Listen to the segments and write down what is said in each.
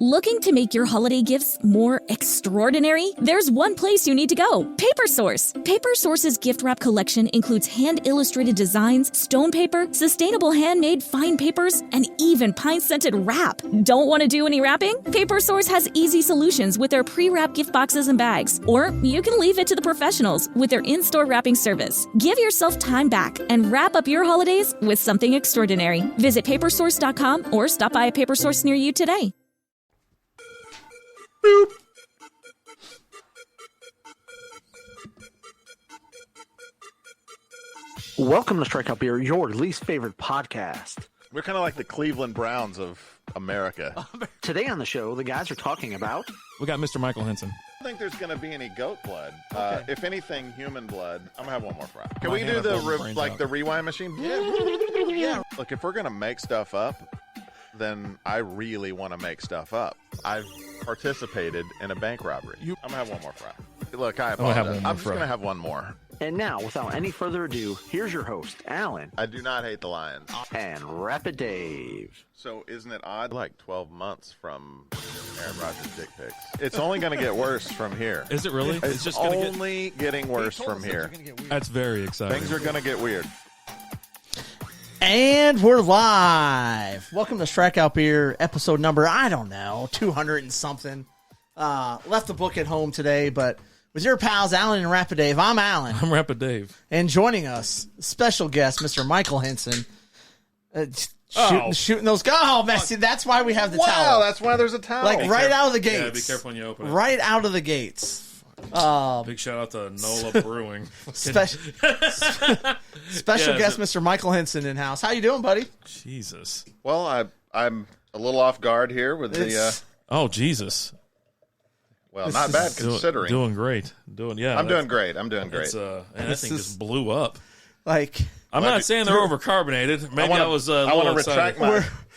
Looking to make your holiday gifts more extraordinary? There's one place you need to go, PaperSource. PaperSource's gift wrap collection includes hand-illustrated designs, stone paper, sustainable handmade fine papers, and even pine-scented wrap. Don't want to do any wrapping? PaperSource has easy solutions with their pre-wrap gift boxes and bags. Or you can leave it to the professionals with their in-store wrapping service. Give yourself time back and wrap up your holidays with something extraordinary. Visit papersource.com or stop by a PaperSource near you today. Boop. Welcome to Strikeout Beer, your least favorite podcast. We're kind of like the Cleveland Browns of America. Today on the show, the guys are talking about... We got Mr. Michael Hinson. I don't think there's going to be any goat blood. Okay. If anything, human blood. I'm going to have one more fry. Can My we do hand the up over brains out. the rewind machine? Yeah. Look, if we're going to make stuff up, then I really want to make stuff up. I've participated in a bank robbery. I'm going to have one more fry. Look, I apologize. I'm just going to have one more. And now, without any further ado, here's your host, Alan. I do not hate the Lions. And Rapid Dave. So isn't it odd? Like 12 months from Aaron Rodgers' dick pics. It's only going to get worse from here. Is it really? It's just only getting worse from here. That's very exciting. Things are going to get weird. And we're live. Welcome to Strikeout Beer, episode number, I don't know, 200 and something. Left the book at home today, but with your pals, Alan and Rapid Dave, I'm Alan. I'm Rapid Dave. And joining us, special guest, Mr. Michael Hinson. Shooting those guys. Oh, man, see, that's why we have the towel. Wow, that's why there's a towel. Like right out of the gates. Yeah, be careful when you open it. Right out of the gates. Big shout out to NOLA Brewing. Special guest, Mr. Michael Hinson in house. How you doing, buddy? Jesus. Well, I'm a little off guard here with the. Oh, Jesus. Well, not bad considering. Doing great. I'm doing great. I'm doing great. And that thing just blew up. Like, I'm not saying they're overcarbonated. Maybe I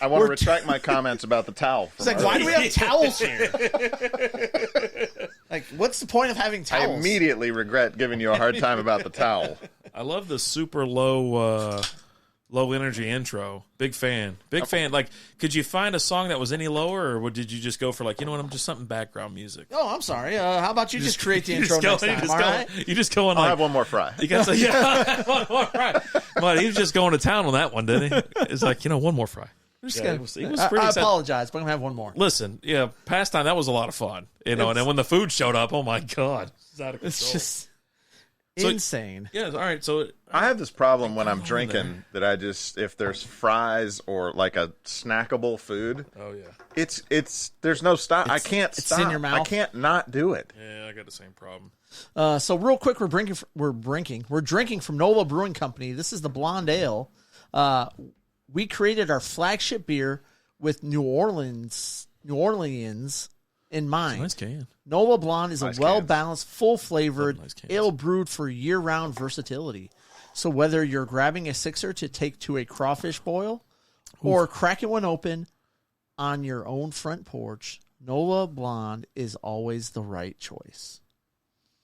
want to retract my comments about the towel. It's like, why do we have towels here? Like, what's the point of having towels? I immediately regret giving you a hard time about the towel. I love the super low energy intro. Big fan. Like, could you find a song that was any lower, or did you just go for like, you know what, I'm just something background music? Oh, I'm sorry. How about you just create the intro next time? All right? You just go on. I'll have one more fry. You got one more fry. But he was just going to town on that one, didn't he? It's like, one more fry. He was pretty I excited. apologize, but I'm gonna have one more. Listen, pastime, that was a lot of fun, and then when the food showed up, oh my god, it's out of control. It's just insane. Yeah, all right. So I have this problem when I'm drinking that I just, if there's fries or like a snackable food, oh yeah, it's there's no stop. I can't stop. It's in your mouth. I can't not do it. Yeah, I got the same problem. So real quick, we're drinking from NOLA Brewing Company. This is the Blonde Ale. We created our flagship beer with New Orleans in mind. Nice can. NOLA Blonde is a well-balanced, full-flavored nice ale brewed for year-round versatility. So whether you're grabbing a sixer to take to a crawfish boil or cracking one open on your own front porch, NOLA Blonde is always the right choice.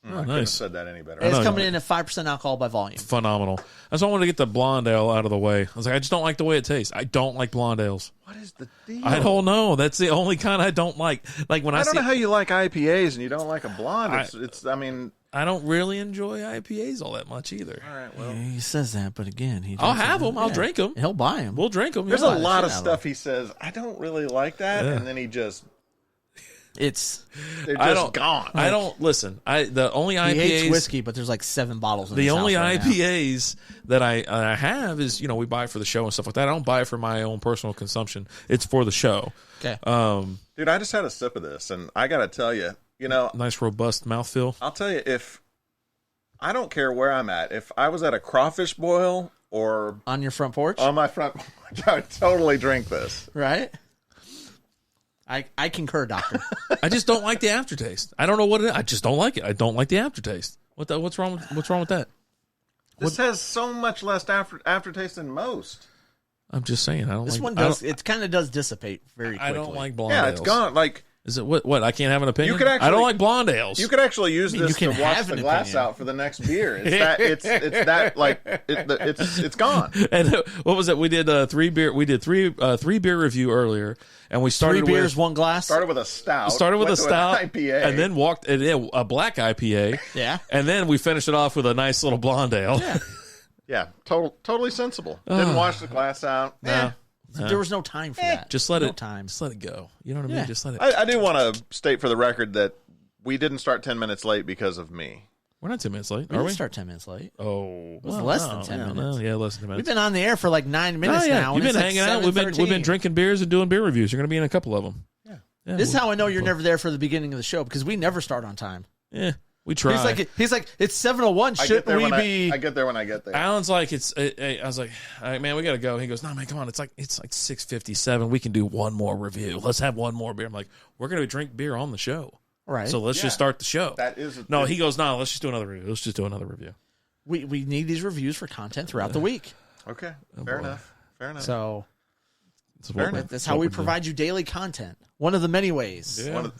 I couldn't have said that any better. It's coming in at 5% alcohol by volume. Phenomenal. That's why I wanted to get the blonde ale out of the way. I was like, I just don't like the way it tastes. I don't like blonde ales. What is the deal? I don't know. That's the only kind I don't like. Like when I don't know how you like IPAs and you don't like a blonde. I don't really enjoy IPAs all that much either. All right, well, He says that, but again, I'll have them. I'll drink them. He'll buy them. We'll drink them. there's a lot of stuff he says, I don't really like that, and then he just... they're just gone. I don't listen. The only IPAs, he hates whiskey, but there's like 7 bottles. In the his only house right IPAs that I have is we buy for the show and stuff like that. I don't buy it for my own personal consumption. It's for the show. Okay. Dude, I just had a sip of this, and I got to tell you, nice robust mouthfeel. I'll tell you, if I don't care where I'm at, if I was at a crawfish boil or on your front porch, on my front porch, I would totally drink this. Right. I concur, Doctor. I just don't like the aftertaste. I don't know what it is. I just don't like it. I don't like the aftertaste. What's wrong with that? This has so much less aftertaste than most. I'm just saying. I don't. This like, one does. It kind of does dissipate very quickly. I don't like blonde. Yeah, ales. it's gone. Like Is it what? I can't have an opinion. You could actually, I don't like blonde ales. You could actually use this to can wash have the an glass opinion. out for the next beer. It's gone. And what was it? We did three beer review earlier, and we started 3 beers, with 1 glass. Started with a stout. an IPA, and then walked a black IPA. Yeah. And then we finished it off with a nice little blonde ale. Yeah, totally sensible. Didn't wash the glass out. No. There was no time for that. Just let no it time. Just let it go. You know what I mean? Yeah. Just let it. I do want to state for the record that we didn't start 10 minutes late because of me. We're not 10 minutes late, We are didn't we? start 10 minutes late. Oh, was less than 10 minutes. No, yeah, less than 10 We've minutes. been on the air for like 9 minutes Oh, yeah. now. You've and been it's hanging like out. We've been 7:13. drinking beers and doing beer reviews. You're going to be in a couple of them. Yeah. This is how I know you're never there for the beginning of the show because we never start on time. Yeah, we try. He's like, it's 7:01. Shouldn't we be? I get there when I get there. Alan's like, I was like, all right, man, we got to go. He goes, no, man, come on. It's like 6:57. We can do one more review. Let's have one more beer. I'm like, we're going to drink beer on the show. Right. So let's just start the show. That is No, he goes, no, let's just do another review. Let's just do another review. We need these reviews for content throughout the week. Okay, Oh, fair enough. Fair enough. So Fair enough. that's how we provide you daily content. One of the many ways. Yeah. One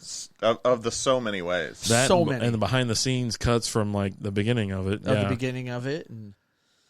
of the so many ways. That So and, many. and the behind the scenes cuts from like the beginning of it. Of the beginning of it. And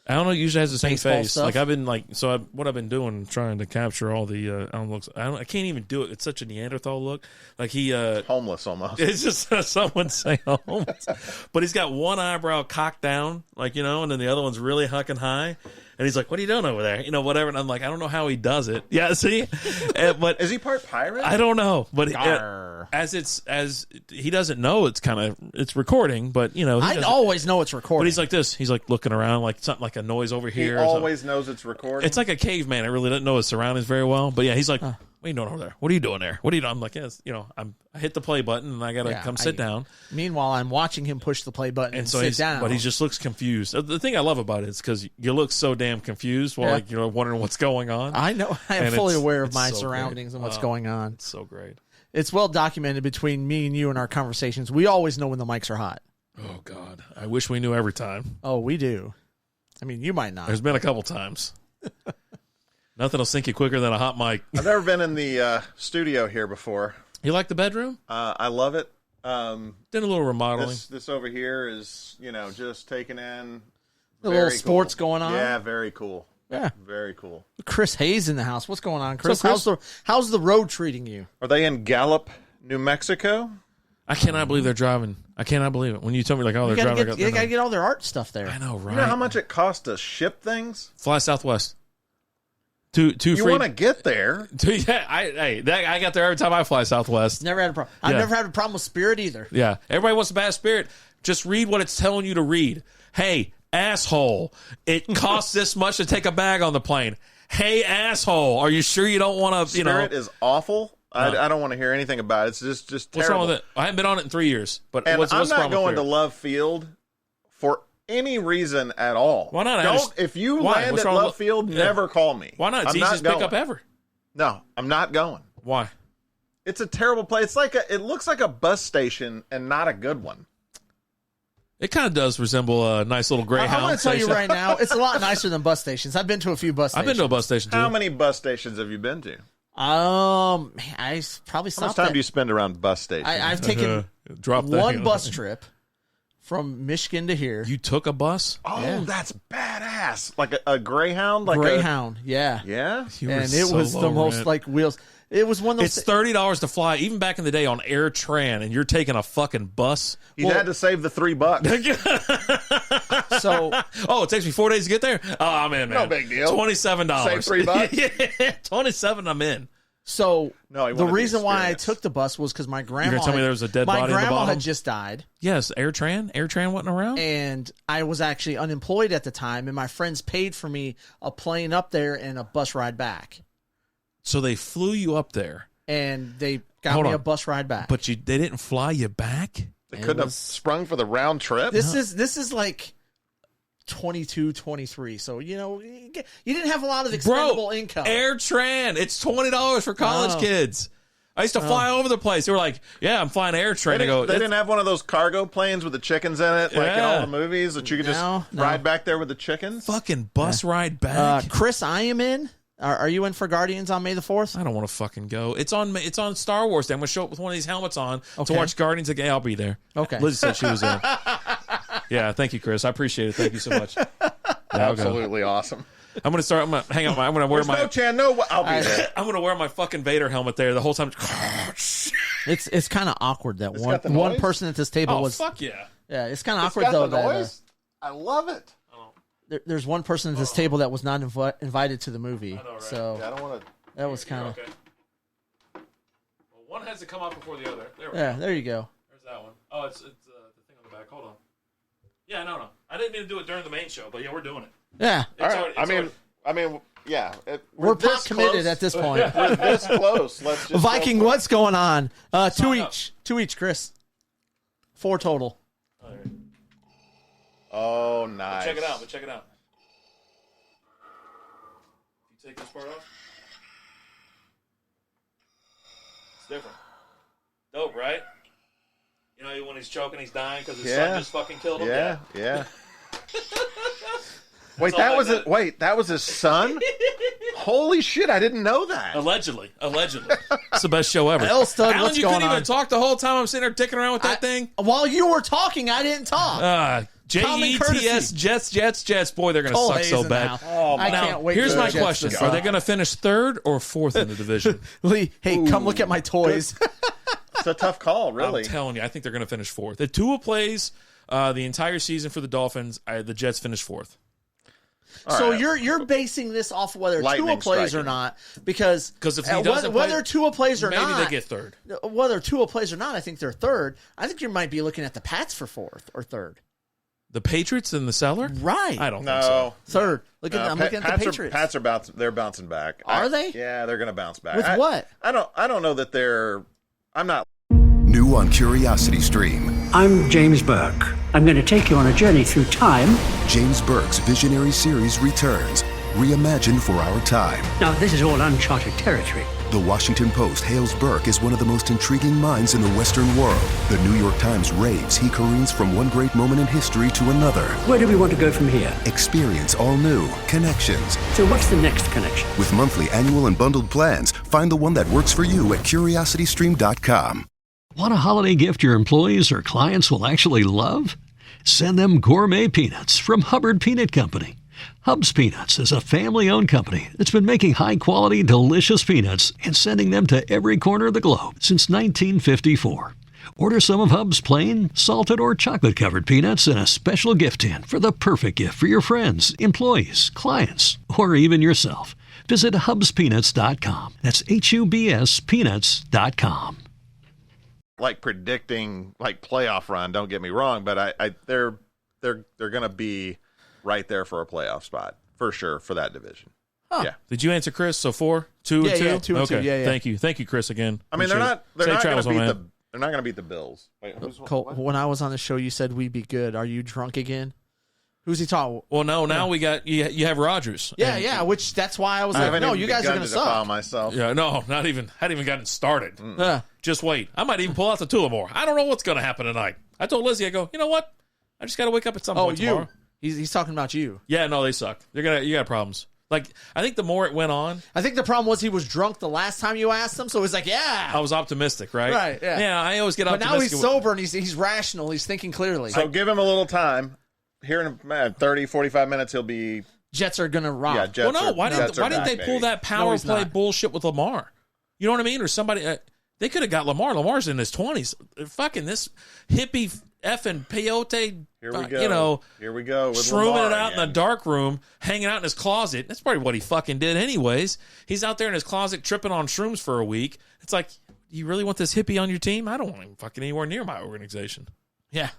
Alan usually has the same Baseball face. stuff. Like I've been what I've been doing, trying to capture all the Alan looks. I can't even do it. It's such a Neanderthal look. Like he Homeless almost. it's just someone say homeless. But he's got one eyebrow cocked down, like, and then the other one's really hucking high. And he's like, what are you doing over there? Whatever. And I'm like, I don't know how he does it. Yeah, see? But Is he part pirate? I don't know. But Arr. as he doesn't know it's recording, but he I doesn't- always know it's recording. But he's like this. He's like looking around, like something like a noise over He here. or something. always knows it's recording. It's like a caveman. I really doesn't know his surroundings very well. But yeah, he's like, what are you doing over there? What are you doing there? What are you doing? I'm like, yes, I hit the play button and I got to Yeah, come sit down. Meanwhile, I'm watching him push the play button and So sit down. but he just looks confused. The thing I love about it is because you look so damn confused while wondering what's going on. I know. I am And fully it's- aware of it's my so surroundings great. and what's going on. It's so great. It's well documented between me and you in our conversations. We always know when the mics are hot. Oh God, I wish we knew every time. Oh, we do. I mean, you might not. There's been a couple times. Nothing will sink you quicker than a hot mic. I've never been in the studio here before. You like the bedroom? I love it. Did a little remodeling. This over here is, just taking in The very little sports cool. going on. Yeah, very cool. Yeah. Very cool. Chris Hayes in the house. What's going on, Chris? Chris- How's the road treating you? Are they in Gallup, New Mexico? I cannot believe they're driving. I cannot believe it. When you told me, like, oh, You they're gotta driving. get, you gotta get all their art stuff there. I know, right? You know how much it costs to ship things? Fly Southwest. Two You free. want to get there. I got there every time I fly Southwest. Never had a problem. I've Yeah. never had a problem with Spirit either. Yeah, everybody wants a bad spirit. Just read what it's telling you to read. Hey, asshole! It costs this much to take a bag on the plane. Hey, asshole! Are you sure you don't want to? Spirit is awful. I don't want to hear anything about it. It's just What's terrible. wrong with it? I haven't been on it in 3 years. But And what's I'm the not problem going with to Love Field for any reason at all. Why not? If you Why? land What's at wrong with Love Field, never call me. Why not? It's I'm the easiest not pickup going. ever. No, I'm not going. Why? It's a terrible place. It looks like a bus station and not a good one. It kind of does resemble a nice little I'm Greyhound going to tell you station. right now, it's a lot nicer than bus stations. I've been to a few bus I've stations. been to a bus station too. How many bus stations have you been to? I probably How much stopped time at- do you spend around bus stations? I've taken Drop that. one bus trip from Michigan to here. You took a bus? Oh, that's badass! Like a Greyhound, like Greyhound, yeah. Yeah. You were And it so was the low most rent. like wheels. It was one of those. It's $30 to fly, even back in the day on Air Tran, and you're taking a fucking bus. You had to save the $3. So Oh, it takes me 4 days to get there. Oh, I'm in, man. No big deal. $27. Save $3? Yeah, 27. I'm in. So No, he the wanted the reason why I experience. took the bus was because my grandma. gonna tell me there was a dead my body in the grandma bottom? had just died, Yes, Air Tran. Air Tran wasn't around. and I was actually unemployed at the time, and my friends paid for me a plane up there and a bus ride back, So they flew you up there, and they got Hold me on. a bus ride back. but they didn't fly you back. They couldn't have was- sprung for the round trip. this is like 22, 23. So you didn't have a lot of expendable income. Air Tran. It's $20 for college Oh. kids. I used to fly over the place. They were like, "Yeah, I'm flying Air Tran." They I go, didn't, they didn't have one of those cargo planes with the chickens in it, like in Yeah. all the movies, that you could just No. ride back there with the chickens. fucking bus ride back. Chris Iam in Are you in for Guardians on May the 4th? I don't want to fucking go. It's on Star Wars Day. I'm going to show up with one of these helmets on to Okay. watch Guardians again. I'll be there. Okay. Lizzie said she was in. Yeah, thank you, Chris. I appreciate it. Thank you so much. Yeah, I'll go. Absolutely awesome. I'm going to start. I'm going to hang out. I'm going to wear my. No chance. No, I'll be there. I'm going to wear my fucking Vader helmet there the whole time. It's kind of awkward that got the one noise? person at this table Oh, was. fuck yeah. Yeah, it's kind of It's awkward got though the that noise. I love it. there's one person at this table that was not invited to the movie. know, right? So I don't want to. that was kind of. Okay. Well, one has to come up before the other. There we Yeah, go. there you go. There's that one. Oh, it's the thing on the back. Hold on. Yeah, no. I didn't mean to do it during the main show, but yeah, we're doing it. Yeah, All right. already- I mean, yeah. we're this pot committed close. at this point. We're this close. Let's just Viking, go for it. what's going on? Two Sign up. each. 2 each, Chris. 4 total. Oh, nice. Check it out. You take this part off. It's different. Dope, right? You know when he's choking, he's dying because his son just fucking killed him. Yeah. Wait, all that I was got. that was his son? Holy shit! I didn't know that. Allegedly. It's the best show ever. L Stud, Alan, what's you going couldn't on? even talk the whole time I'm sitting there dicking around with that thing. While you were talking, I didn't talk. Common Jets, courtesy. Jets. Boy, they're going to Cole suck Hayes so in bad. the house. Oh, I my can't wait. Here's for the my Jets question: to are they suck. going to finish 3rd or 4th in the division? Lee, hey, come look at my toys. It's a tough call, really. I'm telling you, I think they're going to finish 4th. If Tua plays the entire season for the Dolphins, the Jets finish 4th. So right. you're basing this off of whether Lightning Tua plays or striking. not, because if he doesn't play, whether Tua plays or maybe not, they get 3rd. Whether Tua plays or not, I think they're 3rd. I think you might be looking at the Pats for 4th or 3rd. The Patriots in the cellar? Right. I don't think so. No. 3rd. I'm looking at the Patriots. Pats are bouncing. They're bouncing back. Are they? Yeah, they're going to bounce back. With what? I don't know that they're. I'm not. New on Curiosity Stream, I'm James Burke. I'm going to take you on a journey through time. James Burke's visionary series returns, reimagined for our time. Now, this is all uncharted territory. The Washington Post hails Burke as one of the most intriguing minds in the Western world. The New York Times raves he careens from one great moment in history to another. Where do we want to go from here? Experience all new Connections. So what's the next connection? With monthly, annual, and bundled plans, find the one that works for you at CuriosityStream.com. Want a holiday gift your employees or clients will actually love? Send them gourmet peanuts from Hubbard Peanut Company. Hub's Peanuts is a family-owned company that's been making high-quality, delicious peanuts and sending them to every corner of the globe since 1954. Order some of Hub's plain, salted, or chocolate-covered peanuts in a special gift tin for the perfect gift for your friends, employees, clients, or even yourself. Visit hubspeanuts.com. That's HUBS peanuts.com. Like predicting like playoff run. Don't get me wrong, but they're going to be right there for a playoff spot for sure for that division. Huh. Yeah. Did you answer, Chris? So 4, 2, Yeah, and 2? yeah, 2 and okay. 2. Yeah. Thank you, Chris, again. I mean, they're not Safe going travels, to my beat man. they're not going to beat the Bills. Wait, Cole, what? when I was on the show, you said we'd be good. Are you drunk again? Who's he talking? Well, no, now we got you have Rodgers. Yeah, And- yeah. Which that's why I was I like, haven't no, even you guys are begun going to defile suck. myself. Yeah, no, not even. Hadn't even gotten started. Just wait. I might even pull out the Tullamore. I don't know what's going to happen tonight. I told Lizzie, I go, you know what? I just got to wake up at some Oh, point you. tomorrow. He's talking about you. Yeah, no, they suck. You got problems. Like, I think the more it went on, I think the problem was he was drunk the last time you asked him, so he's like, yeah. I was optimistic, right? Right, yeah. Yeah, I always get But now optimistic. he's sober and he's rational. He's thinking clearly. So give him a little time. Here in 30, 45 minutes, he'll be. Jets are going to rock. Yeah, Jets Well, no, are- why Jets didn't are they back, pull baby. that power he's play not. bullshit with Lamar? You know what I mean? Or somebody, they could have got Lamar. Lamar's in his 20s. Fucking this hippie effing peyote, Here we go. you know, Here we go. With shrooming Lamar it out in again. the dark room, hanging out in his closet. That's probably what he fucking did anyways. He's out there in his closet tripping on shrooms for a week. It's like, you really want this hippie on your team? I don't want him fucking anywhere near my organization. Yeah.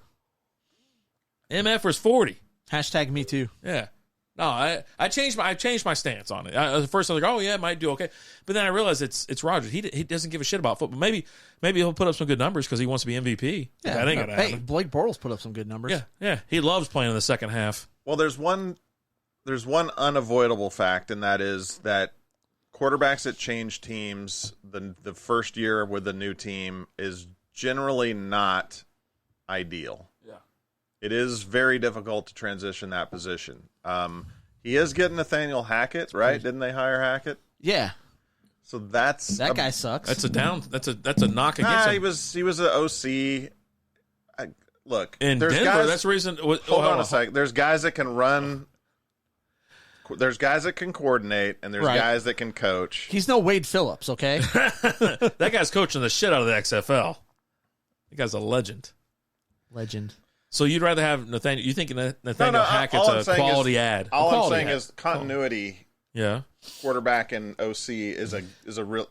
MF was 40. Hashtag me too. Yeah. No, I changed my stance on it. At first I was like, oh yeah, it might do okay, but then I realized it's Rodgers. He doesn't give a shit about football. Maybe he'll put up some good numbers because he wants to be MVP. Yeah. That ain't gonna Hey, happen. Blake Bortles put up some good numbers. Yeah. He loves playing in the second half. Well, there's one unavoidable fact, and that is that quarterbacks that change teams the first year with the new team is generally not ideal. Yeah. It is very difficult to transition that position. He is getting Nathaniel Hackett, right? Didn't they hire Hackett? Yeah. So that's That guy sucks. That's a down. That's a knock against him. he was an OC. Look, In there's Denver, guys, that's the reason. Hold on a sec. There's guys that can run. There's guys that can coordinate, and there's Right. guys that can coach. He's no Wade Phillips, okay? That guy's coaching the shit out of the XFL. That guy's a legend. Legend. So you'd rather have Nathaniel? You think Nathaniel No, Hackett's all I'm a saying quality is- ad? All I'm Quality saying ad. is continuity. Yeah, Quarterback and OC is a real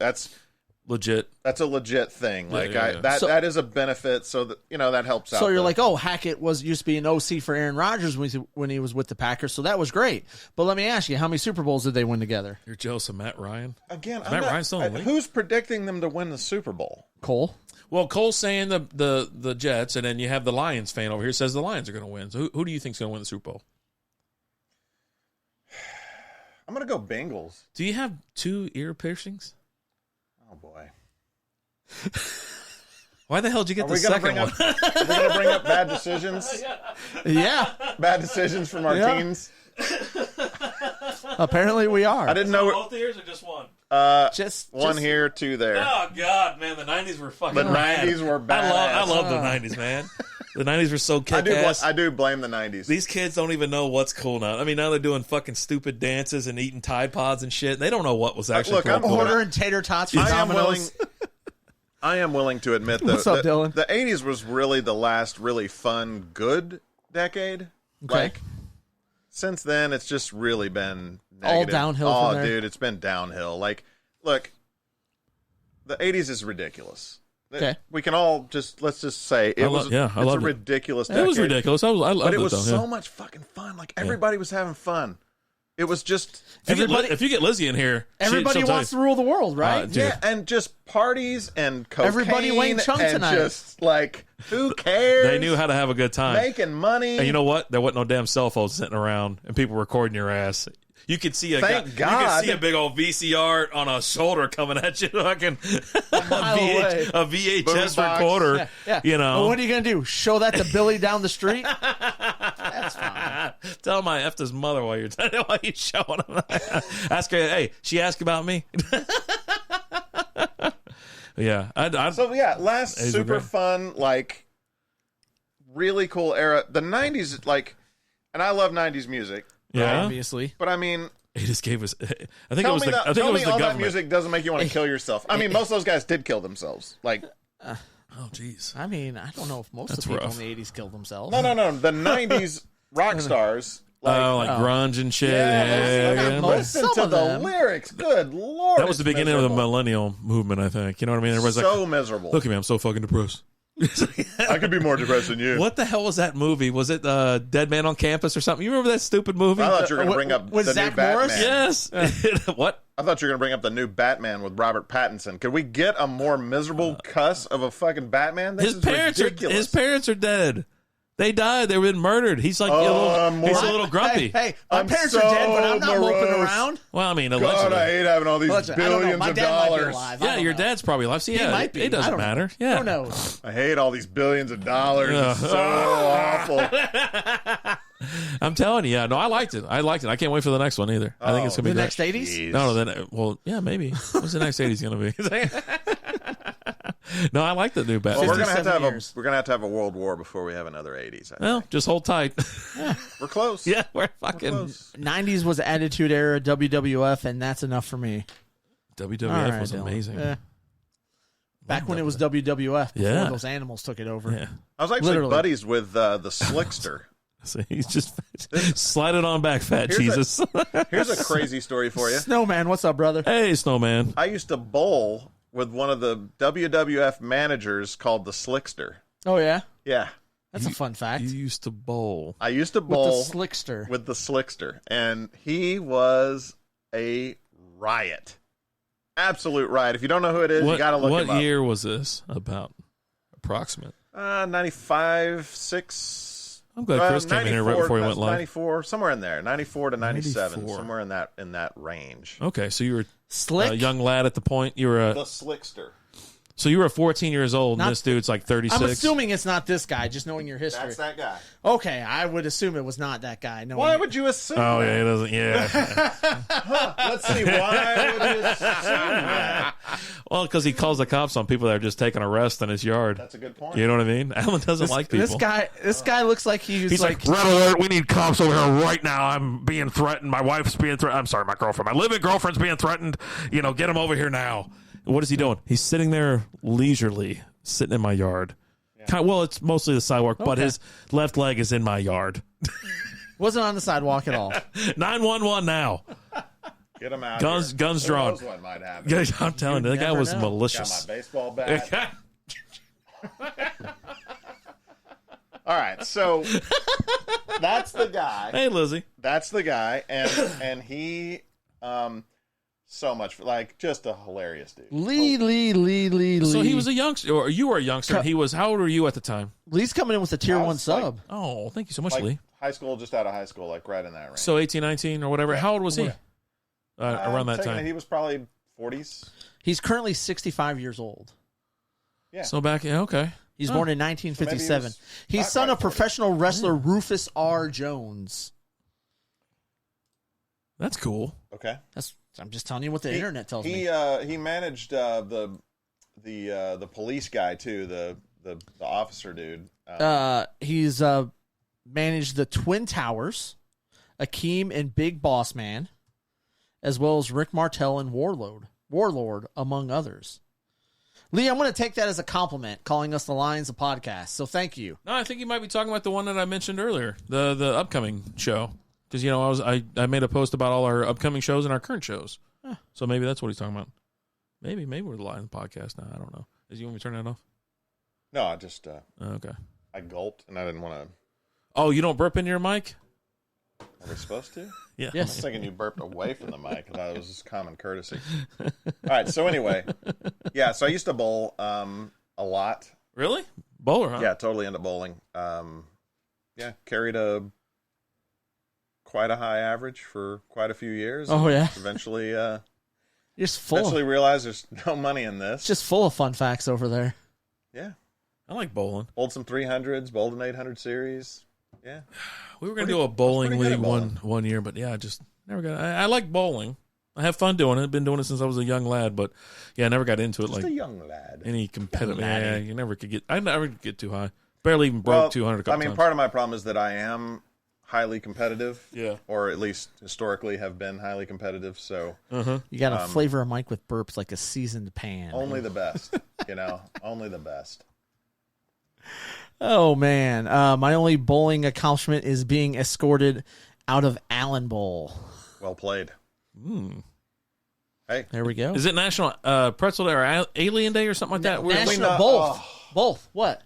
legit. that's a legit thing. Yeah, Like yeah. that is a benefit. So that that helps out. So you're the- like, oh, Hackett used to be an OC for Aaron Rodgers when he was with the Packers, so that was great. But let me ask you, how many Super Bowls did they win together? You're jealous of Matt Ryan. again, Matt Ryan's still in the league? who's predicting them to win the Super Bowl? Cole. Well, Cole's saying the Jets, and then you have the Lions fan over here says the Lions are going to win. So who do you think's going to win the Super Bowl? I'm gonna go Bengals. Do you have 2 ear piercings? Oh boy. Why the hell did you get Are the we gonna second bring one? up? Are we gonna bring up bad decisions? Yeah, Bad decisions from our Yeah. teams. apparently we are. I didn't know. Both ears or just one? Just One here, 2 there. Oh God, man, the '90s were fucking. The rad. 90s were I badass. love the '90s, man. The '90s were so kick-ass. I do blame the 90s. These kids don't even know what's cool now. I mean, now they're doing fucking stupid dances and eating Tide Pods and shit. They don't know what was actually Look, cool. I'm ordering tater tots from Domino's. I am willing to admit that What's up, Dylan? the 80s was really the last really fun, good decade. Okay. Like, since then, it's just really been All negative. downhill Oh, from there? dude, it's been downhill. Like, look, the 80s is ridiculous. Okay. We can all let's just say it was I it's a loved it. ridiculous decade. It was ridiculous. I loved But it it was though. so Yeah. much fucking fun. Like, everybody was having fun. It was just... If you get Lizzie in here, Everybody she'll tell wants you. to rule the world, right? Dude. Yeah, and just parties and cocaine. Everybody Wayne Chung and tonight. just, like, who cares? They knew how to have a good time. Making money. And you know what? There wasn't no damn cell phones sitting around and people recording your ass. You could see Thank You could God. see a big old VCR on a shoulder coming at you, fucking mile away. a VHS Boombox. recorder. Yeah. You know. Well, what are you going to do? Show that to Billy down the street? That's fine. Tell him I effed his mother while you're showing him. Ask her, hey, she asked about me. Yeah, So, yeah, last These were super great. fun, like, really cool era. The 90s, like, and I love 90s music, yeah. Obviously. but I mean... He just gave us. I think it Tell was me, the. I think tell it was me the all that government. music doesn't make you want to kill yourself. I mean, most of those guys did kill themselves. Like, Oh, jeez. I mean, I don't know if most That's of the people rough. in the 80s killed themselves. no. The 90s rock stars. Like, Grunge and shit. yeah, Yeah. listen Some to of the them. lyrics. Good Lord. That was the it's beginning of the miserable. millennial movement, I think. You know what I mean? Everybody's So like, miserable. look at me, I'm so fucking depressed. I could be more depressed than you. What the hell was that movie? Was it Dead Man on Campus or something? You remember that stupid movie? I thought you were going to bring up with the Zach new Batman. Morris? Yes. What? I thought you were going to bring up the new Batman with Robert Pattinson. Could we get a more miserable cuss of a fucking Batman? This His is parents ridiculous. are dead. They died. They've been murdered. He's like he's a little grumpy. Hey, my I'm parents so are dead, but I'm not moping morose. around. Well, I mean, God, allegedly. I hate having all these Listen, I don't know. billions My of dad might be dollars. alive. I Yeah, don't your know. dad's probably alive. So, He yeah, might be. it I doesn't don't know. matter. Yeah. Who knows? I hate all these billions of dollars. It's so awful. I'm telling you, yeah. No, I liked it. I can't wait for the next one either. I think it's gonna be The great. next 80s? Jeez. No, then yeah, maybe. What's the next 80s gonna be? No, I like the new Well, Batman. we're gonna have to 57 have years. a world war before we have another 80s. Well, just hold tight. We're close. Yeah, we're We're fucking. close. 90s was Attitude Era, WWF, and that's enough for me. WWF All right, was Dylan. amazing. Yeah. Back when it was WWF, before Yeah. those animals took it over. Yeah. I was actually Literally. buddies with the Slickster. So he's just slide it on back, fat Here's a- Jesus. Here's a crazy story for you. Snowman, what's up, brother? Hey, Snowman. I used to bowl with one of the WWF managers called the Slickster. Oh, yeah? Yeah. That's a fun fact. You used to bowl. I used to With bowl the Slickster. with the Slickster, and he was a riot. Absolute riot. If you don't know who it is, you got to look him What up. year was this? About approximate. 95, 6. I'm glad Chris came in here right before he went live. 94, somewhere in there. 94 to 97, 94. somewhere in that range. Okay, so you were Slick? a young lad at the point. You were The Slickster. So you were 14 years old, and this dude's like 36. I'm assuming it's not this guy, just knowing your history. That's that guy. Okay, I would assume it was not that guy. Why would you assume Oh, that? yeah, he doesn't. Yeah. Let's see. Why would you assume that? Well, because he calls the cops on people that are just taking a rest in his yard. That's a good point. You know what I mean? Alan doesn't like people. This guy looks like He's like, red alert, we need cops over here right now. I'm being threatened. My wife's being threatened. I'm sorry, my girlfriend. My living girlfriend's being threatened. You know, get him over here now. What is he doing? He's sitting there leisurely, sitting in my yard. Yeah. Well, it's mostly the sidewalk, but his left leg is in my yard. wasn't on the sidewalk at all. 911 now. Get him out. Guns Who drawn. knows what might happen? Yeah, I'm telling you, that guy was malicious. Got my baseball bat. All right, so that's the guy. Hey, Lizzie. That's the guy, and he, so much like just a hilarious dude. Lee. So he was a youngster, or you were a youngster. And he was. How old were you at the time? Lee's coming in with a tier 1 sub. Oh, thank you so much, Like Lee. high school, just out of high school, like right in that range. So 18, 19, or whatever. How old was he? Around that time. He was probably 40s. He's currently 65 years old. Yeah. So back, okay. He's born in 1957. So He's son of professional wrestler Rufus R. Jones. That's cool. Okay. I'm just telling you what the internet tells me. He managed the police guy too, the officer dude. He's managed the Twin Towers, Akeem and Big Boss Man, as well as Rick Martel and Warlord, among others. Lee, I'm going to take that as a compliment, calling us the Lions of Podcast. So thank you. No, I think you might be talking about the one that I mentioned earlier, the upcoming show. Because I made a post about all our upcoming shows and our current shows. Huh. So maybe that's what he's talking about. Maybe we're the Lions Podcast now. I don't know. Is you want me to turn that off? No, I just okay. I gulped and I didn't want to. Oh, you don't burp into your mic? Are we supposed to? Yeah. Yes. I was thinking you burped away from the mic. I thought it was just common courtesy. All right. So anyway, yeah. So I used to bowl a lot. Really? Bowler, huh? Yeah, totally into bowling. Yeah, carried quite a high average for quite a few years. Oh yeah. Eventually, just full. Eventually realized there's no money in this. It's just full of fun facts over there. Yeah. I like bowling. Bowled some 300s, bowled an 800 series. Yeah. We were going to do a bowling league one year, but yeah, just never got. I like bowling. I have fun doing it. I've been doing it since I was a young lad, but yeah, I never got into it. Just like a young lad. Any competitive. Yeah, you never could get. I never could get too high. Barely even broke 200 a couple times. Part of my problem is that I am highly competitive. Yeah. Or at least historically have been highly competitive. So you got to flavor a mic with burps like a seasoned pan. Only the best. Only the best. Oh, man. My only bowling accomplishment is being escorted out of Allen Bowl. Well played. Hey. There we go. Is it National Pretzel Day or Alien Day or something like that? National both. What?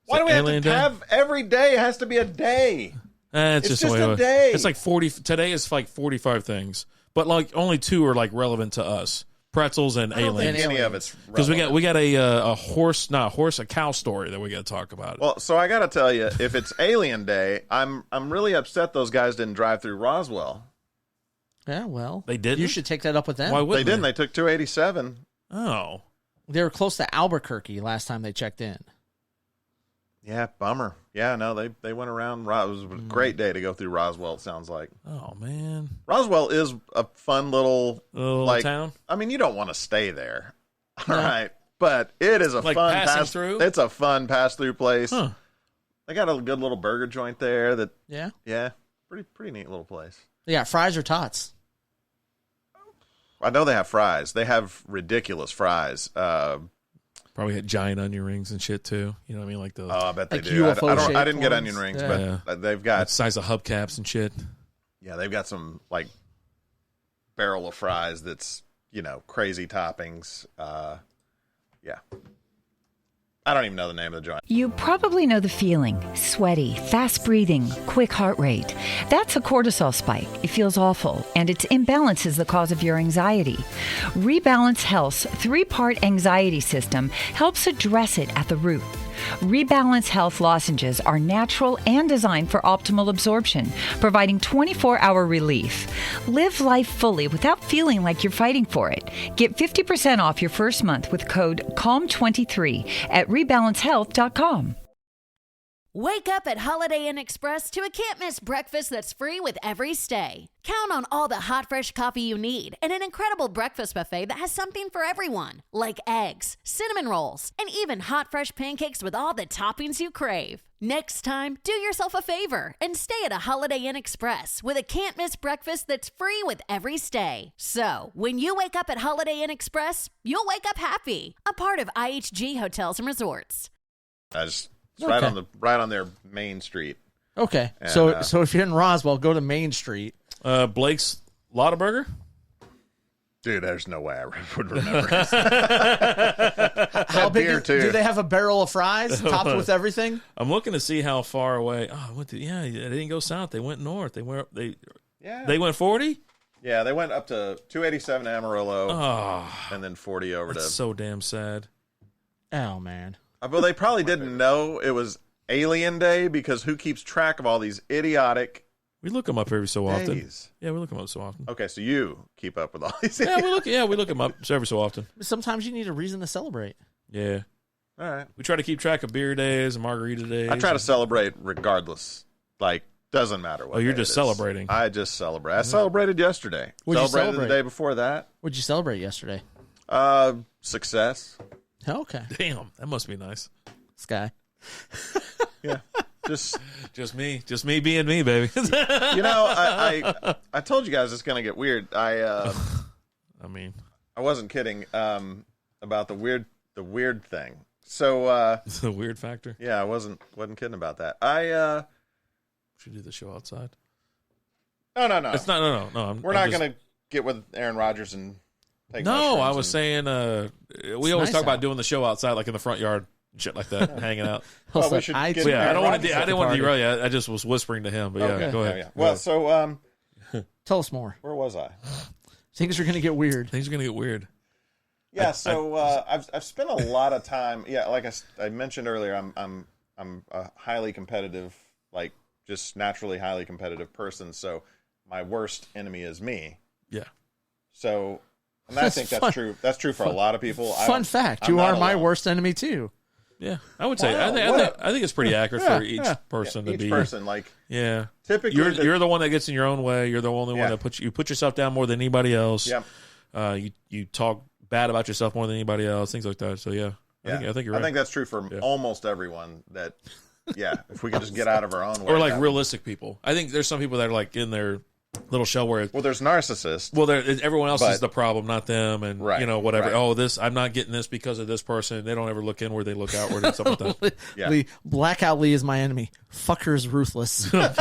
Why do we have to have every day has to be a day? It's just a day. It's like 40. Today is like 45 things, but like only 2 are like relevant to us. Pretzels and aliens. Any of it's because we got a cow story that we got to talk about. Well, so I got to tell you, if it's Alien Day, I'm really upset those guys didn't drive through Roswell. Yeah, well, they didn't. You should take that up with them. Why wouldn't they? Didn't. They took 287. Oh, they were close to Albuquerque last time they checked in. Yeah, bummer. Yeah, no, they went around. It was a great day to go through Roswell, it sounds like. Oh, man. Roswell is a fun little town. I mean, you don't want to stay there. All right. But it is a like fun pass-through? It's a fun pass-through place. Huh. They got a good little burger joint there that Yeah, pretty neat little place. They got fries or tots? I know they have fries. They have ridiculous fries. Probably had giant onion rings and shit too. You know what I mean? Like the I bet they like do. I didn't get ones. onion rings, but they've got the size of hubcaps and shit. Yeah, they've got some like barrel of fries that's crazy toppings. Yeah. I don't even know the name of the joint. You probably know the feeling. Sweaty, fast breathing, quick heart rate. That's a cortisol spike. It feels awful, and its imbalance is the cause of your anxiety. Rebalance Health's 3-part anxiety system helps address it at the root. Rebalance Health lozenges are natural and designed for optimal absorption, providing 24-hour relief. Live life fully without feeling like you're fighting for it. Get 50% off your first month with code CALM23 at rebalancehealth.com. Wake up at Holiday Inn Express to a can't-miss breakfast that's free with every stay. Count on all the hot, fresh coffee you need and an incredible breakfast buffet that has something for everyone, like eggs, cinnamon rolls, and even hot, fresh pancakes with all the toppings you crave. Next time, do yourself a favor and stay at a Holiday Inn Express with a can't-miss breakfast that's free with every stay. So, when you wake up at Holiday Inn Express, you'll wake up happy. A part of IHG Hotels and Resorts. It's right on their main street. Okay. And, so if you're in Roswell, go to Main Street. Blake's Lottaburger? Dude, there's no way I would remember. How big do they have a barrel of fries topped with everything? I'm looking to see how far away. Oh, they didn't go south. They went north. They went 40? Yeah, they went up to 287 Amarillo and then 40 over that's to. So damn sad. Oh, man. Well, they probably didn't know it was Alien Day because who keeps track of all these idiotic We look them up every so often. days? Yeah, we look them up so often. Okay, so you keep up with all these. We look them up every so often. Sometimes you need a reason to celebrate. Yeah. All right. We try to keep track of beer days and margarita days. I try to celebrate regardless. Like, doesn't matter what. Oh, you're day just it is. celebrating. I just celebrate. I celebrated yesterday. What'd you Celebrated celebrate? the day before that. What'd you celebrate yesterday? Success. Okay. Damn, that must be nice. Sky. Yeah. Just me being me, baby. I told you guys it's gonna get weird. I wasn't kidding about the weird thing. So the weird factor. Yeah, I wasn't kidding about that. I should do the show outside. No. It's not. No. We're not gonna get with Aaron Rodgers and take. No, I was saying we always nice talk about out. doing the show outside, like in the front yard, shit like that, hanging out. Well, we should get Yeah, I Aaron didn't want to derail you. I just was whispering to him, but yeah, go ahead. Yeah. Well, so tell us more. Where was I? Things are going to get weird. Things are going to get weird. Yeah, I've spent a lot of time. Yeah, like I mentioned earlier, I'm a highly competitive, like just naturally highly competitive person. So my worst enemy is me. Yeah. So, and I think that's true. That's true for a lot of people. Fun fact: you are my worst enemy too. Yeah, I would say. I think it's pretty accurate for each person to each be. person, like typically, you're the one that gets in your own way. You're the only one that put yourself down more than anybody else. Yeah. You talk bad about yourself more than anybody else. Things like that. So I think you're right. I think that's true for almost everyone. That if we can just get out of our own way, or like realistic people. I think there's some people that are like in their little shell where there's narcissists. Well, everyone else is the problem, not them, and whatever. Right. Oh, I'm not getting this because of this person. They don't ever look inward; they look outward and stuff like that. Lee, Blackout Lee is my enemy. Fucker's ruthless. It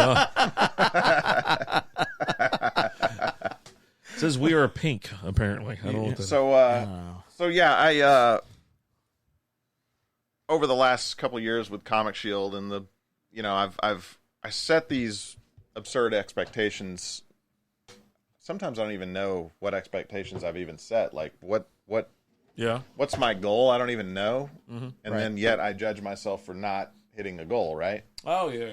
says we are pink. Apparently, I don't know what that is. I over the last couple of years with Comic Shield and I set these absurd expectations. Sometimes I don't even know what expectations I've even set. Like what's my goal? I don't even know. Mm-hmm. And then yet I judge myself for not hitting a goal, right? Oh yeah.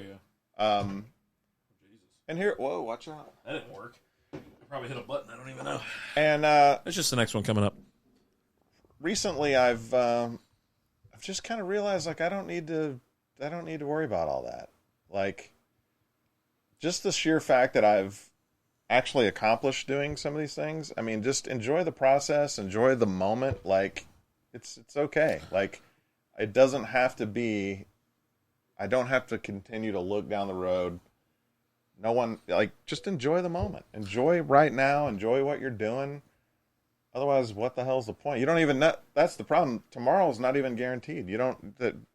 And here, whoa, watch out. That didn't work. I probably hit a button. I don't even know. And it's just the next one coming up. Recently I've just kind of realized like I don't need to worry about all that. Like just the sheer fact that I've actually accomplished doing some of these things. I mean, just enjoy the process, enjoy the moment. Like it's okay. Like it doesn't have to be, I don't have to continue to look down the road. No one, like, just enjoy the moment. Enjoy right now. Enjoy what you're doing. Otherwise, what the hell's the point? You don't even know. That's the problem. Tomorrow's not even guaranteed. 10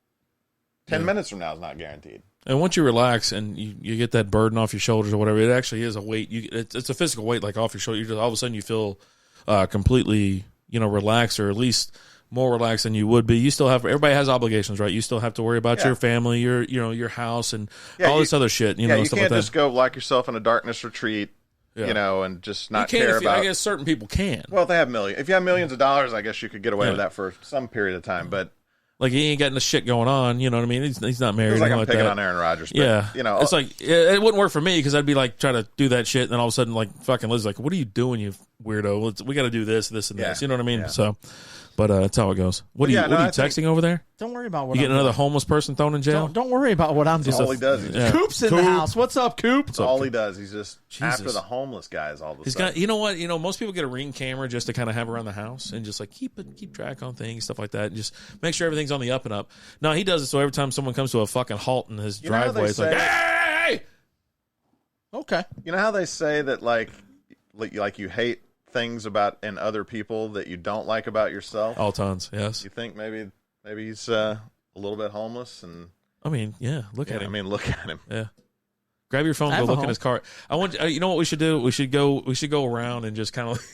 minutes from now is not guaranteed. And once you relax and you get that burden off your shoulders or whatever, it actually is a weight. It's a physical weight, like off your shoulder. You just all of a sudden you feel completely, relaxed, or at least more relaxed than you would be. You still have, everybody has obligations, right? You still have to worry about your family, your house, and all this other shit. You can't stuff like that. just go lock yourself in a darkness retreat. And just not care about. I guess certain people can. Well, if they have millions. If you have millions of dollars, I guess you could get away with that for some period of time. But Like, he ain't got no shit going on. You know what I mean? He's not married. It's like I'm like picking that. on Aaron Rodgers. But, Yeah. you know, it's like, it wouldn't work for me because I'd be like, trying to do that shit. And then all of a sudden, like, fucking Liz's like, what are you doing, you weirdo? We got to do this, and this. You know what I mean? Yeah. So, but that's how it goes. What are you texting over there? Don't worry about what you getting another homeless person thrown in jail? Don't worry about what I'm doing. All he does. Coop's in the house. What's up, Coop? That's all he does. He's just after the homeless guys all the time. You know what? You know, most people get a Ring camera just to kind of have around the house and just like keep track on things, stuff like that, and just make sure everything's on the up and up. No, he does it so every time someone comes to a fucking halt in his driveway, it's like, hey! Okay. You know how they say that like you hate things about in other people that you don't like about yourself? All tons, yes. You think maybe he's a little bit homeless, and I mean, yeah, look at him. I mean, look at him. Yeah. Grab your phone, go look in his car. I want you know what we should do? We should go around and just kind of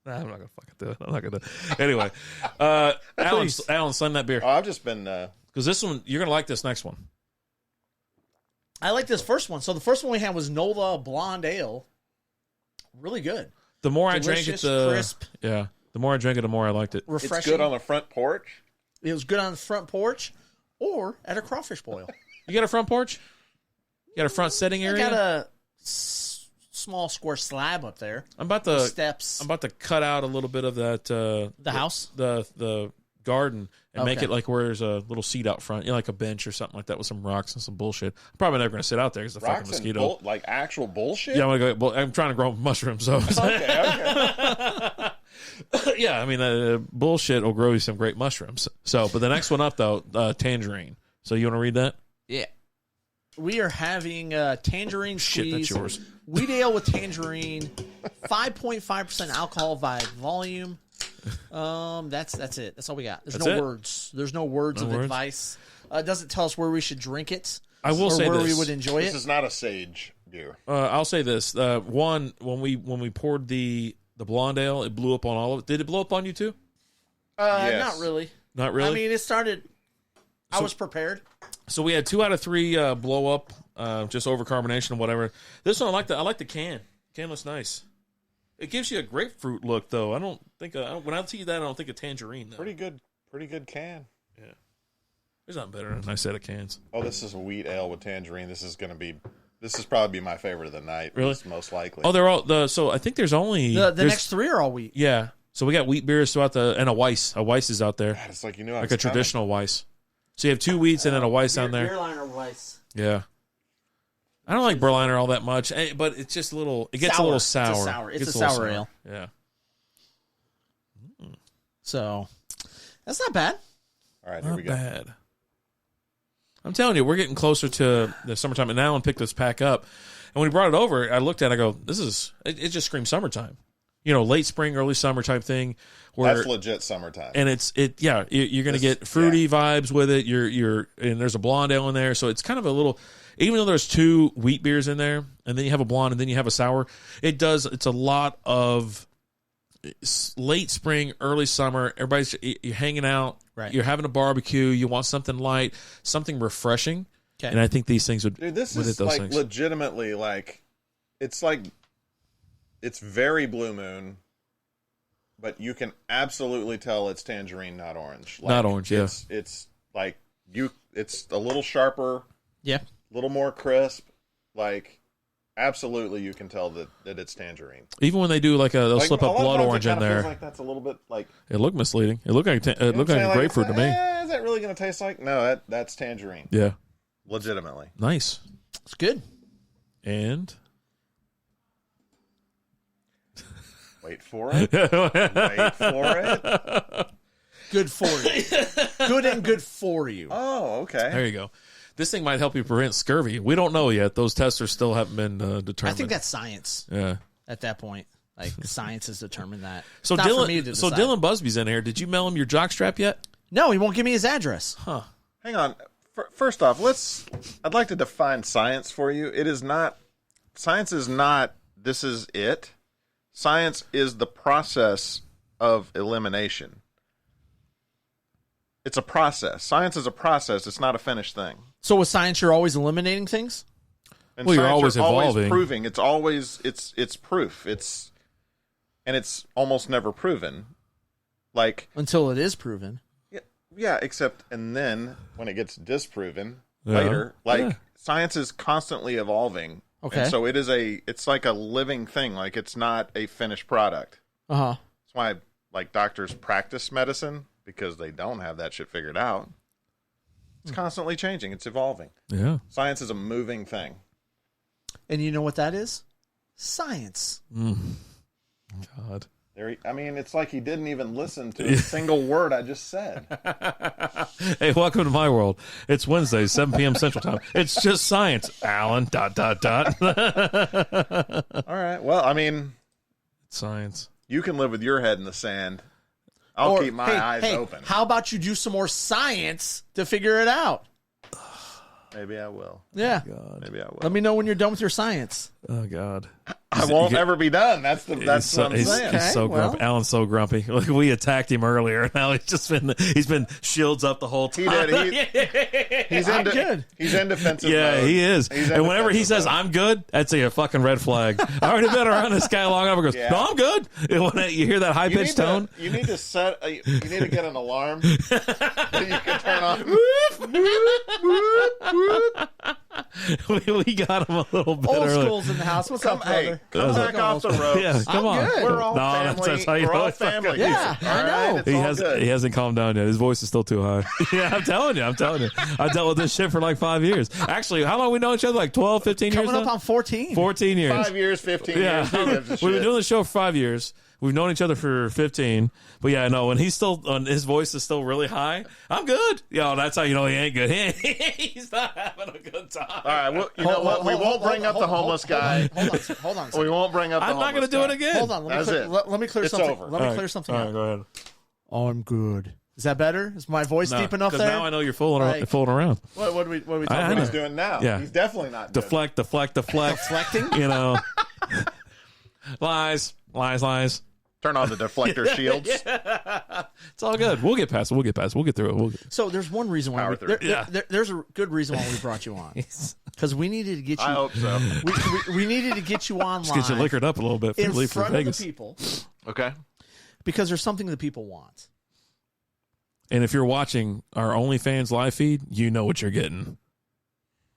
nah, I'm not gonna fucking do it. I'm not gonna do it. Anyway. Alan, send that beer. Oh, I've just been because this one you're gonna like this next one. I like this first one. So the first one we had was NOLA Blonde Ale. Really good. The more I drank it, the crisp. Yeah. The more I drank it, the more I liked it. Refreshing. It's good on the front porch. It was good on the front porch or at a crawfish boil. You got a front porch? You got a front setting area? I got a small square slab up there. I'm about to steps. I'm about to cut out a little bit of that the house? The garden and make Okay. it like where there's a little seat out front, like a bench or something like that with some rocks and some bullshit. I'm probably never going to sit out there because the Rocks fucking mosquito. and like actual bullshit? Yeah, I'm trying to grow mushrooms. So Okay. yeah, I mean, bullshit will grow you some great mushrooms. So, but the next one up though, tangerine. So you want to read that? Yeah. We are having tangerine Shit, that's squeeze. yours. Wheat ale with tangerine, 5.5% alcohol by volume. That's it. That's all we got. There's no words. There's no words of advice. It doesn't tell us where we should drink it. I will say where this. we would enjoy This it. is not a sage beer. I'll say this: one, when we poured the blonde ale, it blew up on all of it. Did it blow up on you too? Yes. Not really. Not really. I mean, it started. I was prepared. So we had 2 out of 3 blow up, just over carbonation and whatever. This one I like the can. Can looks nice. It gives you a grapefruit look though. I don't think when I see that I don't think of tangerine though. Pretty good can. Yeah. There's nothing better than a nice set of cans. Oh, this is a wheat ale with tangerine. This is probably be my favorite of the night. Really? Most likely. Oh, they're all so I think there's only The there's- next 3 are all wheat. Yeah. So we got wheat beers throughout and a Weiss. A Weiss is out there. God, it's like you know, Like a traditional Weiss. So you have 2 wheats and then a Weiss on there. Beerliner Weiss. Yeah. I don't like Berliner all that much, but it's just a little. It gets Sour. a little It's a sour. sour. It's Gets a little sour ale. Yeah. So that's not bad. All right, here Not we go. bad. I'm telling you, we're getting closer to the summertime. And Alan picked this pack up, and when he brought it over, I looked at it. I go, "This is it. Just screams summertime. You know, late spring, early summer type thing." Where That's legit summertime. and you're going to get fruity vibes with it. And there's a blonde ale in there, so it's kind of a little. Even though there's 2 wheat beers in there, and then you have a blonde, and then you have a sour, it's a lot of late spring, early summer. You're hanging out, Right. You're having a barbecue. You want something light, something refreshing, Okay. and I think these things would. Dude, this would hit is those like things. legitimately it's very Blue Moon, but you can absolutely tell it's tangerine, not orange. Not orange, yeah. It's like it's a little sharper, Yeah. a little more crisp. Like, absolutely, you can tell that it's tangerine. Even when they do they'll slip a lot of blood times orange it in kinda feels there. like that's a little bit like. It looked misleading. It looked like You know what I'm saying? grapefruit to me. Is that really going to taste like? No, that's tangerine. Yeah, Legitimately. nice. It's good. And Wait for it. Wait for it. Good for you. Good and good for you. Oh, okay. there you go. This thing might help you prevent scurvy. We don't know yet. Those tests still haven't been determined. I think that's science yeah. at that point. Like science has determined that. So It's not for me to decide. Dylan Busby's in here. Did you mail him your jockstrap yet? No, he won't give me his address. Huh. Hang on. First off, I'd like to define science for you. Science is not, this is it. Science is the process of elimination. It's a process. Science is a process. It's not a finished thing. So with science, you're always eliminating things? And Well, you're science, always evolving. Always proving. It's always, it's proof. And it's almost never proven. Like, Until it is proven. yeah, Yeah, and then when it gets disproven later, science is constantly evolving. Okay. And so it's like a living thing. Like, it's not a finished product. Uh-huh. That's why, like, doctors practice medicine, because they don't have that shit figured out. It's constantly changing. It's evolving. Yeah. Science is a moving thing. And you know what that is? Science. God. It's like he didn't even listen to a single word I just said. Hey, welcome to my world. It's Wednesday, 7 p.m. Central Time. It's just science, Alan, ... All right. Well, it's science. You can live with your head in the sand. I'll keep my eyes open. How about you do some more science to figure it out? Maybe I will. Yeah. God. Maybe I will. Let me know when you're done with your science. Oh, God. I won't ever be done. That's what I'm saying. He's so grumpy. Alan's so grumpy. Like, we attacked him earlier. Now he's been shields up the whole time. He's in defensive Yeah, mode. he is. And whenever he says, "I'm good," that's a fucking red flag. I already been around this guy long enough. He goes, "No, I'm good." And when you hear that high pitched tone, you need to get an alarm that you can turn on. we got him a little bit Old early. school's in the house. What's up, brother? Come back off the ropes. Yeah, come on. Good. We're all family. That's how you We're know all it's family. Yeah, I know. Good. He hasn't calmed down yet. His voice is still too high. Yeah, I'm telling you. I dealt with this shit for like 5 years. Actually, how long we know each other? Like 12, 15 years Coming up now? on 14. 14 years. 5 years, 15 years. We've been doing the show for 5 years. We've known each other for 15. But yeah, no, when his voice is still really high, I'm good. Yo, that's how you know he ain't good. He's not having a good time. All right, well, you know what? We won't bring up the homeless guy. Hold on. We won't bring up the I'm not going to do it again. Hold on. Let me clear It's something. over. Let me clear something All up. right, go ahead. I'm good. Is that better? Is my voice deep enough there? Now I know you're fooling around. What are we talking What about? he's doing now. Yeah. He's definitely not doing Deflect. Deflecting? You know. Lies. Turn on the deflector shields. It's all good. We'll get past it. We'll get through it. So there's one reason why there's a good reason why we brought you on. Because we needed to get you. I hope so. We needed to get you on Just get you liquored up a little bit in for front Vegas. of the people. Okay. Because there's something the people want. And if you're watching our OnlyFans live feed, you know what you're getting.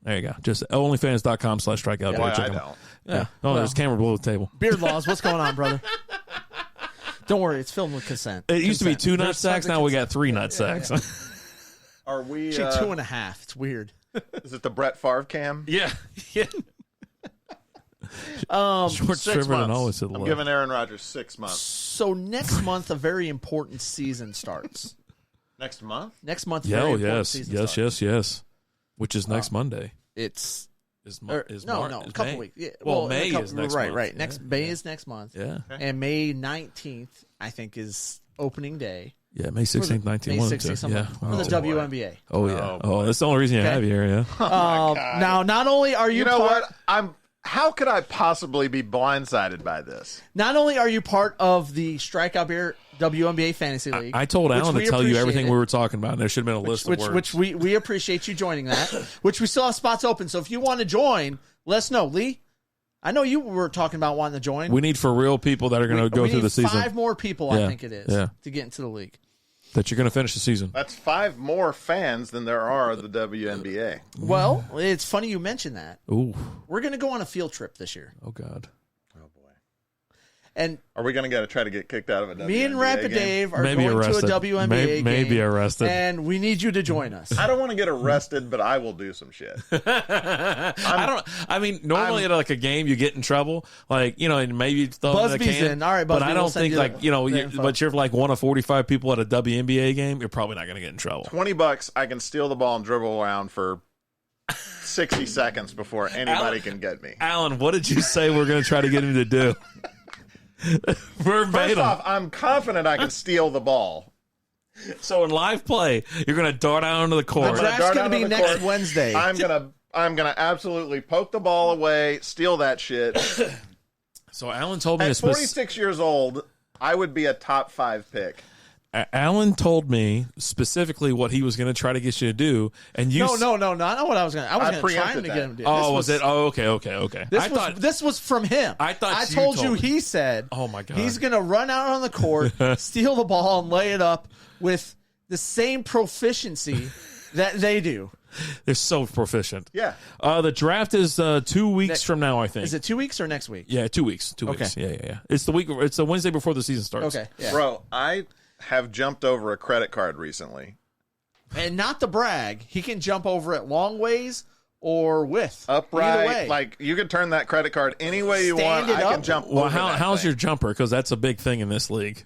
There you go. Just onlyfans.com/strikeout. Why I don't. Yeah. Oh, there's a camera below the table. Beard laws. What's going on, brother? Don't worry, it's filmed with consent. It used to be 2 nut sacks. Now we got 3 nut sacks. Are we? Actually, 2.5. It's weird. Is it the Brett Favre cam? Yeah. Short 6 stripping and months. always to the I'm left. giving Aaron Rodgers 6 months. So next month, a very important season starts. Next month? Next month, Yeah, very oh, important yes. season starts. Yes. Which is next Monday. It's Is no, a couple May. weeks. Yeah, Well, May is next month. Right. May is next month. Yeah. And May 19th, I think, is opening day. Yeah, May 16th, 19th. May 16th, Yeah. something. For the WNBA. Oh, yeah. Oh, that's the only reason you have you here, yeah. Now, not only are You know what? How could I possibly be blindsided by this? Not only are you part of the Strikeout Beer WNBA Fantasy League. I told Alan to tell you everything we were talking about, and there should have been a list of words. Which we appreciate you joining that, which we still have spots open. So if you want to join, let us know. Lee, I know you were talking about wanting to join. We need for real people that are going to go through the season. 5 more people, I think it is, to get into the league. That you're going to finish the season. That's 5 more fans than there are of the WNBA. Well, it's funny you mentioned that. Ooh. We're going to go on a field trip this year. Oh, God. Oh, boy. And are we going to try to get kicked out of a WNBA me and Rapid game? Dave are Maybe going arrested. to a WNBA game. Maybe arrested. And we need you to join us. I don't want to get arrested, but I will do some shit. Normally at like a game you get in trouble, like, you know, and maybe throw Busby's in a can. in. All right, but Busby, I we'll don't send think you like, you know, the info. but you're like one of 45 people at a WNBA game, you're probably not going to get in trouble. $20, I can steal the ball and dribble around for 60 seconds before anybody can get me. Alan, what did you say we're going to try to get him to do? Verbatim. First off, I'm confident I can steal the ball. So in live play, you're going to dart out onto the court. The draft's going to be next Wednesday. I'm gonna absolutely poke the ball away, steal that shit. So Alan told me at 46 years old, I would be a top 5 pick. Alan told me specifically what he was going to try to get you to do, and you No, not what I was going to. I was going to try preempted to get him to do. Oh, was it? Oh, okay. This was from him. I told you he said, oh my God, he's going to run out on the court, steal the ball, and lay it up with the same proficiency that they do. They're so proficient. Yeah. The draft is 2 weeks from now, I think. Is it 2 weeks or next week? Yeah, 2 weeks. 2 weeks. Yeah. It's the week. It's the Wednesday before the season starts. Okay. Yeah. Bro, I have jumped over a credit card recently. And not to brag, he can jump over it long ways or width. Upright. Either way. Like, you can turn that credit card any way you Stand want. it I up. can jump Well, over that how's thing. your jumper? Because that's a big thing in this league.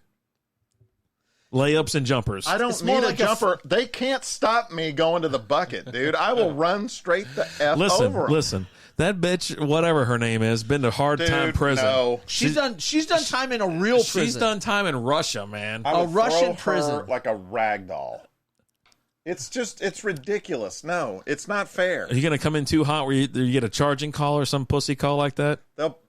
Layups and jumpers. I don't It's more need like a a jumper. They can't stop me going to the bucket, dude. I will run straight the F over 'em. Listen. That bitch, whatever her name is, been to hard time Dude, prison. no. She's done time in a real prison. She's done time in Russia, man. I would Russian throw her prison. like a rag doll. It's ridiculous. No, it's not fair. Are you going to come in too hot where you get a charging call or some pussy call like that? They'll-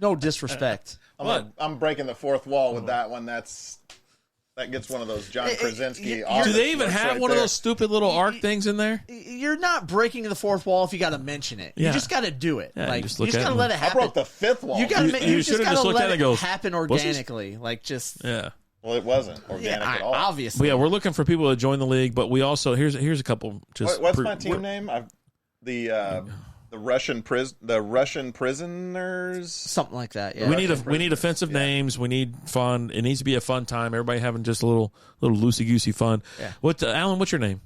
No disrespect. I'm breaking the fourth wall with that one. That gets one of those John Krasinski. Do they even have one of those stupid little arc things in there? You're not breaking the fourth wall if you got to mention it. Yeah. You just got to do it. Yeah, like just you look just at got to it. let it I happen. broke the fifth wall. You got to. You You just should've got to just looked let at it it and goes, happen organically. Like just. Yeah. Well, it wasn't organic at all. Obviously. But yeah, we're looking for people to join the league, but we also here's a couple. Just What's my team name? The Russian prisoners. Something like that. Yeah. We need offensive names. We need fun. It needs to be a fun time. Everybody having just a little loosey goosey fun. Yeah. Alan? What's your name?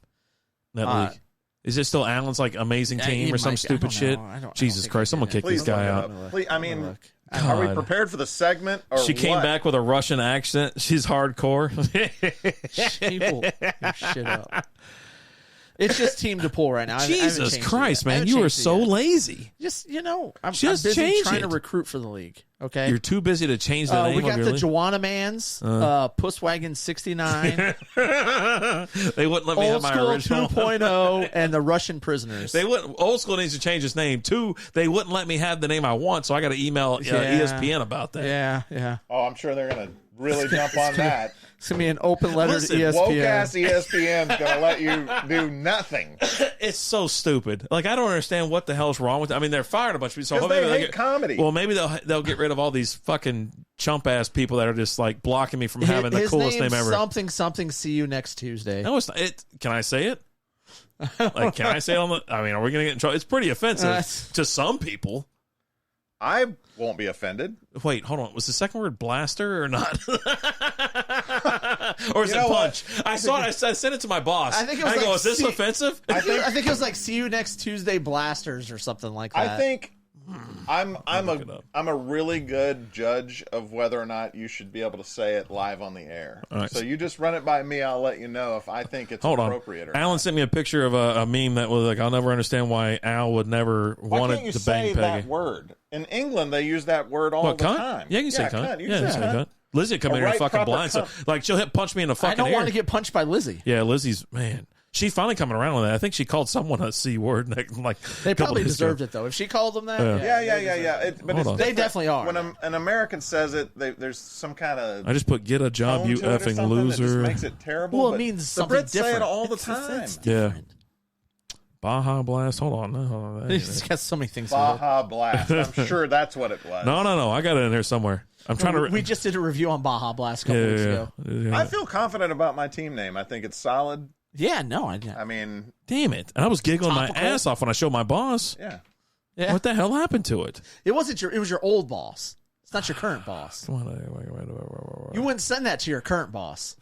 That league. Is it still Alan's like amazing team or some stupid shit? Jesus Christ! Someone kick this guy out. Please, I mean, are we prepared for the segment? Or she came back with a Russian accent. She's hardcore. She will your shit up. It's just team to pull right now. Jesus Christ, man, you are so lazy. Just I'm Just busy change trying it. to recruit for the league. Okay, You're too busy to change the name we got of your the league. Joanna Mans, Pusswagon 69, They wouldn't let me Old have my School original 2.0, and the Russian Prisoners. They wouldn't. Old School needs to change its name too. They wouldn't let me have the name I want, so I got to email ESPN about that. Yeah. Oh, I'm sure they're gonna really jump on that. It's gonna be an open letter Listen, to ESPN. woke ass ESPN's gonna let you do nothing. It's so stupid. Like I don't understand what the hell's wrong with it. I mean, they're firing a bunch of people. So Because maybe they they'll hate comedy. Well, maybe they'll get rid of all these fucking chump ass people that are just like blocking me from having the His coolest name's name ever. something. See you next Tuesday. No, it's not. Can I say it? Like, can I say it on the? I mean, are we gonna get in trouble? It's pretty offensive to some people. I won't be offended. Wait, hold on. Was the second word blaster or not? Or is You it know punch? I saw it. I sent it to my boss. I think it was I go, like is this offensive? I think it was like see you next Tuesday Blasters or something like that. I think I'm a really good judge of whether or not you should be able to say it live on the air. All right. So you just run it by me. I'll let you know if I think it's Hold on. appropriate or Alan not. sent me a picture of a meme that was like, I'll never understand why Al would never Why want can't you to say bang that Peggy. word? In England, they use that word all What, the cunt? time. Yeah, you can say cunt. You Yeah, can you say can say cunt. cunt. Lizzie come A in here right fucking proper blind. So, cunt. like, she'll hit punch me in the I fucking don't ear. want to get punched by Lizzie. Yeah, Lizzie's, man. She's finally coming around with that. I think she called someone a C word. Like, They a couple probably days ago. deserved it though. If she called them that, Yeah. But Hold it's on. They different. definitely are. When an American says it, there's some kind of I just put get a job, tone you to it or effing something that just loser. makes it terrible. Well, it but means the something Brits say it different. all the It's time. Yeah. different. Baja Blast. Hold on. No, He's got so many things. Baja Blast. I'm sure that's what it was. no. I got it in here somewhere. I'm trying to. We just did a review on Baja Blast a couple weeks ago. Yeah. I feel confident about my team name. I think it's solid. Yeah, no, I mean, Damn it! And I was giggling Topical. my ass off when I showed my boss. yeah. What the hell happened to it? It wasn't your. It was your old boss. It's not your current boss. Come on, You wouldn't send that to your current boss.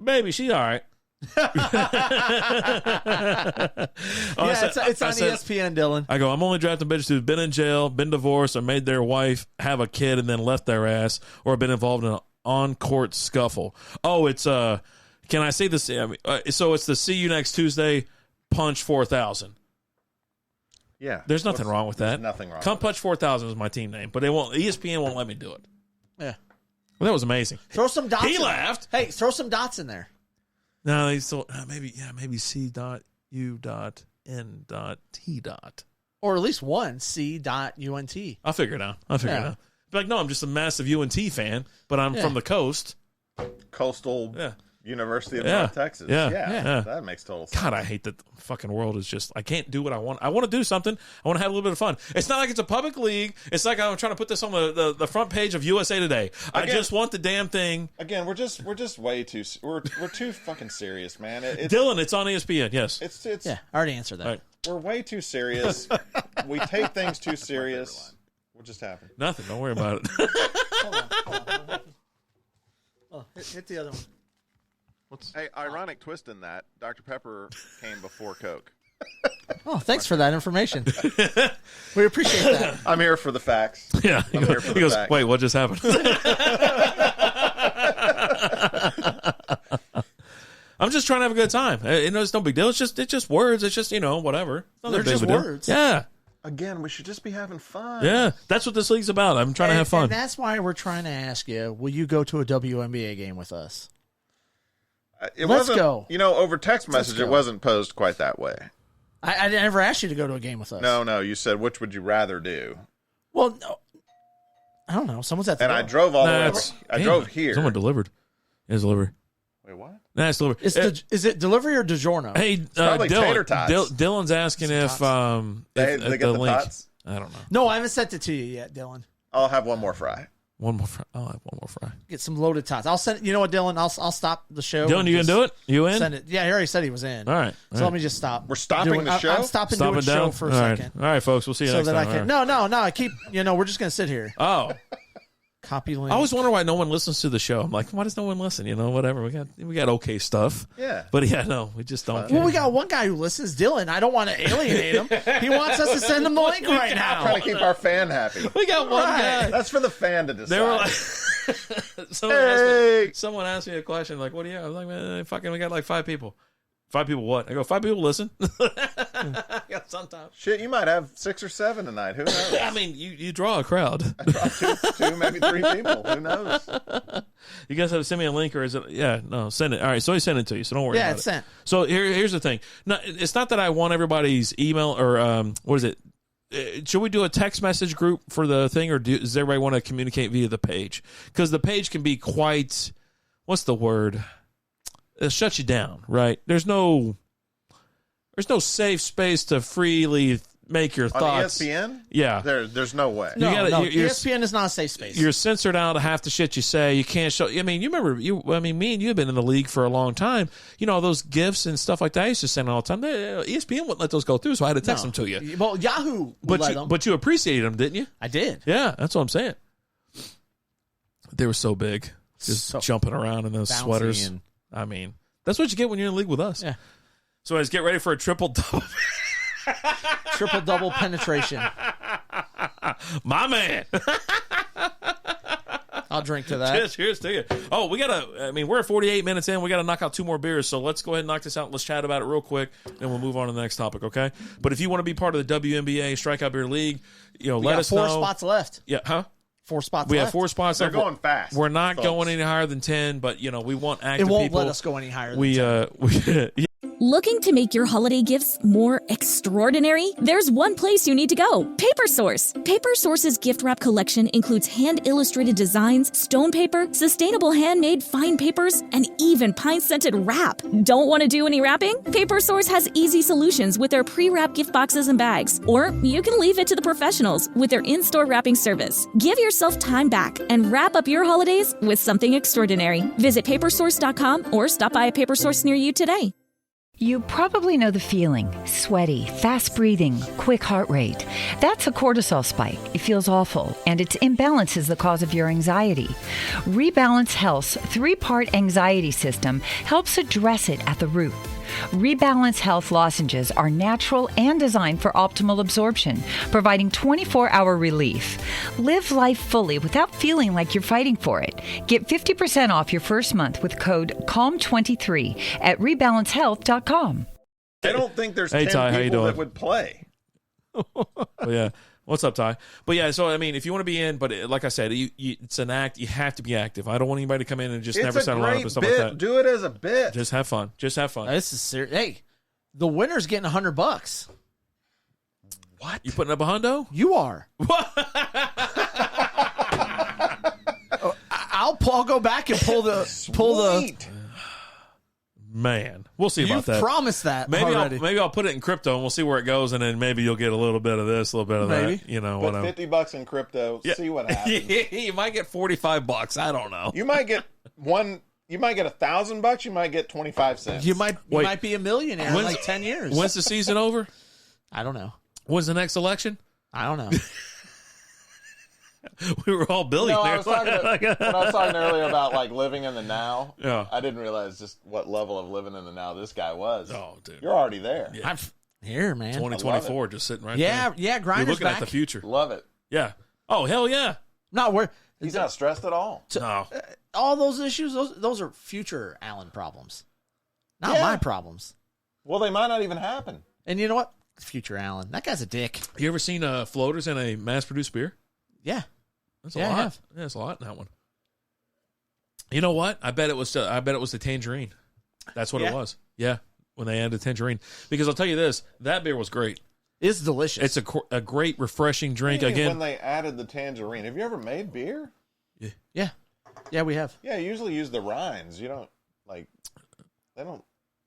baby, she's all right. It's on ESPN, Dylan. I go, I'm only drafting bitches who've been in jail, been divorced, or made their wife have a kid and then left their ass, or been involved in an on-court scuffle. Oh, it's can I say this? I mean, so it's the see you next Tuesday punch 4,000. yeah. There's nothing wrong with that. There's nothing wrong. Come with punch 4,000 is my team name, but they won't. ESPN won't let me do it. Yeah. Well, that was amazing. Throw some dots. He in laughed. There. Hey, throw some dots in there. No, they still maybe C.U.N.T. Or at least one C.UNT. I'll figure it out. Be like, no, I'm just a massive UNT fan, but I'm from the coast. Coastal. Yeah. University of North Texas. Yeah. That makes total sense. God, I hate that the fucking world is just, I can't do what I want. I want to do something. I want to have a little bit of fun. It's not like it's a public league. It's like I'm trying to put this on the front page of USA Today. I just want the damn thing. Again, we're just way too we're too fucking serious, man. Dylan, it's on ESPN. Yes. It's I already answered that. Right. We're way too serious. We take things too serious. What just happened? Nothing. Don't worry about it. Hold on. Oh, hit the other one. Hey, ironic twist in that Dr. Pepper came before Coke. Oh, thanks for that information. We appreciate that. I'm here for the facts. Yeah. I'm here for he goes, facts. wait, what just happened? I'm just trying to have a good time. It's no big deal. It's just words. It's just, whatever. They're just words. Yeah. Again, we should just be having fun. Yeah. That's what this league's about. I'm trying to have fun. And that's why we're trying to ask you, will you go to a WNBA game with us? Let's go. Over text message, it wasn't posed quite that way. I never asked you to go to a game with us. No. You said, which would you rather do? Well, no. I don't know. Someone's at the door. I drove all the way. I drove here. Someone delivered. It's delivered. Wait, what? Nah, it's delivered. Is it delivery or DiGiorno? Hey, probably tater tots. Dylan's asking if they get the link. tots? I don't know. No, I haven't sent it to you yet, Dylan. I'll have one more fry. I'll have one more fry. Get some loaded tots. I'll send. You know what, Dylan? I'll stop the show. Dylan, you gonna do it? You in? Send it. Yeah, he already said he was in. All right. So let me just stop. We're stopping the show. I'm stopping doing the show for a second. All right, folks. We'll see you so next that time. I can. No. I keep. We're just gonna sit here. Oh. Copy link. I always wonder why no one listens to the show. I'm like, why does no one listen? Whatever. We got okay stuff. Yeah. But no, we just don't. Well, we got one guy who listens, Dylan. I don't want to alienate him. He wants us to send him the link right now. Trying to keep our fan happy. We got one guy. That's for the fan to decide. They were like, someone asked me a question like, "What do you?" I was like, "Man, fucking, we got like 5 people." 5 people what? I go, 5 people listen. Yeah, sometimes. Shit, you might have 6 or 7 tonight. Who knows? I mean, you draw a crowd. I draw 2, maybe 3 people. Who knows? You guys have to send me a link, or is it? Yeah, no, send it. All right, so he sent it to you, so don't worry about it. Yeah, it's sent. So here's the thing. No, it's not that I want everybody's email or what is it? Should we do a text message group for the thing, or does everybody want to communicate via the page? Because the page can be quite, what's the word? It shuts you down, right? There's no safe space to freely make your thoughts. On ESPN? Yeah. There's no way. No, ESPN is not a safe space. You're censored out of half the shit you say. You can't show. I mean, you remember, me and you have been in the league for a long time. Those GIFs and stuff like that I used to send all the time. ESPN wouldn't let those go through, so I had to text them to you. Well, Yahoo would let them. But you appreciated them, didn't you? I did. Yeah, that's what I'm saying. They were so big. Just jumping around in those sweaters. I mean, that's what you get when you're in the league with us. Yeah. So let's get ready for a triple-double. Triple-double penetration. My man. I'll drink to that. Cheers to you. Oh, we're at 48 minutes in. We got to knock out 2 more beers. So let's go ahead and knock this out. Let's chat about it real quick, and we'll move on to the next topic, okay? But if you want to be part of the WNBA Strikeout Beer League, let us know. 4 spots left. Yeah, huh? 4 spots we left. have 4 spots They're left. going fast. We're not folks. going any higher than 10, but, we want active people. It won't people. let us go any higher than 10. Looking to make your holiday gifts more extraordinary? There's one place you need to go. PaperSource. PaperSource's gift wrap collection includes hand-illustrated designs, stone paper, sustainable handmade fine papers, and even pine-scented wrap. Don't want to do any wrapping? PaperSource has easy solutions with their pre-wrap gift boxes and bags. Or you can leave it to the professionals with their in-store wrapping service. Give yourself time back and wrap up your holidays with something extraordinary. Visit papersource.com or stop by a PaperSource near you today. You probably know the feeling. Sweaty, fast breathing, quick heart rate. That's a cortisol spike. It feels awful, and its imbalance is the cause of your anxiety. Rebalance Health's 3-part anxiety system helps address it at the root. Rebalance Health lozenges are natural and designed for optimal absorption, providing 24-hour relief. Live life fully without feeling like you're fighting for it. Get 50% off your first month with code CALM23 at rebalancehealth.com. I don't think there's Hey, 10 Ty, how you people doing? that would play. Yeah. What's up, Ty? But yeah, so I mean, if you want to be in, but like I said, it's an act. You have to be active. I don't want anybody to come in and just never set a lineup and stuff like that. Do it as a bit. Just have fun. Just have fun. This is serious. Hey, the winner's getting $100. What? You putting up a hundo? You are. I'll go back and pull the. Man, we'll see about that. You promised that already. Maybe I'll put it in crypto and we'll see where it goes, and then maybe you'll get a little bit of this, a little bit of that. You know, put $50 in crypto. Yeah. See what happens. You might get $45. I don't know. You might get You might get $1,000. You might get 25 cents. You might be a millionaire in like 10 years. When's the season over? I don't know. When's the next election? I don't know. We were all billionaires. When I was talking earlier about like living in the now, Yeah. I didn't realize just what level of living in the now this guy was. Oh, dude. You're already there. Yeah. I'm here, man. 2024 just sitting right there. Yeah, You're Grinder's looking back. at the future. Love it. Yeah. Oh, hell yeah. No, He's not stressed at all. No. all those issues. Those are future Allen problems, not Yeah. my problems. Well, they might not even happen. And you know what? Future Allen, that guy's a dick. You ever seen floaters in a mass-produced beer? Yeah. That's a Yeah, I lot. have. Yeah, that's a lot in that one. You know what? I bet it was the tangerine. That's what it was. Yeah, when they added tangerine. Because I'll tell you this, that beer was great. It's delicious. It's a great, refreshing drink. Maybe Again, when they added the tangerine, have you ever made beer? Yeah, we have. Yeah, you usually use the rinds. You don't they don't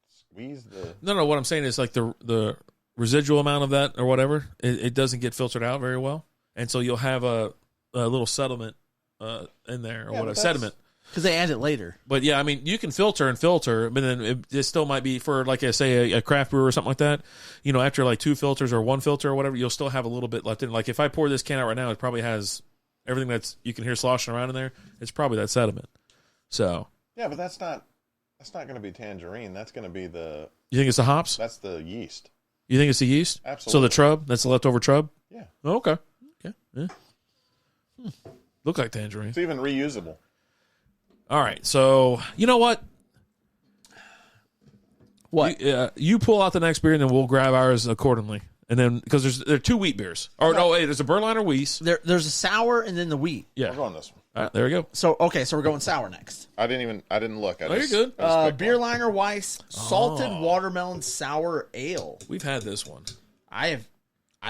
squeeze the. no. What I'm saying is like the residual amount of that or whatever, it doesn't get filtered out very well, and so you'll have a little sediment in there or whatever sediment. Because they add it later. But yeah, I mean, you can filter, but then it still might be for, like I say, a craft brewer or something like that. You know, after like 2 filters or 1 filter or whatever, you'll still have a little bit left in. Like if I pour this can out right now, it probably has everything you can hear sloshing around in there. It's probably that sediment. So Yeah, but that's not going to be tangerine. That's going to be the. you think it's the hops? That's the yeast. You think it's the yeast? Absolutely. So the trub, that's the leftover trub. Yeah. Oh, okay. Yeah. Look like tangerine. It's even reusable. All right, so you know what? What? You pull out the next beer, and then we'll grab ours accordingly. And then because there are 2 wheat beers. Or no, wait, there's a Berliner Weiss. There's a sour and then the wheat. Yeah, We're going this one. All right, there we go. So we're going sour next. I didn't look. You're good. Beerliner Weiss salted watermelon sour ale. We've had this one. I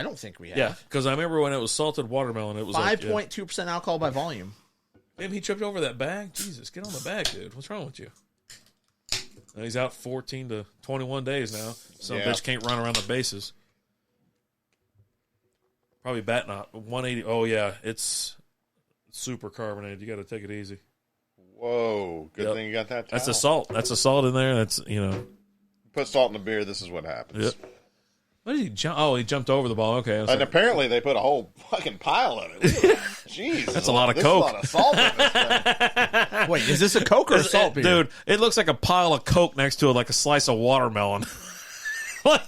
don't think we have. Yeah, because I remember when it was salted watermelon, it was 5.2% alcohol by volume. Damn, he tripped over that bag. Jesus, get on the bag, dude. What's wrong with you? Now he's out 14 to 21 days now. Some bitch can't run around the bases. Probably bat not 180. Oh yeah, it's super carbonated. You got to take it easy. Whoa, good thing you got that. That's towel. the salt. That's the salt in there. That's Put salt in the beer. This is what happens. Yep. What did he jump? Oh, he jumped over the ball. Okay. And apparently they put a whole fucking pile in it. Jeez, that's a lot of Coke. A lot of salt in this thing. Wait, is this a Coke or a salt beer? Dude, it looks like a pile of Coke next to it, like a slice of watermelon. What?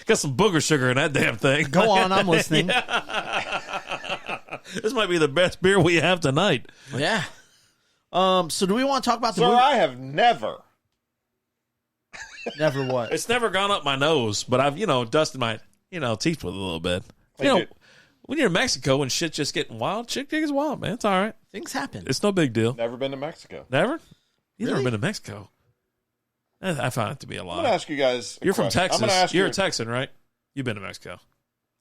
Got some booger sugar in that damn thing. Go on, I'm listening. This might be the best beer we have tonight. Yeah. So do we want to talk about the Sir, movie? I have never. Never what? It's never gone up my nose, but I've, dusted my, teeth with it a little bit. When you're in Mexico and shit's just getting wild, shit gets wild, man. It's all right. Things happen. It's no big deal. Never been to Mexico. Never? You've Really? never been to Mexico? I find it to be a I'm lot. going to ask you guys. You're from Texas. I'm gonna ask You're a Texan, right? You've been to Mexico.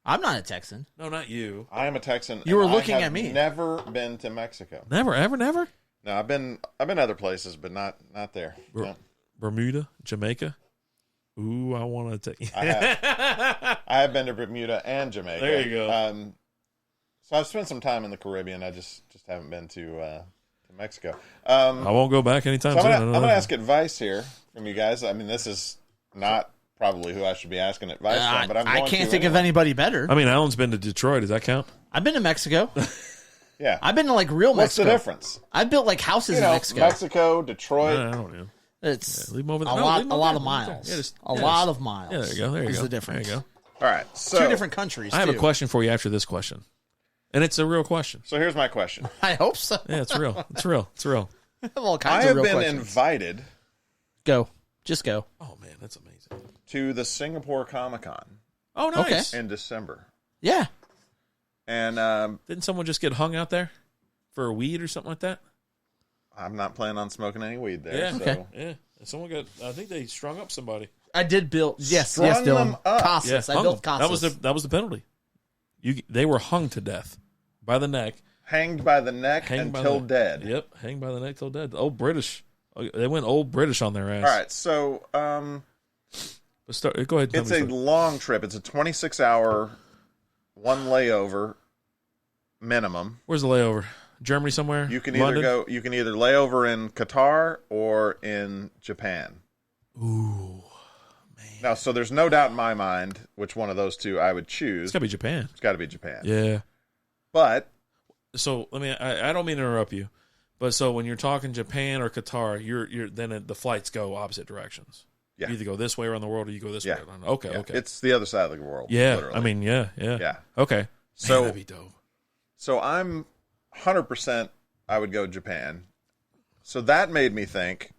I'm not a Texan. No, not you. I am a Texan. You were and looking I have at me. Never been to Mexico. Never, ever, never? No, I've been other places, but not there. No. Bermuda, Jamaica. Ooh, I want to take. I have been to Bermuda and Jamaica. There you go. So I've spent some time in the Caribbean. I just haven't been to Mexico. I won't go back anytime So soon. I'm going to ask advice here from you guys. I mean, this is not probably who I should be asking advice from, but I can't think of anybody better. I mean, Alan's been to Detroit. Does that count? I've been to Mexico. Yeah. I've been to like real What's Mexico. the difference? I built like houses in Mexico. Mexico, Detroit. I don't know. It's leave 'em over a there. No, lot, leave 'em a over lot there. of miles. Yeah, a lot of miles. Yeah, there you go. There you is go. the difference. There you go. All right. So 2 different countries. I have too. a question for you after this question, and it's a real question. So here's my question. I hope so. Yeah, it's real. It's real. It's real. I have all I kinds have of real been questions. invited Go. Just go. Oh man, that's amazing. to the Singapore Comic-Con Oh, nice. in December. Yeah. And Didn't someone just get hung out there for a weed or something like that? I'm not planning on smoking any weed there. Yeah. So. Okay. Yeah. Someone got. I think they strung up somebody. I did build. Yes, Strung yes, Dylan. them up. Casas. I hung built them. Casas. That was the penalty. They were hung to death by the neck. Hanged by the neck Hanged by until the- dead. Yep, hanged by the neck till dead. Oh, British. They went old British on their ass. All right, so go ahead. It's a long trip. It's a 26-hour, one layover minimum. Where's the layover? Germany somewhere? You can London? You can either lay over in Qatar or in Japan. Ooh, man. Now, so there's no doubt in my mind which one of those two I would choose. It's got to be Japan. It's got to be Japan. Yeah. But so I don't mean to interrupt you, but so when you're talking Japan or Qatar, you're then the flights go opposite directions. Yeah. You either go this way around the world or you go this way around. Okay, yeah. okay. It's the other side of the world. Yeah, literally. I mean, yeah. Okay. So Man, that'd be dope. So I'm 100% I would go Japan. So that made me think,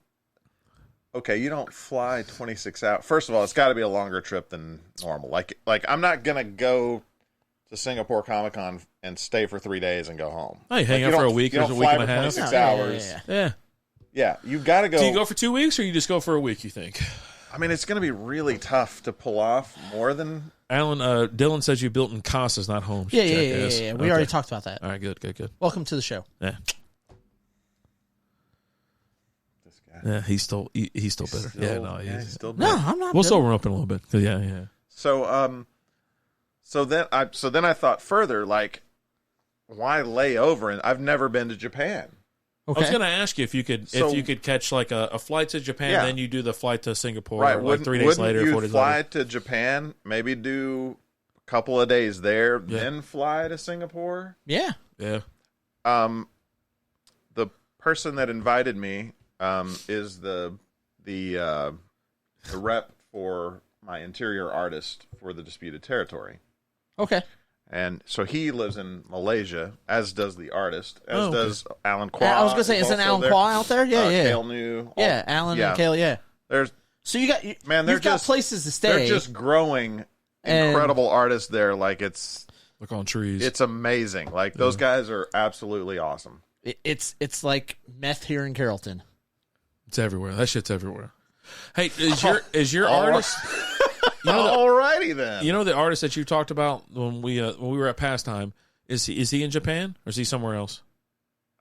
okay, you don't fly 26 hours. First of all, it's got to be a longer trip than normal. Like I'm not going to go to Singapore Comic-Con and stay for 3 days and go home. Oh, you hang out for a week or a week and a half. 26 hours. Yeah, you got to go. Do you go for 2 weeks or you just go for a week, you think? I mean, it's going to be really tough to pull off more than... Alan, Dylan says you built in casas, not homes. Yeah. We already talked about that. All right, good. Welcome to the show. Yeah. This guy. Yeah, he's still bitter. He's still No, I'm not. We'll bitter. sober him up in a little bit. Yeah. So then I thought further, like, why lay over? And I've never been to Japan. Okay. I was going to ask you if you could catch like a flight to Japan, then you do the flight to Singapore, right? like 3 days later, 4 days later. Fly to Japan, maybe do a couple of days there, then fly to Singapore. Yeah. The person that invited me is the rep for my interior artist for the Disputed Territory. Okay. And so he lives in Malaysia, as does the artist, as does Alan Kwa. I was going to say, isn't Alan Kwa out there? Yeah. Kale New. Alan and Kale, So you got you've got places to stay. They're just growing incredible artists there. Like look on trees. It's amazing. Like those guys are absolutely awesome. It's like meth here in Carrollton. It's everywhere. That shit's everywhere. Hey, is your artist? Alrighty then. You know the artist that you talked about when we were at Pastime. Is he in Japan or is he somewhere else?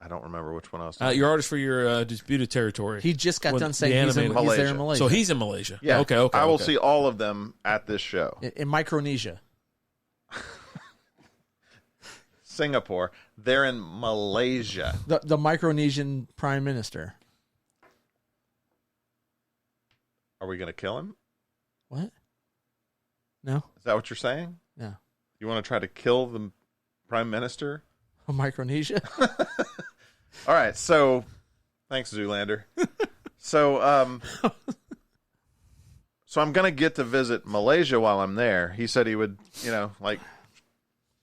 I don't remember which one I was talking your artist for your Disputed Territory. He just got done saying he's there in Malaysia. So he's in Malaysia. Yeah. Okay. I will see all of them at this show. In Micronesia. Singapore. They're in Malaysia. The Micronesian Prime Minister. Are we going to kill him? What? No. Is that what you're saying? No. You want to try to kill the Prime Minister? Of Micronesia? All right, so thanks, Zoolander. So I'm going to get to visit Malaysia while I'm there. He said he would,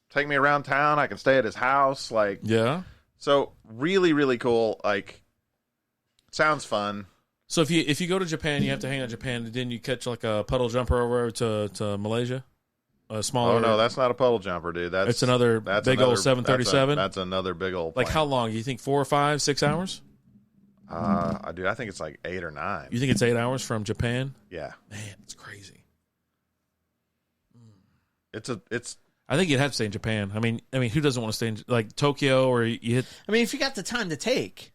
take me around town. I can stay at his house. Yeah. So really, really cool. Sounds fun. So if you go to Japan, you have to hang out in Japan, and then you catch like a puddle jumper over to Malaysia. A smaller. Oh no, that's not a puddle jumper, dude. That's another big old 737. That's another big old plane. Like how long? You think 4 or 5, 6 hours? Dude, I think it's like 8 or 9. You think it's 8 hours from Japan? Yeah. Man, it's crazy. It's. I think you'd have to stay in Japan. I mean, who doesn't want to stay in like Tokyo or you hit? I mean, if you got the time to take,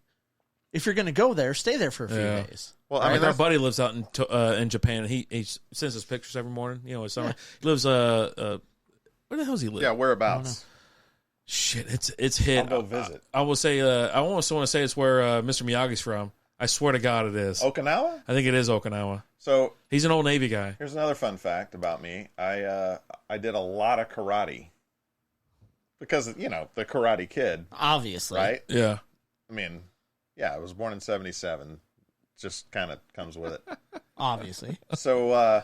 if you're going to go there, stay there for a few days. Well, I mean, our buddy lives out in Japan, and he sends us pictures every morning. His summer. Yeah. He lives where the hell does he live? Yeah, whereabouts? Shit, it's hit. I'll go visit. I will say. I almost want to say it's where Mr. Miyagi's from. I swear to God, it is Okinawa. I think it is Okinawa. So he's an old Navy guy. Here's another fun fact about me. I did a lot of karate because the Karate Kid, obviously, right? Yeah. I mean, I was born in '77. Just kind of comes with it. Obviously. So,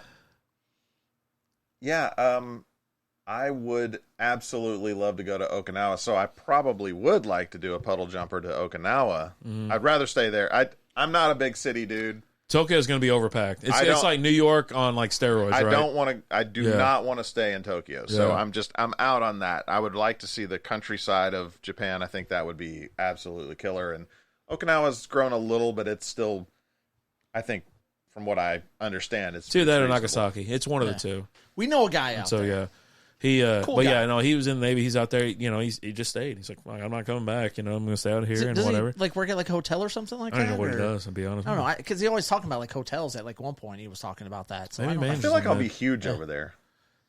I would absolutely love to go to Okinawa. So I probably would like to do a puddle jumper to Okinawa. I'd rather stay there. I'm not a big city dude. Tokyo is going to be overpacked. It's like New York on like steroids. I do not want to stay in Tokyo. So I'm out on that. I would like to see the countryside of Japan. I think that would be absolutely killer. And Okinawa's grown a little, but it's still, I think, from what I understand, it's either that or Nagasaki. It's one of the two. We know a guy out there. So yeah. He, Cool but guy. yeah, no, he was in the Navy. He's out there. You know, he just stayed. He's like, I'm not coming back. You know, I'm going to stay out here and Does whatever. he like work at like a hotel or something like I that? don't know what he or- does. To be honest, I don't know, because he always talking about like hotels at like one point. He was talking about that. So Maybe I don't know. I man. feel like I'll be huge over there.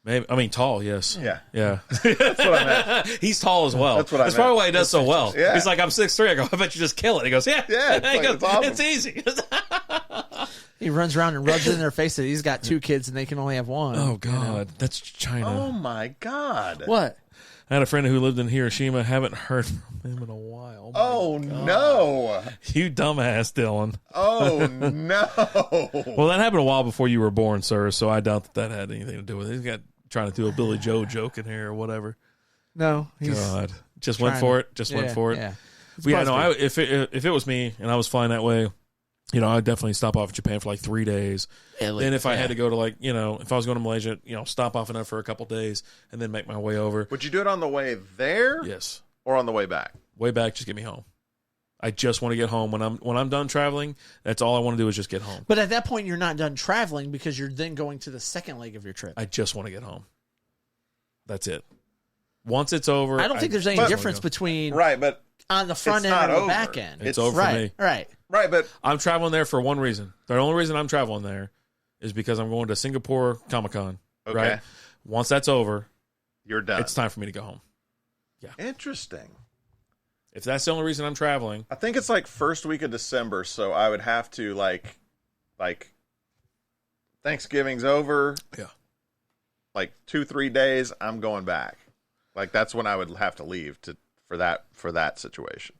Maybe I mean tall. Yes. Yeah. Yeah. That's what I meant. He's tall as well. That's what I That's meant. probably why he does so well. Yeah. He's like, I'm 6'3". I go, I bet you just kill it. He goes, yeah. Yeah, it's He like, goes, it's awesome. It's easy. He runs around and rubs it in their face that he's got 2 kids and they can only have 1. Oh God, that's China. Oh my God. What? I had a friend who lived in Hiroshima. Haven't heard from him in a while. Oh no. You dumbass, Dylan. Oh no. Well, that happened a while before you were born, sir. So I doubt that had anything to do with it. He's got trying to do a Billy Joe joke in here or whatever. No. He's God, just went for it. Just went for it. Yeah. But yeah, no. If it was me and I was flying that way, you know, I'd definitely stop off in Japan for like 3 days. Then if I had to go to like, you know, if I was going to Malaysia, you know, stop off enough for a couple days and then make my way over. Would you do it on the way there? Yes. Or on the way back? Way back, just get me home. I just want to get home. When I'm done traveling, that's all I want to do is just get home. But at that point, you're not done traveling because you're then going to the second leg of your trip. I just want to get home. That's it. Once it's over, I don't think there's any difference between but on the front it's end not and the over. back end. It's over for me. Right. But I'm traveling there for one reason. The only reason I'm traveling there is because I'm going to Singapore Comic-Con. Okay. Right? Once that's over, you're done. it's time for me to go home. Interesting. If that's the only reason I'm traveling, I think it's like first week of December, so I would have to like Thanksgiving's over. Yeah. Like 2-3 days, I'm going back. Like that's when I would have to leave for that situation.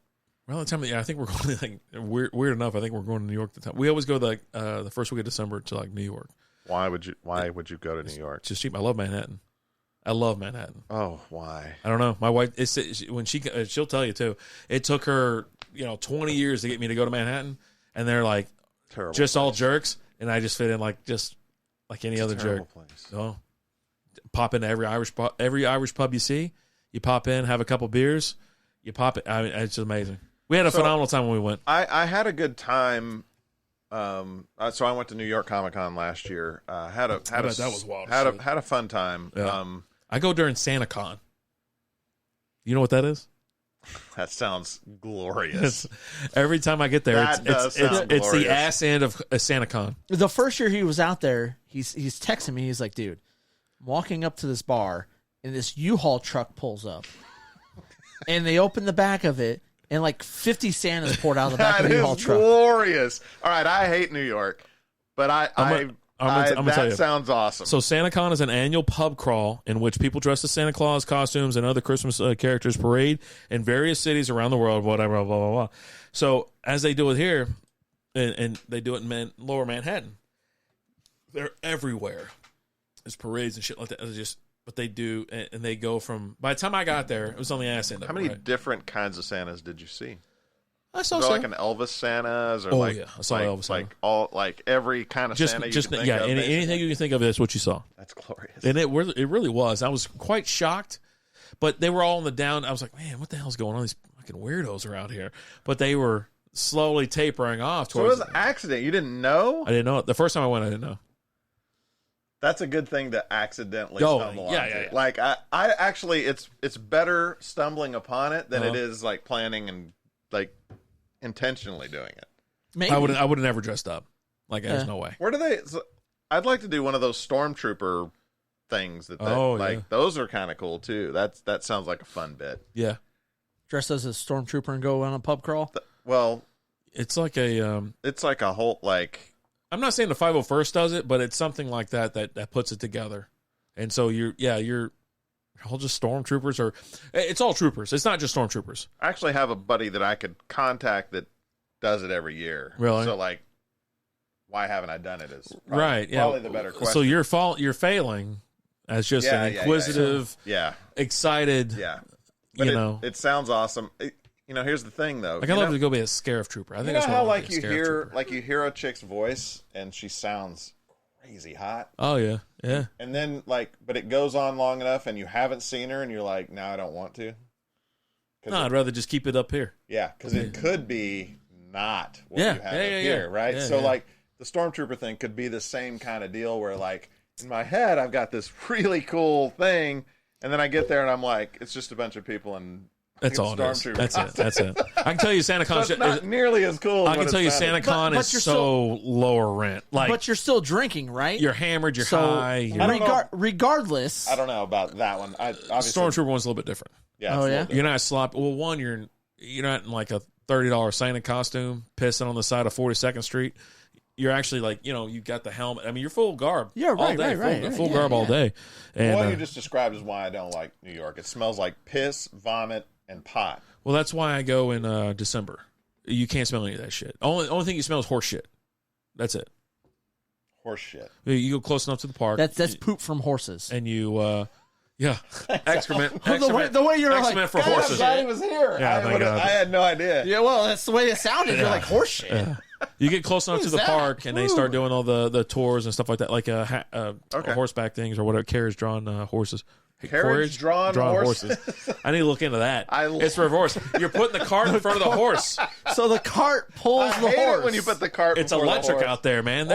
well, the time I think we're going to like weird enough. I think we're going to New York. We always go like the first week of December to like New York. Why would you go to New York? It's just cheap. I love Manhattan. Oh, why? I don't know. My wife, when she'll tell you too. It took her 20 years to get me to go to Manhattan, and they're like Terrible just place. all jerks, and I just fit in like any other jerk. Place. Oh, pop into every Irish pub you see. You pop in, have a couple beers. You pop it. I mean, it's just amazing. We had a phenomenal time when we went. I had a good time. So I went to New York Comic Con last year. That was wild. Had a fun time. Yeah. I go during SantaCon. You know what that is? That sounds glorious. Every time I get there, That does sound it's the glorious. ass end of SantaCon. The first year he was out there, he's texting me. He's like, dude, I'm walking up to this bar, and this U-Haul truck pulls up. And they open the back of it, and like 50 Santas poured out of the back of the U-Haul truck. Glorious. All right, I hate New York, but I'm gonna tell you. Sounds awesome. So SantaCon is an annual pub crawl in which people dressed as Santa Claus costumes and other Christmas characters parade in various cities around the world, whatever, blah, blah, blah. So as they do it here, and they do it in Lower Manhattan, they're everywhere. There's parades and shit like that. But they do, and they go from, by the time I got there, it was on the ass end of How it, many right? different kinds of Santas did you see? I saw Was there some. like an Elvis Santas, or yeah, I saw Elvis Santa. like all like every kind of Santa you can think of. Anything you can think of, that's what you saw. That's glorious. And it really was. I was quite shocked, but they were all in the down. I was like, man, what the hell's going on? These fucking weirdos are out here. But they were slowly tapering off. So it was an accident. You didn't know? I didn't know it. The first time I went, I didn't know. That's a good thing to accidentally stumble onto. yeah. Like I actually, it's better stumbling upon it than it is like planning and like intentionally doing it. Maybe. I would have never dressed up. Like, there's no way. Where do they? I'd like to do one of those stormtrooper things that yeah. those are kind of cool too. That sounds like a fun bit. Yeah. Dressed as a stormtrooper and go on a pub crawl? Well, it's like a it's like a whole like. I'm not saying the 501st does it, but it's something like that puts it together. And so you're all just stormtroopers, or it's all troopers. It's not just stormtroopers. I actually have a buddy that I could contact that does it every year. Really? So like, why haven't I done it? Is probably, Right. Yeah. Probably the better question. So you're failing as just an inquisitive, excited. Yeah. But you it sounds awesome. Here's the thing though. Like, I love to go be a scariff trooper. I think you that's know what how I like want to you be, a scarif trooper. you hear a chick's voice and she sounds crazy hot. Oh yeah, yeah. And then but it goes on long enough and you haven't seen her and you're like, no, I don't want to. No, I'd rather just keep it up here. Yeah, because it could be not what you have up here, right? Yeah, so yeah. like the stormtrooper thing could be the same kind of deal where like in my head I've got this really cool thing And then I get there and I'm like, it's just a bunch of people and That's all it is. That's it. I can tell you SantaCon so it's not nearly as cool. I can tell you SantaCon is so lower rent. Like, but you're still drinking, right? You're hammered, you're high. Regardless. I don't know about that one. Stormtrooper one's a little bit different. Yeah. Oh, yeah? You're not sloppy. Well, one, you're not in like a $30 Santa costume pissing on the side of 42nd Street. You're actually like, you got the helmet. I mean, you're full garb. Yeah, right, all day, right. Full garb all day. And what you just described is why I don't like New York. It smells like piss, vomit, and pot. Well, that's why I go in December. You can't smell any of that shit. Only thing you smell is horse shit. That's it. Horse shit. You go close enough to the park. That's poop from horses. And you, excrement. The way you're excrement like, for horses. I'm glad he was here. Yeah, I had no idea. Yeah, well, that's the way it sounded. You're like, horse shit. Yeah. You get close enough to the park, and they start doing all the tours and stuff like that, like horseback things or whatever, carriage-drawn horses. Carriage-drawn horses. I need to look into that. It's reverse. You're putting the cart in front of the horse. So the cart pulls the hate horse. It when you put the cart It's before electric the horse. out there, man.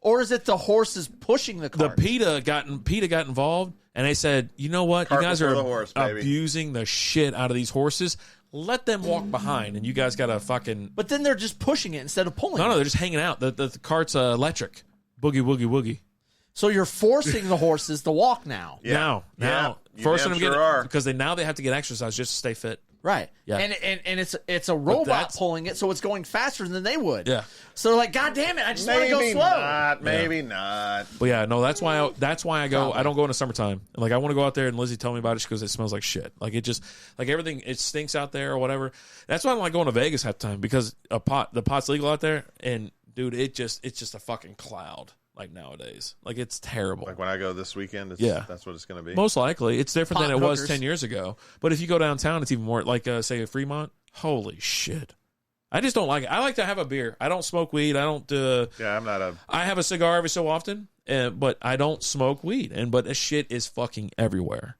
Or is it the horse is pushing the cart? The PETA got involved, and they said, you know what? Cart you guys before are the horse, baby. abusing the shit out of these horses. Let them walk behind, and you guys got to fucking... But then they're just pushing it instead of pulling No, it. they're just hanging out. The cart's electric. Boogie, woogie, woogie. So you're forcing the horses to walk now. Yeah. Now. You Forcing damn them to sure are. because they have to get exercise just to stay fit. Right. Yeah. And it's a robot pulling it, so it's going faster than they would. Yeah. So they're like, God damn it, I just want to go slow. Maybe not. But yeah, no, that's why I go. I don't go in the summertime. Like, I want to go out there, and Lizzie told me about it because it smells like shit. Like, it just, like, everything, it stinks out there or whatever. That's why I don't like going to Vegas half the time, because the pot's legal out there, and dude, it's just a fucking cloud. Like, nowadays, like, it's terrible. Like when I go this weekend, that's what it's going to be. Most likely, it's different than it was 10 years ago. But if you go downtown, it's even more like, say, Fremont. Holy shit! I just don't like it. I like to have a beer. I don't smoke weed. I don't. I'm not a. I have a cigar every so often, but I don't smoke weed. But that shit is fucking everywhere.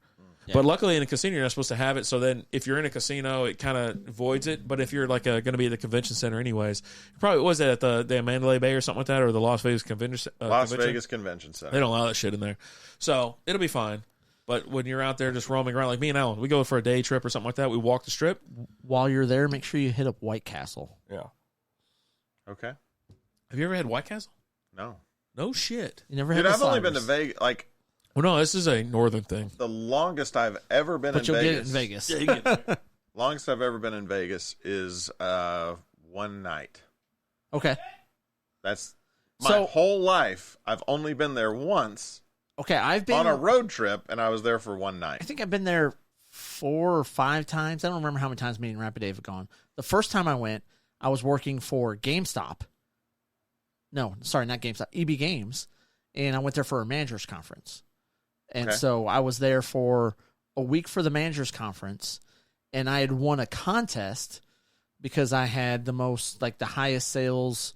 Yeah. But luckily, in a casino, you're not supposed to have it. So then, if you're in a casino, it kind of voids it. But if you're like going to be at the convention center, anyways, probably was it at the Mandalay Bay or something like that, or the Las Vegas Convention. Vegas Convention Center. They don't allow that shit in there, so it'll be fine. But when you're out there just roaming around, like me and Alan, we go for a day trip or something like that. We walk the strip. While you're there, make sure you hit up White Castle. Yeah. Okay. Have you ever had White Castle? No. No shit. You never had. Dude, I've only been to Vegas. Like. Well, no, this is a northern thing. The longest I've ever been in Vegas. But you'll get it in Vegas. Yeah, you get it. Longest I've ever been in Vegas is one night. Okay. That's my whole life. I've only been there once. Okay, I've been on a road trip, and I was there for one night. I think I've been there 4 or 5 times. I don't remember how many times me and Rapid Dave have gone. The first time I went, I was working for GameStop. No, sorry, not GameStop. EB Games. And I went there for a manager's conference. And so I was there for a week for the manager's conference, and I had won a contest because I had the most, like, the highest sales.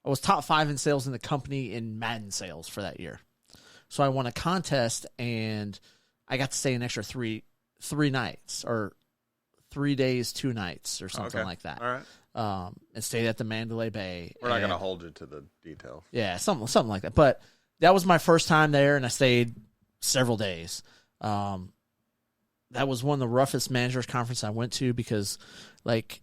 I was top 5 in sales in the company in Madden sales for that year. So I won a contest, and I got to stay an extra three nights, or 3 days, 2 nights, or something like that. All right. And stayed at the Mandalay Bay. We're not going to hold you to the details. Yeah, something like that. But that was my first time there, and I stayed several days. That was one of the roughest managers conference I went to, because, like,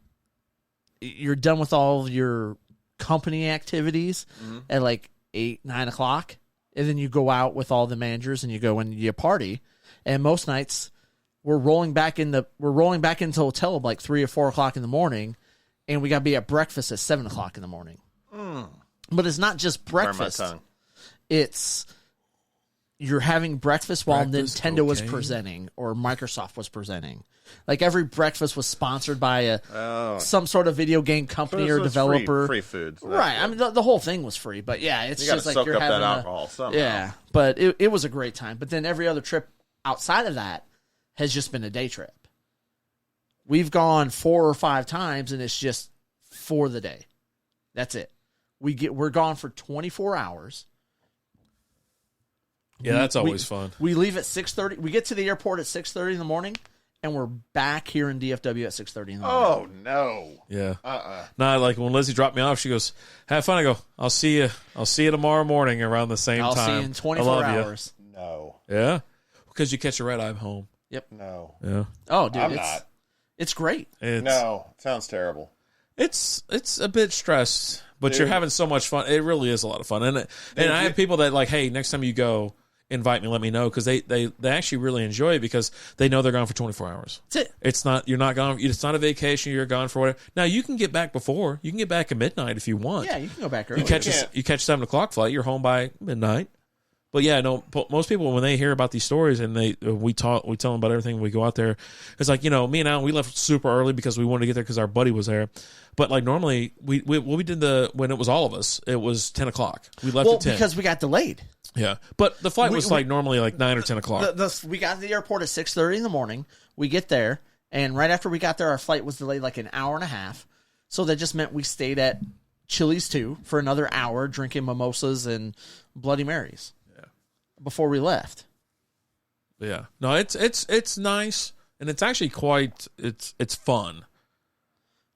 you're done with all of your company activities at like 8, 9 o'clock, and then you go out with all the managers and you go and you party. And most nights we're rolling back into the hotel at like 3 or 4 o'clock in the morning, and we got to be at breakfast at 7 o'clock in the morning. But it's not just breakfast. Burn my tongue. It's you're having breakfast while Nintendo was okay. presenting or Microsoft was presenting. Like, every breakfast was sponsored by some sort of video game company or developer. Free food. So right. I mean, the whole thing was free. But yeah, it's you just like soak you're up having that alcohol somehow. Yeah, but it was a great time. But then every other trip outside of that has just been a day trip. We've gone 4 or 5 times, and it's just for the day. That's it. We're gone for 24 hours. Yeah, that's always fun. We leave at 6:30. We get to the airport at 6:30 in the morning, and we're back here in DFW at 6:30 in the morning. Oh, no. Yeah. No, like when Lizzie dropped me off, she goes, "Have fun." I go, "I'll see you tomorrow morning around the same time. I'll see you in 24 I love hours. No. Yeah. Because you catch a red eye home. Yep. No. Yeah. Oh, dude, I'm not. It's great. No, it sounds terrible. It's a bit stressed, but you're having so much fun. It really is a lot of fun. And I have people that like, hey, next time you go, invite me, let me know, because they actually really enjoy it because they know they're gone for 24 hours. That's it. It's not you're not gone. It's not a vacation. You're gone for whatever. Now you can get back before. You can get back at midnight if you want. Yeah, you can go back early. You catch 7:00 flight. You're home by midnight. But yeah, no. Most people when they hear about these stories and we tell them about everything. We go out there. It's like, me and Alan, we left super early because we wanted to get there because our buddy was there. But like normally we did when it was all of us, it was 10:00. We left at 10 because we got delayed. Yeah, but the flight was normally like 9 or 10 o'clock. We got to the airport at 6:30 in the morning. We get there, and right after we got there, our flight was delayed like an hour and a half. So that just meant we stayed at Chili's 2 for another hour, drinking mimosas and Bloody Marys. Yeah, before we left. Yeah, no, it's nice, and it's actually it's fun.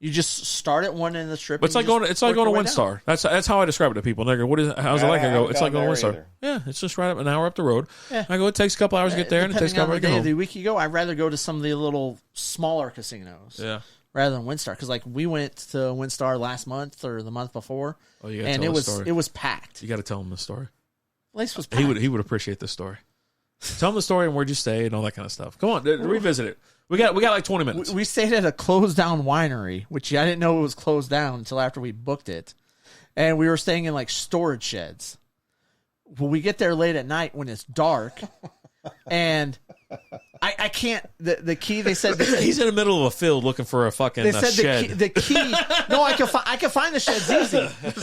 You just start at one end of the strip. But it's like going to Windstar. How's how I describe it to people. And they go, how's it like? I go, it's like going to Windstar. Either. Yeah, it's just right up an hour up the road. Yeah. I go, it takes a couple hours to get there, and it takes a couple hours to get home. The week you go, I'd rather go to some of the little smaller casinos. Yeah. Rather than Windstar, because like we went to Windstar last month or the month before. Oh, you got to and tell it the was story. It was packed. You got to tell them the story. Place was packed. He would appreciate this story. Tell them the story and where'd you stay and all that kind of stuff. Come on, revisit it. We got like 20 minutes. We stayed at a closed down winery, which I didn't know it was closed down until after we booked it. And we were staying in like storage sheds. Well, we get there late at night when it's dark, and I can't. The key, they said he's in the middle of a field looking for a fucking shed. The key. No, I can find the sheds easy. But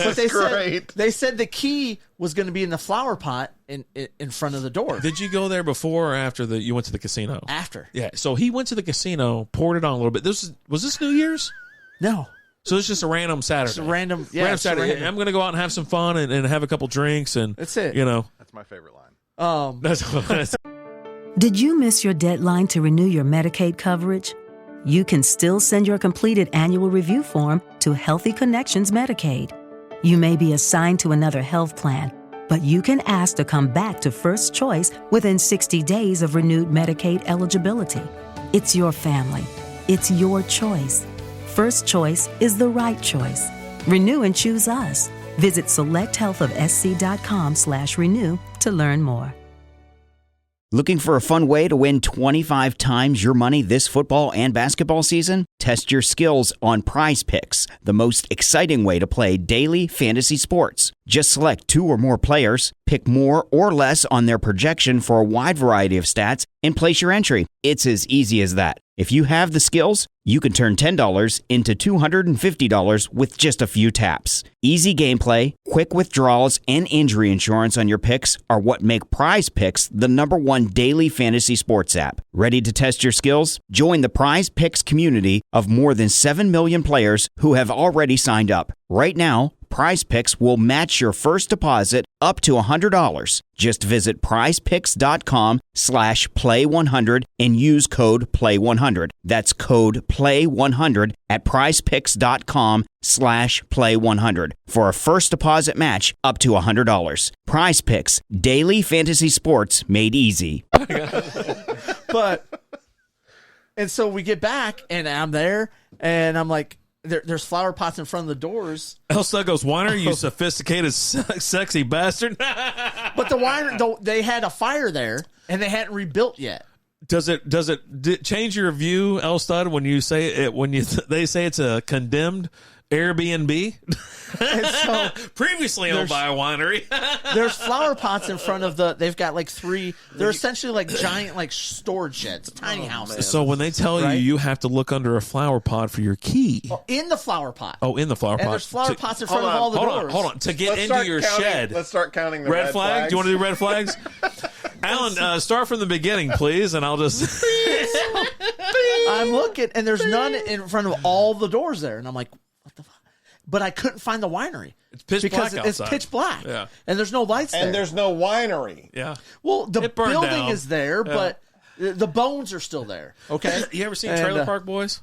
they said the key was going to be in the flower pot in front of the door. Did you go there before or after you went to the casino? After. Yeah. So he went to the casino, poured it on a little bit. Was this New Year's? No. So it's just a random Saturday. Just a random Saturday. Random. I'm going to go out and have some fun and have a couple drinks and that's it. That's my favorite line. That's Did you miss your deadline to renew your Medicaid coverage? You can still send your completed annual review form to Healthy Connections Medicaid. You may be assigned to another health plan, but you can ask to come back to First Choice within 60 days of renewed Medicaid eligibility. It's your family. It's your choice. First Choice is the right choice. Renew and choose us. Visit selecthealthofsc.com/renew to learn more. Looking for a fun way to win 25 times your money this football and basketball season? Test your skills on Prize Picks, the most exciting way to play daily fantasy sports. Just select 2 or more players, pick more or less on their projection for a wide variety of stats, and place your entry. It's as easy as that. If you have the skills, you can turn $10 into $250 with just a few taps. Easy gameplay, quick withdrawals, and injury insurance on your picks are what make Prize Picks the #1 daily fantasy sports app. Ready to test your skills? Join the Prize Picks community of more than 7 million players who have already signed up. Right now, Prize Picks will match your first deposit up to $100. Just visit prizepicks.com/play100 and use code PLAY100. That's code PLAY100 at prizepicks.com/play100 for a first deposit match up to $100. Prize Picks, daily fantasy sports made easy. And so we get back, and I'm there, and I'm like, there's flower pots in front of the doors. Elsa goes, "Weiner, you sophisticated, sexy bastard." But the winery, they had a fire there, and they hadn't rebuilt yet. Does it change your view, Elstud, when you say it? They say it's a condemned Airbnb? And so previously owned by a winery. There's flower pots in front of they've got like 3, they're essentially like giant like storage sheds, tiny houses. So when they tell you have to look under a flower pot for your key. In the flower pot. Oh, in the flower pot. And there's flower pots in front of all the doors. Hold on. To get into your shed. Let's start counting the red flags. Do you want to do red flags? Alan, start from the beginning, please, and I'll just... I'm looking, and there's none in front of all the doors there. And I'm like, what the fuck? But I couldn't find the winery. It's pitch black outside. It's pitch black. Yeah. And there's no lights there. And there's no winery. Yeah. Well, the building down. is there, but the bones are still there. Okay? You ever seen Trailer Park Boys?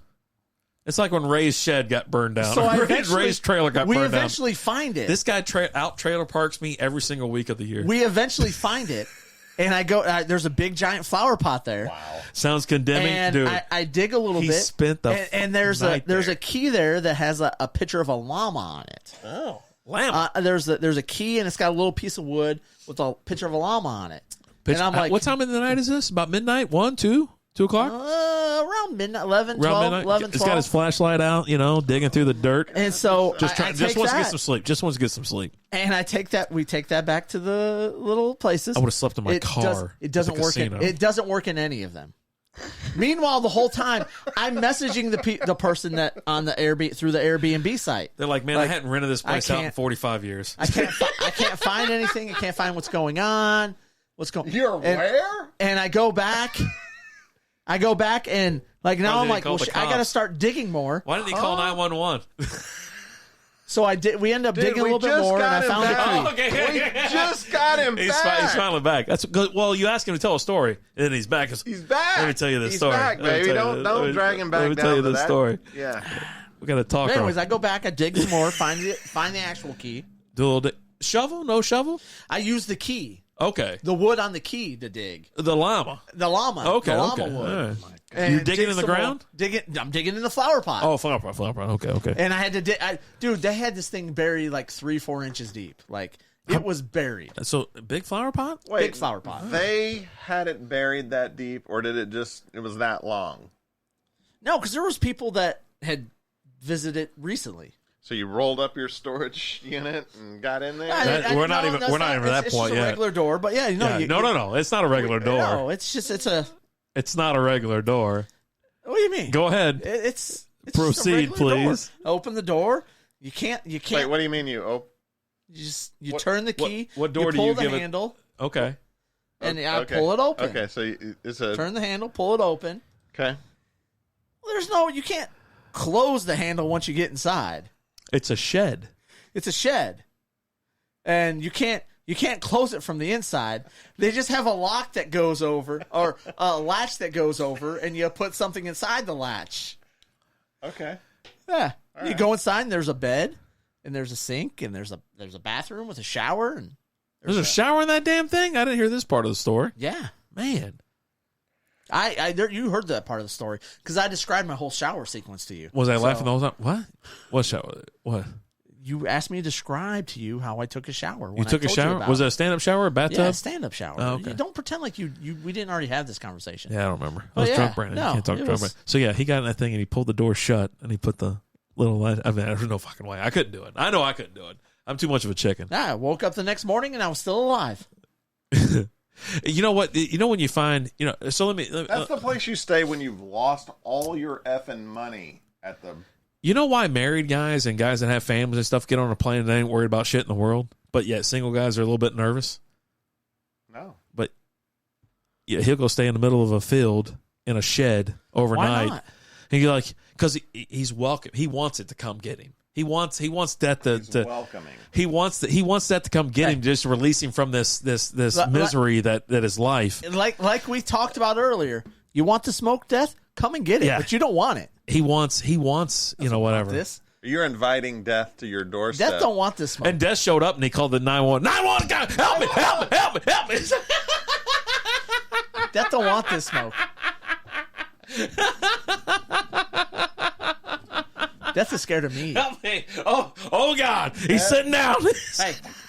It's like when Ray's shed got burned down. So Ray's trailer got burned down. We eventually find it. This guy out trailer parks me every single week of the year. We eventually find it. And I go, there's a big giant flower pot there. Wow. Sounds condemning, And dude. I dig a little He bit. spent the and there's night a key there that has a picture of a llama on it. Oh, llama. There's a key and it's got a little piece of wood with a picture of a llama on it. And I'm like, what time of the night is this? About midnight? 1, 2 o'clock? around midnight, 11, Around 12, midnight? 11, 12. He's got his flashlight out, digging through the dirt. And so Just I wants take to get that, some sleep. Just wants to get some sleep. and we take that back to the little places. I would have slept in my car. It doesn't at the work. It doesn't work in any of them. Meanwhile, the whole time I'm messaging the person that on the Airbnb through the Airbnb site. They're like, man, I hadn't rented this place out in 45 years. I can't find anything. I can't find what's going on. You're where? And I go back. And like now Why I'm didn't like, he call the I got to cops? start digging more. Why didn't he call 911? So I did. We ended up digging a we little bit just more, and got I him found the back. key. Okay. We just got him He's back. finally back. That's good. Well, you ask him to tell a story, and then he's back. He's back. Let me tell you this He's story. back, Let me baby. tell you Don't drag him back Let me down tell you to this that. story. Yeah. We got to talk. But anyways, I go back. I dig some more. Find the actual key. Do a little shovel? No shovel? I use the key. Okay. The wood on the key to dig. The llama. The llama. Okay. The llama Okay. wood. All right. And You're digging dig in the some more. ground? I'm digging in the flower pot. Oh, flower pot. Okay. And I had to dig. Dude, they had this thing buried like 3-4 inches deep. Like it was buried. So big flower pot? Wait, Big flower pot. They had it buried that deep, or did it was that long? No, because there was people that had visited recently. So you rolled up your storage unit and got in there? We're not even at that it's point just yet. a regular door, but yeah, No. It's not a regular door. No, it's a. It's not a regular door. What do you mean? Go ahead. It's Proceed, just a regular door. please. Open the door. You can't. Wait, what do you mean you You turn the key. What door you do pull you the give it? handle, Okay. and I pull it open. Okay, so it's a... Turn the handle, pull it open. Okay. Well, you can't close the handle once you get inside. It's a shed. It's a shed, and you can't close it from the inside. They just have a lock that goes over, or a latch that goes over, and you put something inside the latch. Okay. Yeah, All you right. go inside, and there's a bed, and there's a sink, and there's a bathroom with a shower, and There's a shower in that damn thing? I didn't hear this part of the story. yeah. Man. You heard that part of the story because I described my whole shower sequence to you. Was I laughing the whole time? What? What shower? What? You asked me to describe to you how I took a shower. You took a shower? Was it a stand-up shower or a bathtub? Yeah, stand-up shower. Oh, okay. You don't pretend like we didn't already have this conversation. Yeah, I don't remember. I But was yeah, drunk, Brandon. no, You can't talk it drunk. was- Brandon. So yeah, he got in that thing and he pulled the door shut and he put the little light. I mean, there's no fucking way. I couldn't do it. I know I couldn't do it. I'm too much of a chicken. I woke up the next morning and I was still alive. You know what? You know when you find, so let me That's the place you stay when you've lost all your effing money at the... you know why married guys and guys that have families and stuff get on a plane and they ain't worried about shit in the world, but yet single guys are a little bit nervous? No. But yeah, he'll go stay in the middle of a field in a shed overnight. Why not? And you're like, because he's welcome. He wants it to come get him. He wants that to welcoming. He wants that to come get him, just release him from this misery that is life. Like we talked about earlier, you want to smoke death? Come and get it, but you don't want it. He wants whatever. This You're inviting death to your doorstep. death don't want this smoke. And Death showed up and he called the 911. 911, help me. Death don't want this smoke. Death is scared of me. Help me. Oh God. He's sitting down.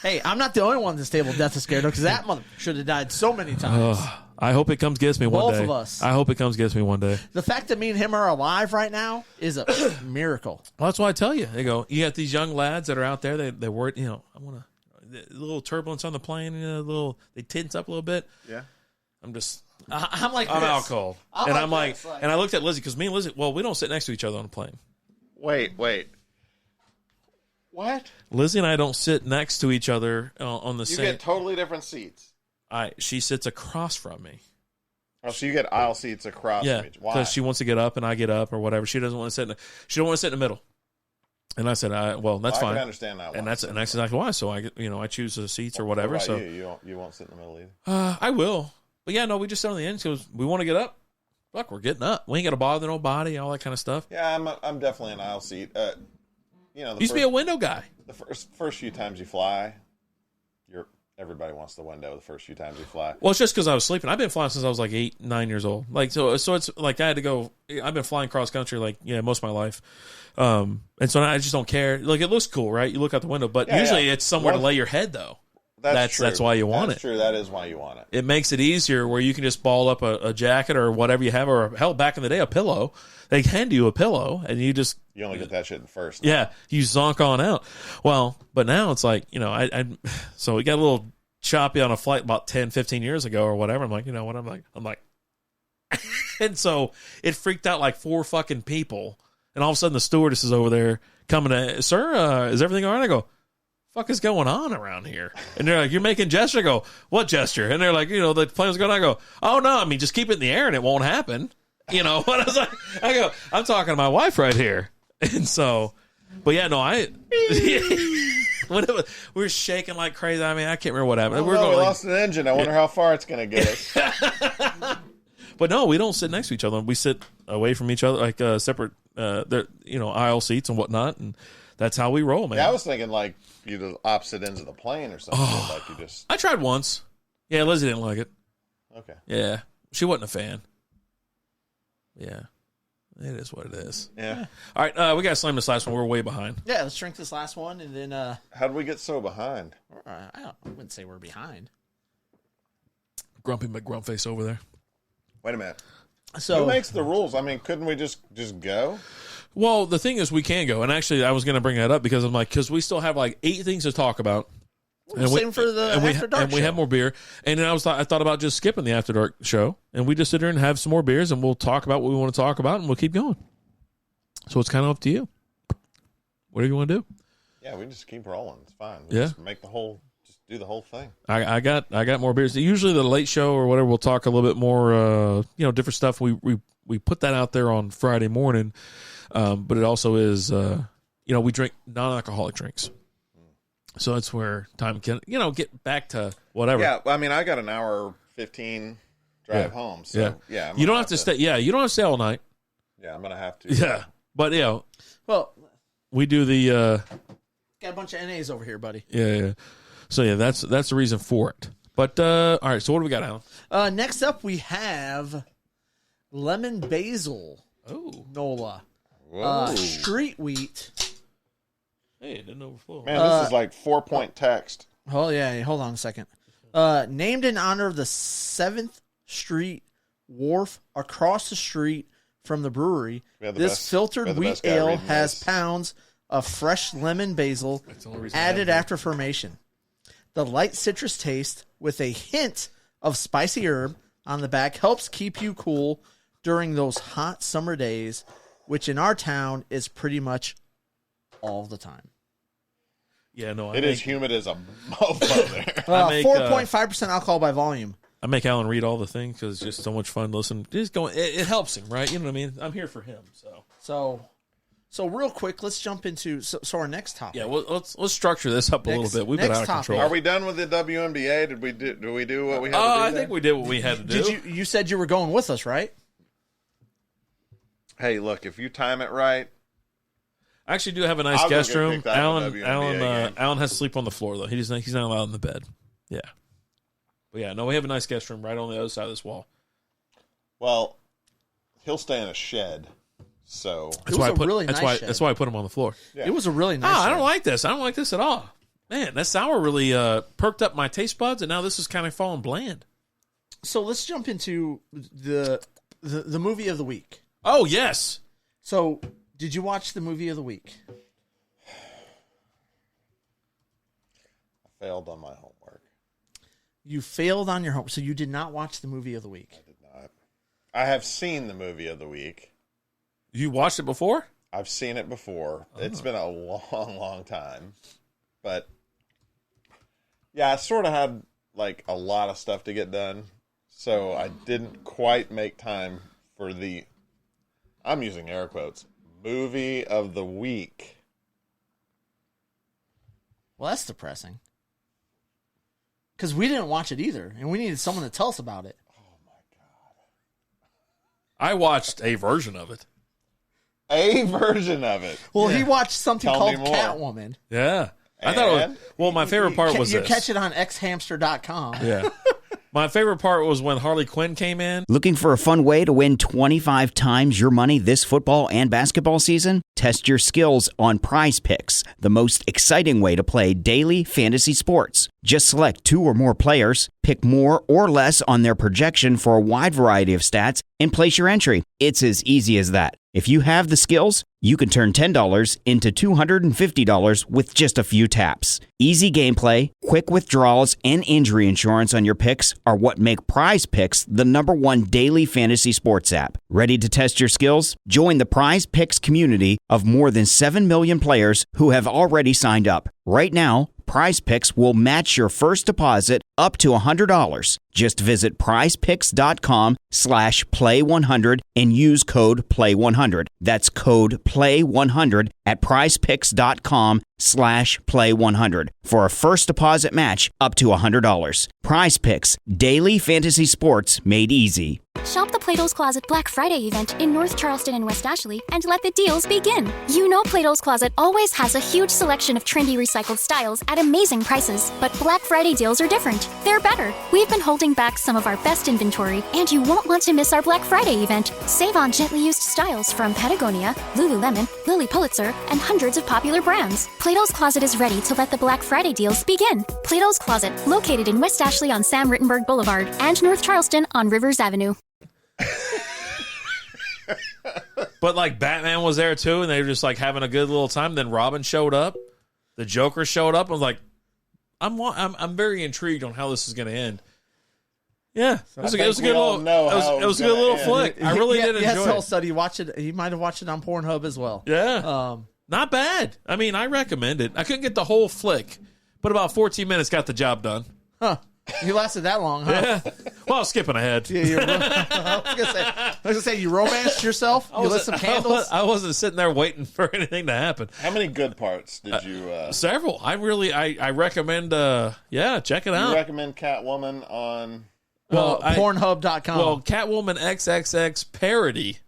Hey, I'm not the only one at this table Death is scared of because that mother should have died so many times. I hope it comes gets me one day. Both of us. I hope it comes gets me one day. The fact that me and him are alive right now is a miracle. Well, that's why I tell you. They go, you got these young lads that are out there. They worry, I want to, a little turbulence on the plane, they tense up a little bit. Yeah. I'm just, I'm like I'm this. out cold. I'm And like I'm like, this, like- and I looked at Lizzie because me and Lizzie, well, we don't sit next to each other on the plane. Wait. What? Lizzie and I don't sit next to each other on the You same. get totally different seats. She sits across from me. Oh, so you get aisle seats across Yeah, from each. Why? because she wants to get up and I get up or whatever. She doesn't want to sit. She don't want to sit in the middle. And I said, well, that's I fine. can understand that. And that's exactly why. So I choose the seats or whatever. What about So you won't sit in the middle either. I will. But yeah, no, we just sit on the end because we want to get up. Fuck, we're getting up. We ain't got to bother nobody, all that kind of stuff. Yeah, I'm definitely an aisle seat. Used to be a window guy. The first few times you fly, Everybody wants the window the first few times you fly. Well, it's just because I was sleeping. I've been flying since I was like 8, 9 years old. Like so it's like I had to go. I've been flying cross country like most of my life, and so I just don't care. Like it looks cool, right? You look out the window, but usually it's somewhere to lay your head though. That's true. That's why you want That's true. That is why you want it. It makes it easier where you can just ball up a jacket or whatever you have, or hell, back in the day, a pillow. They hand you a pillow, and you only get that shit in first. Yeah, you zonk on out. Well, but now it's like so we got a little choppy on a flight about 10, 15 years ago or whatever. I'm like, you know what? I'm like, and so it freaked out like 4 fucking people, and all of a sudden the stewardess is over there coming to, sir, is everything all right? I go, fuck is going on around here? And they're like, you're making gesture. I go, what gesture? And they're like, the plane was going on. I go, oh no, I mean, just keep it in the air and it won't happen. What I was like, I go, I'm talking to my wife right here. And so, but yeah, no, when we were shaking like crazy. I mean, I can't remember what happened. We lost an engine. I wonder how far it's going to get us. But no, we don't sit next to each other. We sit away from each other, like separate, aisle seats and whatnot. And that's how we roll, man. Yeah, I was thinking like the opposite ends of the plane or something. Like you just. I tried once. Yeah, Lizzie didn't like it. Okay. Yeah, she wasn't a fan. Yeah. It is what it is. Yeah. All right, we got to slam this last one. We're way behind. Yeah, let's drink this last one, and then... How did we get so behind? I wouldn't say we're behind. Grumpy McGrumpface over there. Wait a minute. So who makes the rules? I mean, couldn't we just go? Well, the thing is we can go. And actually, I was going to bring that up because I'm like, because we still have like 8 things to talk about. Same for the After Dark and show. we have more beer. And then I thought about just skipping the After Dark show, and we just sit there and have some more beers, and we'll talk about what we want to talk about, and we'll keep going. So it's kind of up to you. Whatever you want to do. Yeah, we just keep rolling. It's fine. Yeah. Just do the whole thing. I got more beers. Usually the late show or whatever, we'll talk a little bit more, different stuff. We put that out there on Friday morning, but it also is, we drink non-alcoholic drinks. So that's where time can, get back to whatever. Yeah, I mean, I got an hour 15 drive home. So, yeah. You don't have to stay. Yeah, you don't have to stay all night. Yeah, I'm going to have to. Yeah. But, well, we do the. Got a bunch of NAs over here, buddy. Yeah. So, yeah, that's the reason for it. But, all right, so what do we got, Alan? Next up, we have lemon basil. Oh. NOLA. Street wheat. Hey, it didn't overflow. Man, this is like 4-point text. Oh, yeah. Hold on a second. Named in honor of the 7th Street Wharf across the street from the brewery, this filtered wheat ale has pounds of fresh lemon basil added after fermentation. The light citrus taste with a hint of spicy herb on the back helps keep you cool during those hot summer days, which in our town is pretty much all the time. Yeah, no, it is humid as a mofo there. 4.5% alcohol by volume. I make Alan read all the things because it's just so much fun to listen. Just going, it helps him, right? You know what I mean? I'm here for him. So real quick, let's jump into our next topic. Yeah, well, let's structure this up a little bit. We've been out of control. Are we done with the WNBA? Did we do what we had to do? I think we did what we had to do. You said you were going with us, right? Hey, look, if you time it right. I actually do have a nice guest room. Alan has to sleep on the floor though. He's not allowed in the bed. Yeah. But yeah, no, we have a nice guest room right on the other side of this wall. Well, he'll stay in a shed. So that's why I put him on the floor. Yeah. It was a really nice. I don't like this. I don't like this at all. Man, that sour really perked up my taste buds, and now this is kind of falling bland. So let's jump into the movie of the week. Oh yes. So did you watch the movie of the week? I failed on my homework. You failed on your homework, so you did not watch the movie of the week. I did not. I have seen the movie of the week. You watched it before? I've seen it before. Oh. It's been a long, long time. But, yeah, I sort of had, like, a lot of stuff to get done. So I didn't quite make time for the, I'm using air quotes, movie of the week. Well, that's depressing. Because we didn't watch it either, and we needed someone to tell us about it. Oh, my God. I watched a version of it. A version of it. Well, he watched something called Catwoman. Yeah. I thought it was, well, my favorite part was you this. catch it on xhamster.com. Yeah. My favorite part was when Harley Quinn came in. Looking for a fun way to win 25 times your money this football and basketball season? Test your skills on Prize Picks, the most exciting way to play daily fantasy sports. Just select 2 or more players, pick more or less on their projection for a wide variety of stats, and place your entry. It's as easy as that. If you have the skills, you can turn $10 into $250 with just a few taps. Easy gameplay, quick withdrawals, and injury insurance on your picks are what make Prize Picks the #1 daily fantasy sports app. Ready to test your skills? Join the Prize Picks community of more than 7 million players who have already signed up. Right now, Prize Picks will match your first deposit up to $100. Just visit prizepicks.com/play100 and use code PLAY100. That's code PLAY100 at prizepicks.com/play100 for a first deposit match up to $100. Prize Picks, daily fantasy sports made easy. Shop the Plato's Closet Black Friday event in North Charleston and West Ashley and let the deals begin. You know Plato's Closet always has a huge selection of trendy recycled styles at amazing prices, but Black Friday deals are different. They're better. We've been holding back some of our best inventory, and you won't want to miss our Black Friday event. Save on gently used styles from Patagonia, Lululemon, Lilly Pulitzer, and hundreds of popular brands. Plato's Closet is ready to let the Black Friday deals begin. Plato's Closet, located in West Ashley on Sam Rittenberg Boulevard and North Charleston on Rivers Avenue. But like Batman was there too, and they were just like having a good little time. Then Robin showed up, the Joker showed up. I was like, I'm very intrigued on how this is going to end. Yeah, it was a good little flick. I really did enjoy it. Also, you watch it. You might have watched it on Pornhub as well. Yeah, not bad. I mean, I recommend it. I couldn't get the whole flick, but about 14 minutes got the job done. Huh. You lasted that long, huh? Yeah. Well, skipping ahead. Yeah, I was gonna say you romanced yourself. You lit some candles. I wasn't sitting there waiting for anything to happen. How many good parts did you? Several. I recommend. Check it out. You recommend Catwoman on? Pornhub.com. Well, Catwoman XXX parody.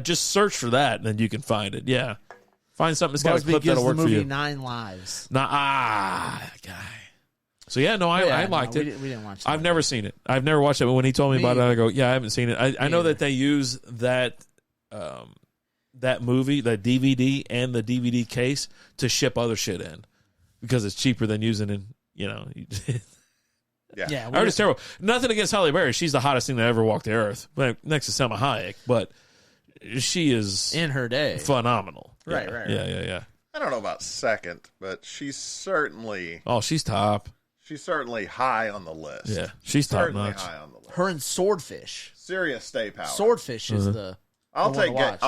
Just search for that, and then you can find it. Yeah, find something that's got a clip that'll work for you. 9 Lives. That guy. So yeah, no, I liked it. We didn't watch it. I've never seen it. I've never watched it. But when he told me about it, I go, yeah, I haven't seen it. I know that they use that movie, that DVD, and the DVD case to ship other shit in because it's cheaper than using it. Yeah, I heard it's terrible. Nothing against Halle Berry. She's the hottest thing that ever walked the earth, next to Selma Hayek. But she is in her day phenomenal. Right. Yeah. I don't know about second, but she's certainly. Oh, she's top. She's certainly high on the list. Yeah, she's top notch. High on the list. Her and Swordfish. Serious stay power. Swordfish is the. I'll take Kate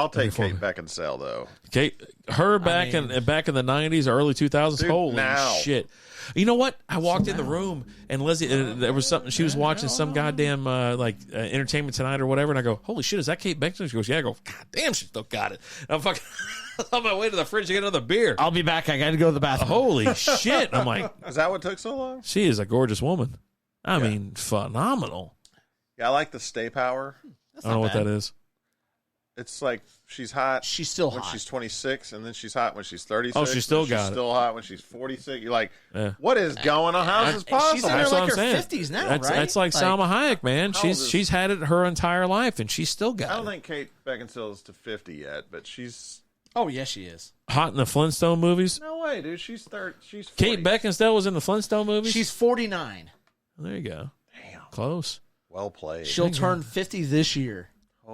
Beckinsale though. Her back in the 90s, early 2000s. Dude, holy now. shit! You know what? I walked in the room and Leslie, there was something. She was watching some goddamn Entertainment Tonight or whatever, and I go, "Holy shit, is that Kate Beckinsale?" She goes, "Yeah." I go, "God damn, she still got it." And I'm fucking on my way to the fridge to get another beer. I'll be back. I got to go to the bathroom. Holy shit! I'm like, is that what took so long? She is a gorgeous woman. I mean, phenomenal. Yeah, I like the stay power. I don't know what that is. It's like she's hot. She's still when hot. she's 26, and then she's hot when she's 36. Oh, she still got it. She's still hot when she's 46. You're like, what is going on? How is this possible? She's in her, like her 50s now, right? That's like Salma Hayek, man. She's had it her entire life, and she's still got it. I don't think Kate Beckinsale is to 50 yet, but she's. Oh, yes, she is. Hot in the Flintstone movies? No way, dude. She's 40. Kate Beckinsale was in the Flintstone movies? She's 49. There you go. Damn. Close. Well played. She'll turn 50 this year.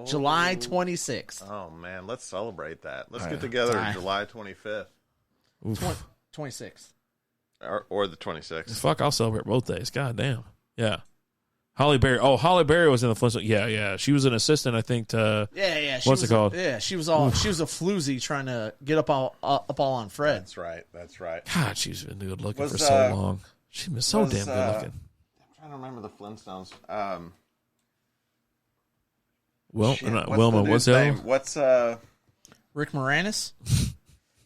July 26th. Oh, man. Let's celebrate that. Let's get together July 25th. 26th. Or the 26th. Fuck, I'll celebrate both days. God damn. Yeah. Halle Berry. Oh, Halle Berry was in the Flintstones. Yeah. She was an assistant, I think, to... Yeah. What's it called? She was a floozy trying to get up all on Fred. That's right. God, she's been good looking for so long. She's been so damn good looking. I'm trying to remember the Flintstones. Wilma, what's that? Name? What's Rick Moranis?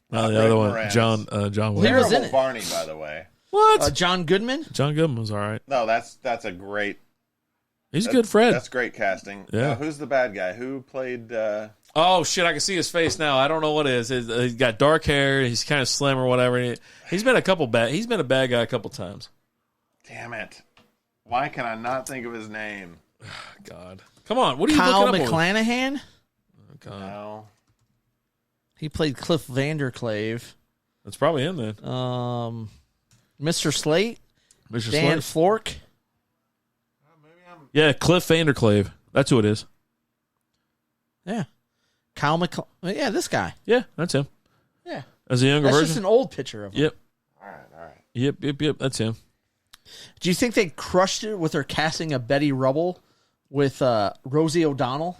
No, the other one, John. Terrible Barney, by the way. What? John Goodman? John Goodman was all right. No, that's a great. He's a good Fred. That's great casting. Yeah. Who's the bad guy? Who played? Oh shit! I can see his face now. I don't know what it is. He's got dark hair. He's kind of slim or whatever. He's been He's been a bad guy a couple times. Damn it! Why can I not think of his name? God, come on! What are you Kyle looking up? McClanahan? Oh, God. No. He played Cliff Vanderclave. That's probably him then. Mr. Slate. Mr. Dan Slate. Flork. Yeah, Cliff Vanderclave. That's who it is. Yeah. Kyle Yeah, this guy. Yeah, that's him. Yeah. As a younger That's version. just an old picture of him. Yep. All right. Yep. That's him. Do you think they crushed it with their casting of Betty Rubble with Rosie O'Donnell?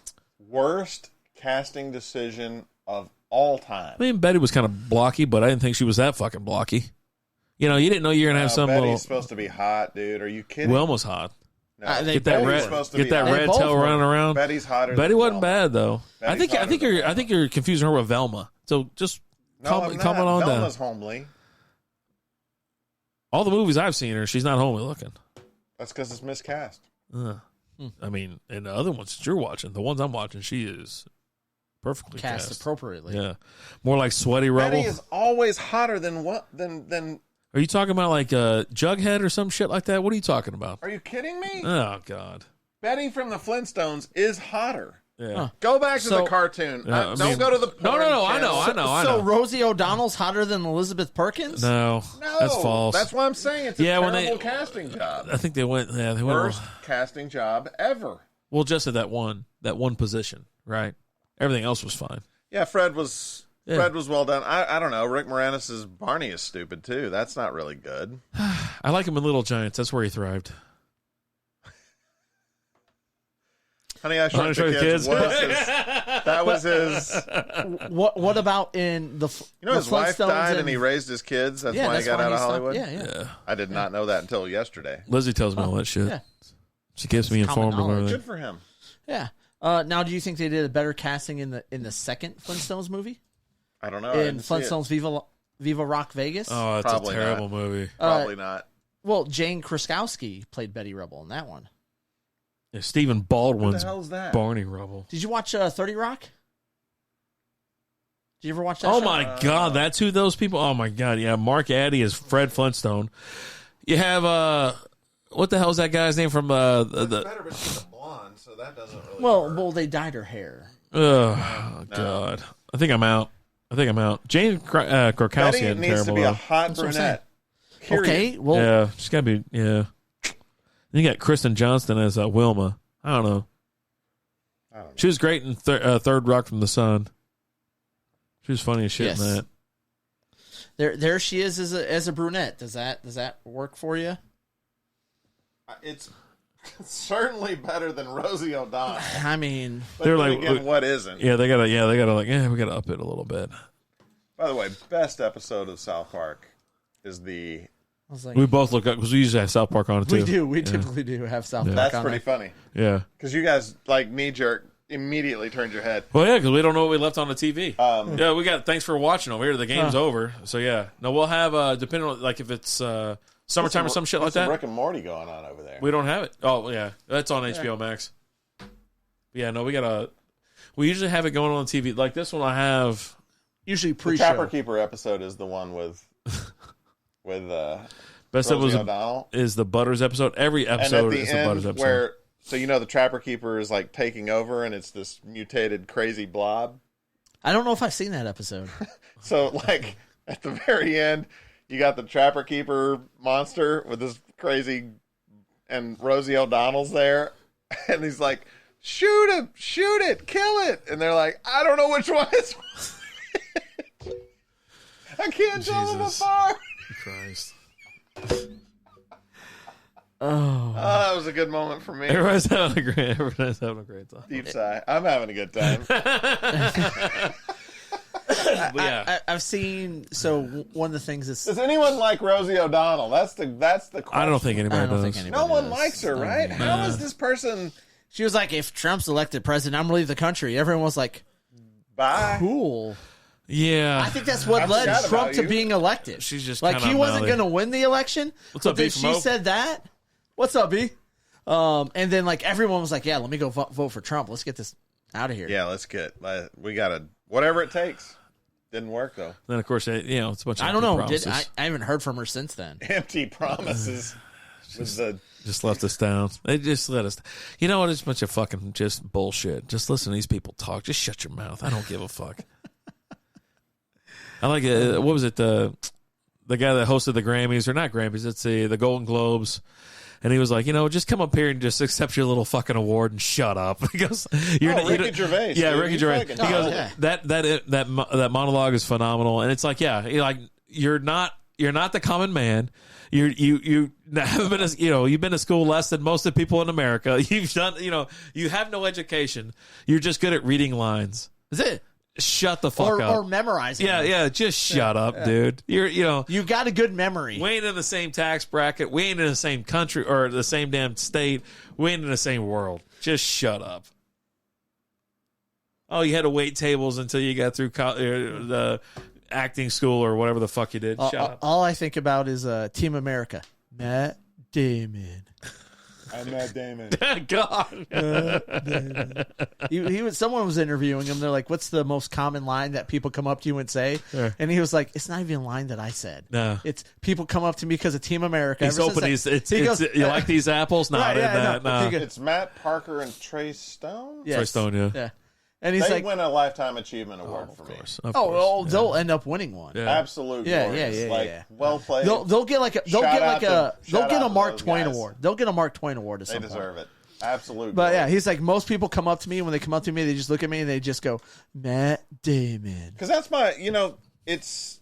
Worst casting decision of all time. I mean, Betty was kind of blocky, but I didn't think she was that fucking blocky. You know, you didn't know you were gonna have some Betty's little. supposed to be hot, dude. Are you kidding? Wilma's hot. No, Get that red tail running around. Betty's hotter. Betty than wasn't Velma. bad though. I think you're confusing her with Velma. So just calm it on down. Velma's homely. All the movies I've seen her, she's not homely looking. That's because it's miscast. I mean, and the other ones that you're watching, the ones I'm watching, she is perfectly Cast appropriately. Yeah, more like Sweaty Rebel. Betty is always hotter than what? Than. Are you talking about like Jughead or some shit like that? What are you talking about? Are you kidding me? Oh God. Betty from the Flintstones is hotter. Yeah. Go back to the cartoon. Don't go to the porn No. I channel. know. So Rosie O'Donnell's hotter than Elizabeth Perkins? No, that's false. That's why I'm saying it's a terrible casting job. I think they went. Yeah, they Worst went. casting job ever. Well, just at that one position, right? Everything else was fine. Yeah, Fred was well done. I don't know. Rick Moranis' Barney is stupid too. That's not really good. I like him in Little Giants. That's where he thrived. Honey, I Shrunk the Kids. That was his. What about in the? You know, his wife died and he and raised his kids. That's why he got out of Hollywood. Yeah. I did not know that until yesterday. Lizzie tells me all that shit. Yeah. She keeps me informed of everything. Good for him. Yeah. Now, do you think they did a better casting in the second Flintstones movie? I don't know. In Flintstones Viva Rock Vegas? Oh, that's Probably a terrible not. movie. Probably not. Well, Jane Kraskowski played Betty Rubble in that one. Yeah, Stephen Baldwin's What the hell is that? Barney Rubble. Did you watch 30 Rock? Did you ever watch that Oh show? my God, that's who those people. Oh my God, yeah. Mark Addy is Fred Flintstone. You have what the hell is that guy's name from Better, but she's a blonde, so that doesn't really. Well, they dyed her hair. Oh God, I think I'm out. Jane Krakowski Betty had needs terrible. to be a hot brunette. Period. Okay, well, Yeah, she's got to be. Yeah. Then you got Kristen Johnston as Wilma. I don't know. She was great in Third Rock from the Sun. She was funny as shit in that. There she is as a brunette. Does that work for you? It's certainly better than Rosie O'Donnell. I mean, But They're then like, again, what isn't? Yeah, they gotta we gotta up it a little bit. By the way, best episode of South Park is the. I was like, We both look up because we usually have South Park on it too. we do. We Yeah. typically do have South Park That's on pretty there. funny. Yeah. Because you guys, like knee jerk, immediately turned your head. Well, yeah, because we don't know what we left on the TV. Yeah, we got. Thanks for watching over here. The game's over. So yeah, no, we'll have depending on like if it's summertime or some shit like that. Rick and Morty going on over there. We don't have it. Oh yeah, that's on HBO Max. Yeah, no, we usually have it going on TV. Like this one, I have usually The pre-show. Trapper Keeper episode is the one with best Rosie episode O'Donnell. is the Butters episode. Every And episode at the is the end, Butters episode. where the Trapper Keeper is like taking over, and it's this mutated crazy blob. I don't know if I've seen that episode. So like at the very end, you got the Trapper Keeper monster with this crazy, and Rosie O'Donnell's there, and he's like, "Shoot him! Shoot it! Kill it!" And they're like, "I don't know which one is." I can't tell them apart. Christ. Oh, that was a good moment for me. Everybody's having a great time. Deep sigh. I'm having a good time. I've seen. So one of the things is, Does anyone like Rosie O'Donnell? That's the question. I don't think anybody does. No one likes her, right? How is this person? She was like, if Trump's elected president, I'm gonna leave the country. Everyone was like, bye. Cool. Yeah. I think that's what led Trump to being elected. She's just like kinda he wasn't melly. going to win the election. What's but up, B then from she Hope? said that. What's up, B? And then like everyone was like, yeah, let me go vote for Trump. Let's get this out of here. Yeah, let's get. We got to whatever it takes. Didn't work though. Then of course, it's a bunch of I don't know. promises. I haven't heard from her since then. Empty promises. Just left us down. They just let us. You know what? It's a bunch of fucking just bullshit. Just listen to these people talk. Just shut your mouth. I don't give a fuck. I like it. What was it? The guy that hosted the Grammys, or not Grammys? It's the Golden Globes. And he was like, just come up here and just accept your little fucking award and shut up. He goes, Ricky Gervais. Yeah, dude. Ricky Gervais. He goes, that monologue is phenomenal. And it's like, you're not the common man. You haven't been you've been to school less than most of the people in America. You've done, you have no education. You're just good at reading lines. Is it? Shut the fuck up. Or memorizing. Yeah, just shut up, dude. You've got a good memory. We ain't in the same tax bracket. We ain't in the same country or the same damn state. We ain't in the same world. Just shut up. Oh, you had to wait tables until you got through the acting school or whatever the fuck you did. Shut up. All I think about is Team America. Matt Damon. I'm Matt Damon. God. Someone was interviewing him. They're like, "What's the most common line that people come up to you and say?" Yeah. And he was like, "It's not even a line that I said. No, it's people come up to me because of Team America." He's open. You like these apples? No, no. It's Matt Parker and Trey Stone. Yes. Trey Stone, yeah. And he's they like, win a Lifetime Achievement Award for me. They'll end up winning one. Yeah. Absolute. Yeah. Well played. They'll get a Mark Twain guys. Award. They'll get a Mark Twain Award. At some They deserve point. it. Absolute. But glory. yeah, he's like, most people come up to me. When they come up to me, they just look at me and they just go, Matt Damon. Because that's my, it's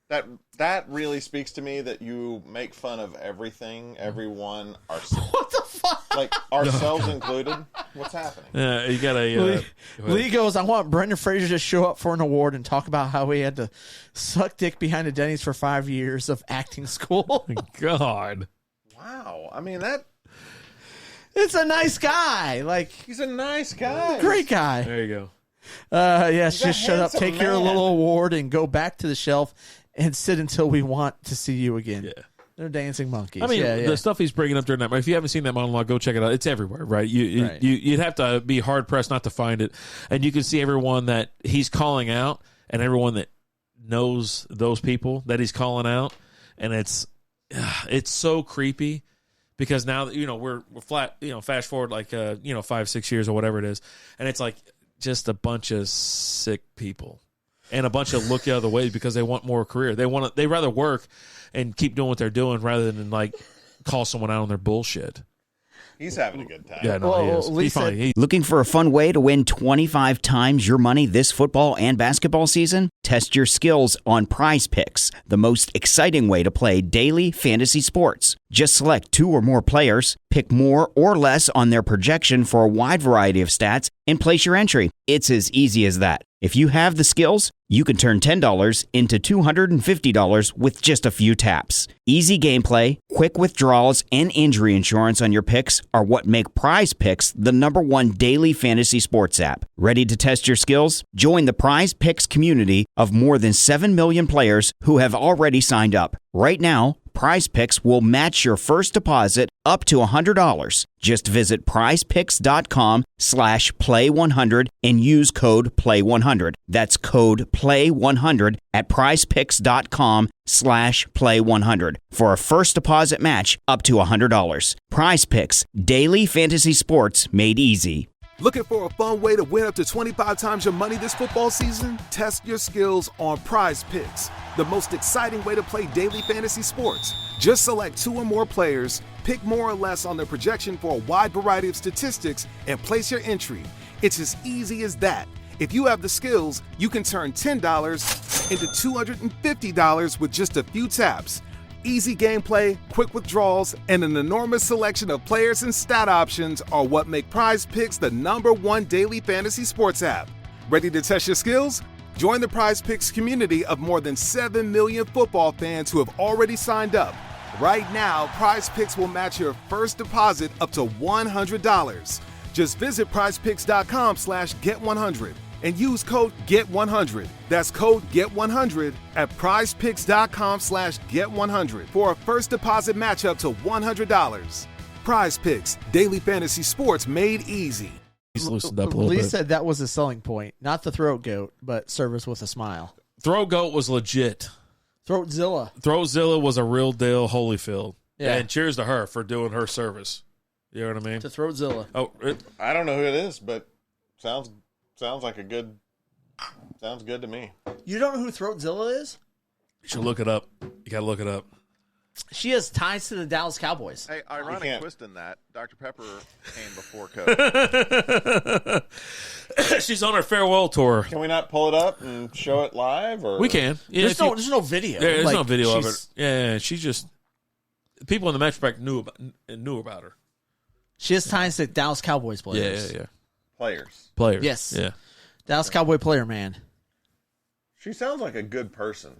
that really speaks to me that you make fun of everything, everyone, what the fuck? Like ourselves included. What's happening? Yeah, you got a. Lee goes, I want Brendan Fraser to show up for an award and talk about how he had to suck dick behind a Denny's for 5 years of acting school. God. Wow. I mean, that. It's a nice guy. Like, he's a nice guy. Great guy. There you go. Yes, just shut up. Take your man. little award and go back to the shelf and sit until we want to see you again. Yeah. They're dancing monkeys. I mean, the stuff he's bringing up during that. If you haven't seen that monologue, go check it out. It's everywhere, right? You'd have to be hard pressed not to find it, and you can see everyone that he's calling out, and everyone that knows those people that he's calling out, and it's so creepy because now we're flat. Fast forward like 5-6 years or whatever it is, and it's like just a bunch of sick people. And a bunch of look the other way because they want more career. They rather work and keep doing what they're doing rather than like call someone out on their bullshit. He's having a good time. Yeah, no, he is. He's fine. Looking for a fun way to win 25 times your money this football and basketball season? Test your skills on Prize Picks, the most exciting way to play daily fantasy sports. Just select 2 or more players, pick more or less on their projection for a wide variety of stats, and place your entry. It's as easy as that. If you have the skills, you can turn $10 into $250 with just a few taps. Easy gameplay, quick withdrawals, and injury insurance on your picks are what make Prize Picks the #1 daily fantasy sports app. Ready to test your skills? Join the Prize Picks community of more than 7 million players who have already signed up. Right now, Prize Picks will match your first deposit up to $100. Just visit prizepicks.com/play100 and use code PLAY100. That's code PLAY100 at prizepicks.com/play100 for a first deposit match up to $100. Prize Picks, daily fantasy sports made easy. Looking for a fun way to win up to 25 times your money this football season? Test your skills on Prize Picks, the most exciting way to play daily fantasy sports. Just select 2 or more players, pick more or less on their projection for a wide variety of statistics, and place your entry. It's as easy as that. If you have the skills, you can turn $10 into $250 with just a few taps. Easy gameplay, quick withdrawals, and an enormous selection of players and stat options are what make Prize Picks the #1 daily fantasy sports app. Ready to test your skills? Join the Prize Picks community of more than 7 million football fans who have already signed up. Right now, Prize Picks will match your first deposit up to $100. Just visit prizepicks.com/get100 and use code GET100. That's code GET100 at prizepicks.com/get100 for a first deposit match up to $100. Prize Picks, daily fantasy sports made easy. He's loosened up a little Lee bit. said that was a selling point, not the throat goat, but service with a smile. Throat Goat was legit. Throatzilla was a real deal, Holyfield. Yeah. And cheers to her for doing her service. You know what I mean? to Throatzilla. Oh, I don't know who it is, but sounds like a good. Sounds good to me. You don't know who Throatzilla is? you should look it up. You got to look it up. She has ties to the Dallas Cowboys. Hey, ironic twist in that Dr. Pepper came before Coke. She's on her farewell tour. Can we not pull it up and show it live? Or We can. Yeah, there's no video. Yeah, there's Like, no video of it. Yeah, she just people in the Metro Pack knew about her. She has ties to Dallas Cowboys players. Yeah. Players. Yes. Yeah. Dallas Cowboy player, man. She sounds like a good person.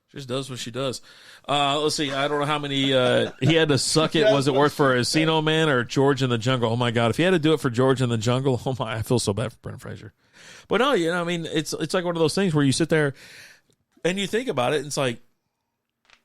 She just does what she does. Let's see. I don't know how many he had to suck it. Was it worth for Encino Man or George in the Jungle? Oh my God! If he had to do it for George in the Jungle, oh my! I feel so bad for Brendan Fraser. But no, I mean, it's like one of those things where you sit there and you think about it, and it's like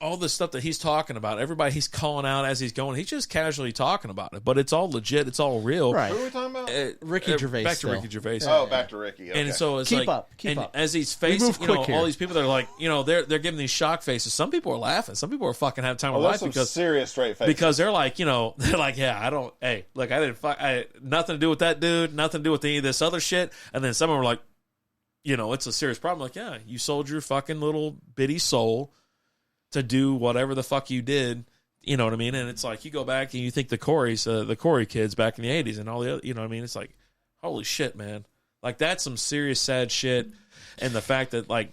all the stuff that he's talking about, everybody he's calling out as he's going, he's just casually talking about it, but it's all legit, it's all real. Right. Who are we talking about? Ricky Gervais. Back to still. Ricky Gervais. Oh, back to Ricky. Okay. And so it's Keep like, up. as he's We facing, move quick here. all these people that are like, they're giving these shock faces. Some people are laughing. Some people are fucking having time of there's life some because serious straight faces. because they're like, they're like, yeah, I don't, hey, look, I nothing to do with that dude, nothing to do with any of this other shit. And then some of them are like, it's a serious problem. Like, yeah, you sold your fucking little bitty soul to do whatever the fuck you did, you know what I mean? And it's like, you go back and you think the Corey kids back in the 80s and all the other, you know what I mean? It's like, holy shit, man. Like, that's some serious, sad shit. And the fact that, like,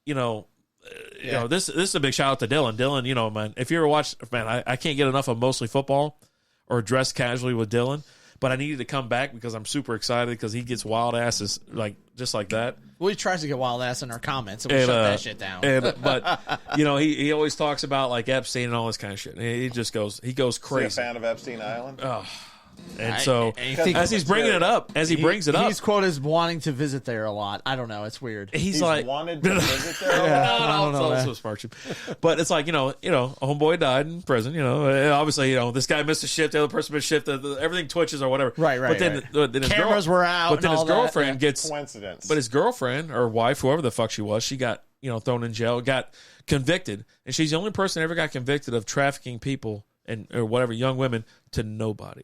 this is a big shout out to Dylan. Dylan, man, if you ever watch, man, I can't get enough of Mostly Football or Dress Casually with Dylan, but I needed to come back because I'm super excited because he gets wild asses, like, just like that. Well, he tries to get wild ass in our comments, and we shut that shit down. But he always talks about like Epstein and all this kind of shit. He goes crazy. Is he a fan of Epstein Island? Oh. And so as he's bringing it up, he's quoted as wanting to visit there a lot. I don't know. It's weird. He's like wanted to visit there. I don't know. So smart. But it's like, a homeboy died in prison. Obviously, this guy missed a shift, the other person missed a shift, everything twitches or whatever. Right. But then his cameras were out. But then and his all girlfriend that. gets coincidence. But his girlfriend or wife, whoever the fuck she was, she got thrown in jail, got convicted, and she's the only person that ever got convicted of trafficking people or whatever, young women, to nobody.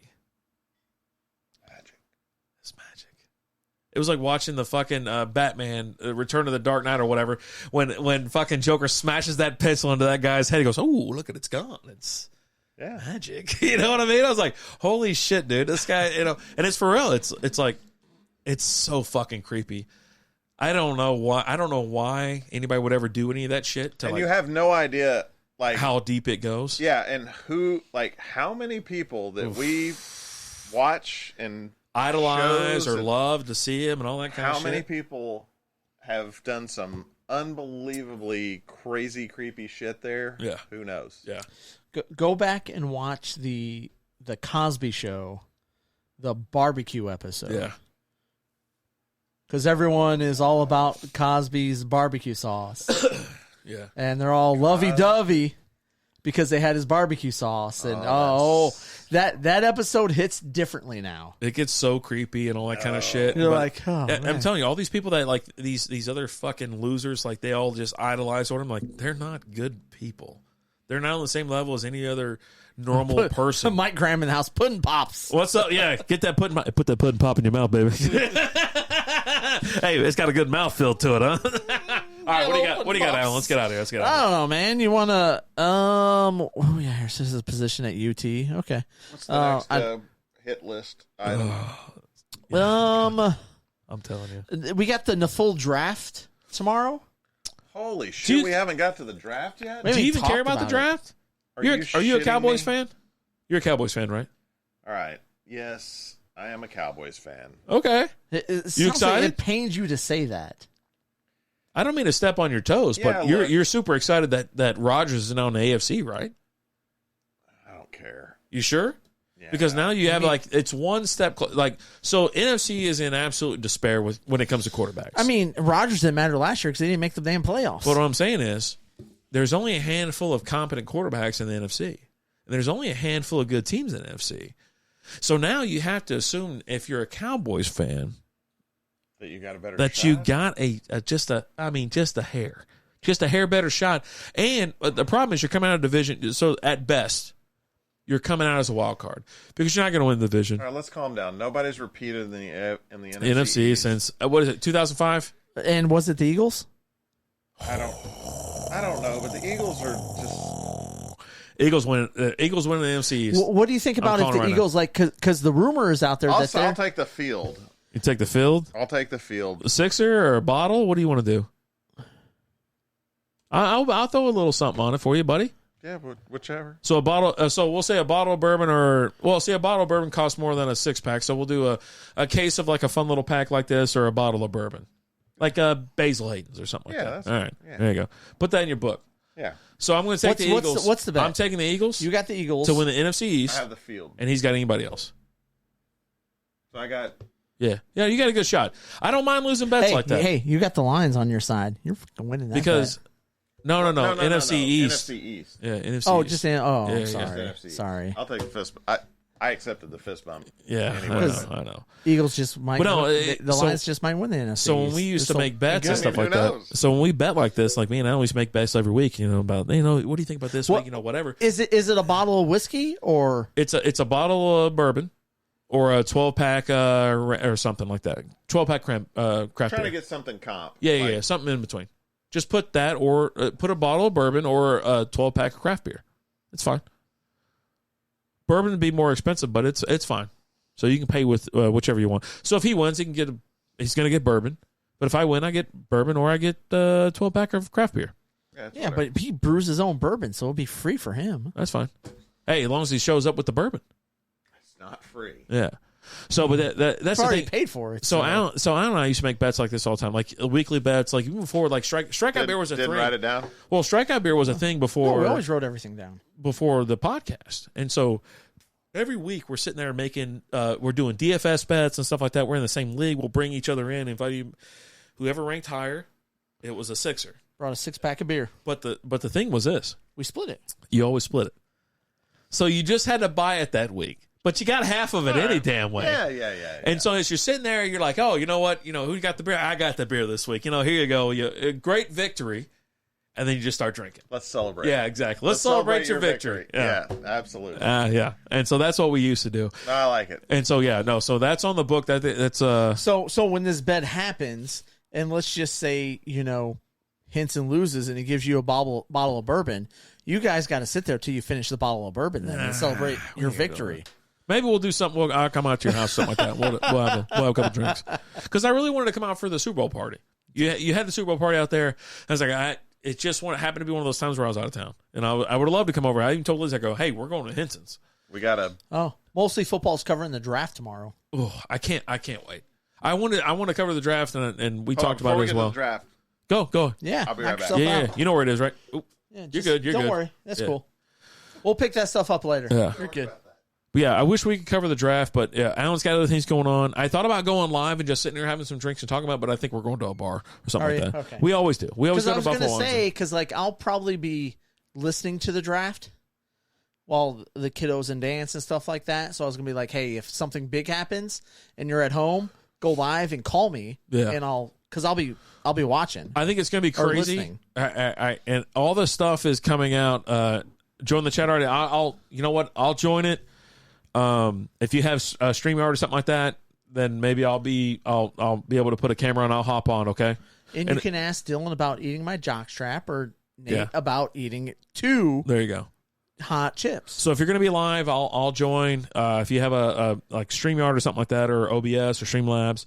It was like watching the fucking Batman Return of the Dark Knight or whatever when fucking Joker smashes that pencil into that guy's head. He goes, "Oh, look at it's gone. It's magic." You know what I mean? I was like, "Holy shit, dude! This guy, and it's for real. It's like it's so fucking creepy. I don't know why anybody would ever do any of that shit. And you have no idea like how deep it goes. Yeah, and how many people that we watch and idolize or love to see him and all that kind of shit. How many people have done some unbelievably crazy, creepy shit there? Yeah. Who knows? Yeah. Go back and watch the Cosby Show, the barbecue episode. Yeah. Because everyone is all about Cosby's barbecue sauce. Yeah. And they're all lovey-dovey because they had his barbecue sauce. And that episode hits differently now. It gets so creepy and all that kind of shit. You're like, oh, man. I'm telling you, all these people that like these other fucking losers, like they all just idolize on them. Like they're not good people. They're not on the same level as any other normal person. Mike Graham in the house, pudding pops. What's up? Yeah, get that pudding. Put that pudding pop in your mouth, baby. Hey, it's got a good mouthfeel to it, huh? All right, what do you got? What do you got, Alan? Let's get out of here. I don't know, man. You want to this is a position at UT. Okay. What's the next hit list item? I'm telling you, we got the full draft tomorrow. Holy shit! We haven't got to the draft yet. Do you even care about the draft? Are you a Cowboys fan? You're a Cowboys fan, right? All right. Yes, I am a Cowboys fan. Okay. You excited? It pains you to say that. I don't mean to step on your toes, but you're super excited that Rodgers is now in the AFC, right? I don't care. You sure? Yeah. Because now you have it's one step so NFC is in absolute despair when it comes to quarterbacks. I mean, Rodgers didn't matter last year because they didn't make the damn playoffs. But what I'm saying is, there's only a handful of competent quarterbacks in the NFC, and there's only a handful of good teams in the NFC. So now you have to assume if you're a Cowboys fan that you got a better that shot? you got just a hair better shot. And the problem is you're coming out of division. So at best, you're coming out as a wild card because you're not going to win the division. All right, let's calm down. Nobody's repeated in the NFC, NFC since what is it? 2005. And was it the Eagles? I don't know, but the Eagles are just. Eagles win the NFC East. What do you think about if the Eagles because the rumor is out there I'll take the field. You take the field? I'll take the field. A sixer or a bottle? What do you want to do? I'll throw a little something on it for you, buddy. Yeah, whichever. So a bottle. So we'll say a bottle of bourbon, a bottle of bourbon costs more than a 6-pack. So we'll do a case of like a fun little pack like this, or a bottle of bourbon, like a Basil Hayden's or something like that. All right, there you go. Put that in your book. Yeah. So I'm going to take the Eagles. What's the bet? I'm taking the Eagles. You got the Eagles to win the NFC East. I have the field, and he's got anybody else. So I got. Yeah, you got a good shot. I don't mind losing bets like that. Hey, you got the Lions on your side. You're winning that because. bet. No. NFC East. NFC East. Yeah, NFC East. Just yeah, sorry. Sorry. I'll take the fist. I accepted the fist bump. Yeah, anyway. I know. Eagles just might. The Lions just might win the NFC. So when we used to make bets and stuff like that. So when we bet like this, like me and I always make bets every week. About what do you think about this week? Whatever. Is it a bottle of whiskey or it's a bottle of bourbon or a 12-pack or something like that. 12-pack craft beer. Trying to get something comp. Yeah, something in between. Just put that or put a bottle of bourbon or a 12-pack of craft beer. It's fine. Bourbon would be more expensive, but it's fine. So you can pay with whichever you want. So if he wins, he's going to get bourbon. But if I win, I get bourbon or I get a 12-pack of craft beer. Yeah, but he brews his own bourbon, so it'll be free for him. That's fine. Hey, as long as he shows up with the bourbon. It's not free. Yeah. So, but that's already the thing. paid for it. So Alan and I used to make bets like this all the time, like weekly bets, like even before, like Strikeout Beer was a thing. Didn't write it down. Well, Strikeout Beer was a thing before. No, we always wrote everything down before the podcast, and so every week we're sitting there making, we're doing DFS bets and stuff like that. We're in the same league. We'll bring each other in, invite you. Whoever ranked higher, it was a sixer. Brought a 6-pack of beer. But the thing was this: we split it. You always split it. So you just had to buy it that week. But you got half of it any damn way. Yeah. And so as you're sitting there, you're like, oh, you know what? Who got the beer? I got the beer this week. Here you go. A great victory. And then you just start drinking. Let's celebrate. Yeah, exactly. Let's celebrate your victory. Yeah, absolutely. Yeah. And so that's what we used to do. I like it. And so, so that's on the book. That's So when this bet happens, and let's just say, Hinson loses and he gives you a bottle of bourbon, you guys got to sit there till you finish the bottle of bourbon then and celebrate your victory. Maybe we'll do something. I'll come out to your house, something like that. We'll have a couple drinks. Because I really wanted to come out for the Super Bowl party. You had the Super Bowl party out there. I was like, it just happened to be one of those times where I was out of town. And I would have loved to come over. I even told Liz, I go, hey, we're going to Hinson's. We got to. Oh, mostly football's covering the draft tomorrow. Oh, I can't wait. I want to cover the draft, and we talked about it as well. Draft. Go. Yeah. I'll be right back. Yeah. You know where it is, right? Oop. Yeah, you're good. Don't worry. That's cool. We'll pick that stuff up later. Yeah. You're good. But yeah, I wish we could cover the draft, but yeah, Alan's got other things going on. I thought about going live and just sitting there having some drinks and talking about it, but I think we're going to a bar or something like that. Okay. We always do. We always go to Buffalo. I was going to say, because I'll probably be listening to the draft while the kiddos and dance and stuff like that. So I was going to be like, hey, if something big happens and you're at home, go live and call me. Yeah. And I'll be watching. I think it's going to be crazy. And all this stuff is coming out. Join the chat already. I'll join it. If you have a StreamYard or something like that, then maybe I'll be able to put a camera on. I'll hop on. Okay. And you can ask Dylan about eating my jockstrap or Nate about eating 2. There you go. Hot chips. So if you're going to be live, I'll join. If you have a like StreamYard or something like that, or OBS or Streamlabs,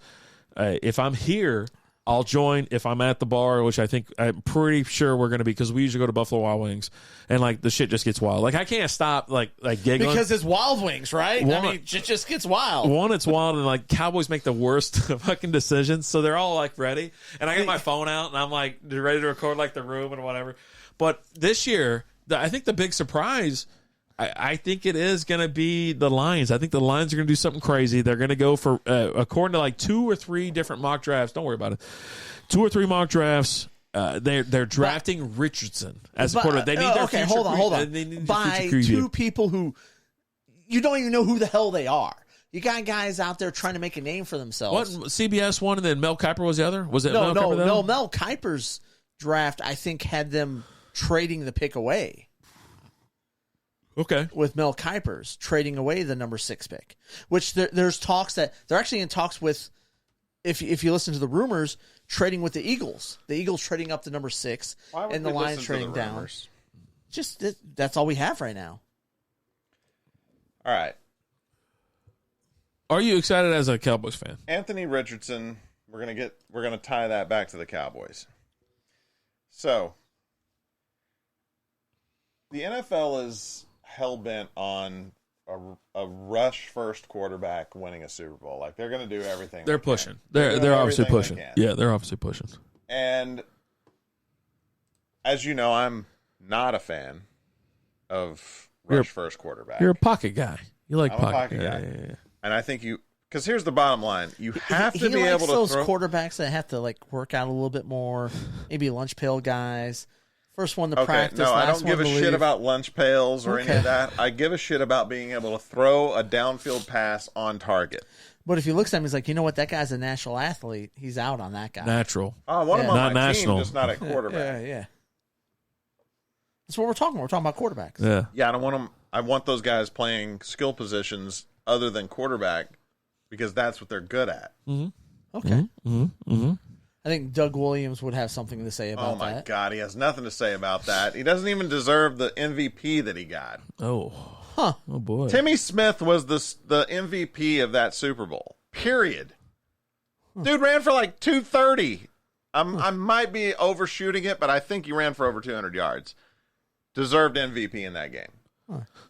if I'm here, I'll join. If I'm at the bar, which I'm pretty sure we're going to be, because we usually go to Buffalo Wild Wings, and like the shit just gets wild. Like I can't stop like giggling because it's Wild Wings, right? It just gets wild. One, it's wild, and like Cowboys make the worst fucking decisions, so they're all like ready, and I get my phone out and I'm like ready to record like the room and whatever. But this year, I think the big surprise, I think it is going to be the Lions. I think the Lions are going to do something crazy. They're going to go for, according to like 2 or 3 different mock drafts. Don't worry about it. 2 or 3 mock drafts. They're drafting Richardson as a quarterback. They need their future. Hold on. By 2 people who you don't even know who the hell they are. You got guys out there trying to make a name for themselves. What CBS one, and then Mel Kiper was the other? Was it No, Mel Kiper? no. Mel Kiper's draft, I think, had them trading the pick away. Okay. With Mel Kiper's trading away the number 6 pick, which there's talks that they're actually in talks with, if you listen to the rumors, trading with the Eagles. The Eagles trading up to number 6 and the Lions trading down. Just that's all we have right now. All right. Are you excited as a Cowboys fan? Anthony Richardson, we're gonna tie that back to the Cowboys. So the NFL is hell-bent on a rush first quarterback winning a Super Bowl. Like, they're going to do everything. They're pushing. They're obviously pushing. Yeah, they're obviously pushing. And as you know, I'm not a fan of rush first quarterback. You're a pocket guy. You like I'm a pocket guy. Yeah. And I think because here's the bottom line. You have to be able to those throw quarterbacks that have to work out a little bit more, maybe lunch pail guys. First one to practice. No, I don't give a leave. shit about lunch pails or any of that. I give a shit about being able to throw a downfield pass on target. But if he looks at him, he's like, you know what? That guy's a national athlete. He's out on that guy. Natural. Oh, one of them on Not my national. team, just not at quarterback. Yeah. That's what we're talking about. We're talking about quarterbacks. Yeah. Yeah, I don't want them. I want those guys playing skill positions other than quarterback because that's what they're good at. Mm-hmm. Okay. Mm-hmm. I think Doug Williams would have something to say about that. Oh, my God. He has nothing to say about that. He doesn't even deserve the MVP that he got. Oh. Huh. Oh, boy. Timmy Smith was the MVP of that Super Bowl. Period. Dude ran for 230. I might be overshooting it, but I think he ran for over 200 yards. Deserved MVP in that game.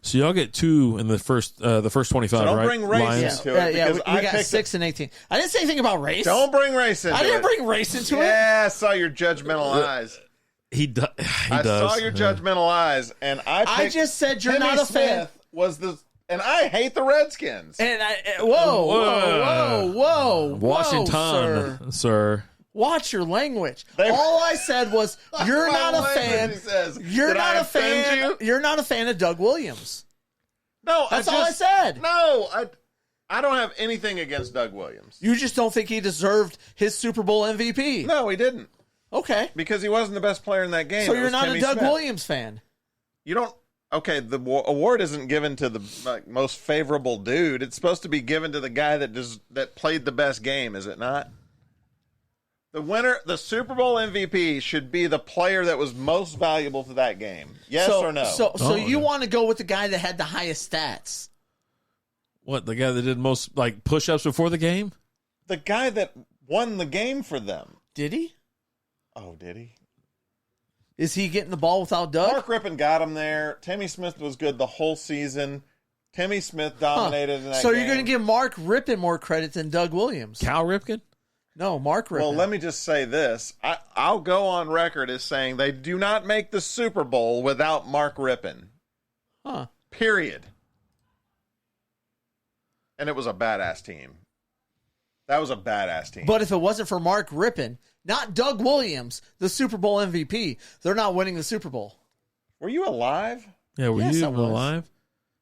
So y'all get 2 in the first 25, so don't right? bring race into it. Yeah, we got 6 and 18. I didn't say anything about race. Don't bring race into it. I didn't bring race into it. Yeah, I saw your judgmental eyes. He does. I saw your judgmental eyes, and I just said you're Timmy not a fan. Smith was and I hate the Redskins. And whoa, Washington, sir. Watch your language. All I said was you're not a fan. You're not a fan. You're not a fan of Doug Williams. No, that's all I said. No, I don't have anything against Doug Williams. You just don't think he deserved his Super Bowl MVP. No, he didn't. Okay, because he wasn't the best player in that game. So you're not Timmy a Doug Smith. Williams fan. You don't. Okay, the award isn't given to the most favorable dude. It's supposed to be given to the guy that played the best game, is it not? The winner, the Super Bowl MVP, should be the player that was most valuable to that game. Yes or no? So you want to go with the guy that had the highest stats? What, the guy that did most push-ups before the game? The guy that won the game for them. Did he? Oh, did he? Is he getting the ball without Doug? Mark Rippon got him there. Timmy Smith was good the whole season. Timmy Smith dominated in that game. So you're going to give Mark Rippon more credit than Doug Williams? Cal Ripken? No, Mark Rippon. Well, let me just say this. I'll go on record as saying they do not make the Super Bowl without Mark Rippon. Huh. Period. And it was a badass team. That was a badass team. But if it wasn't for Mark Rippon, not Doug Williams, the Super Bowl MVP, they're not winning the Super Bowl. Were you alive? Yeah, were Yes, you I was. alive?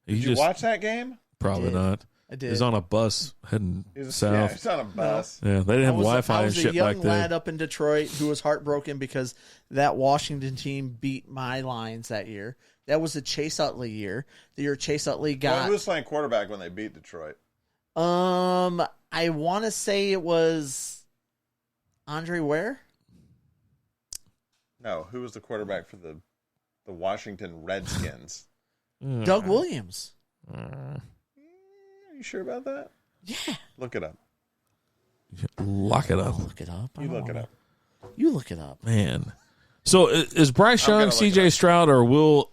Did you watch that game? Probably not. I did. He was on a bus heading south. Yeah, he's on a bus. Yeah, they didn't have Wi-Fi and shit back I was a young then. lad up in Detroit who was heartbroken because that Washington team beat my Lions that year. That was the Chase Utley year. The year Chase Utley got. Who was playing quarterback when they beat Detroit? I want to say it was Andre Ware. No, who was the quarterback for the Washington Redskins? Doug Williams. Are you sure about that? Yeah. Look it up. Lock it up. I'll look it up. You look it up. You look it up. Man. So is Bryce I'm Young, gonna look it C.J. Stroud, or Will...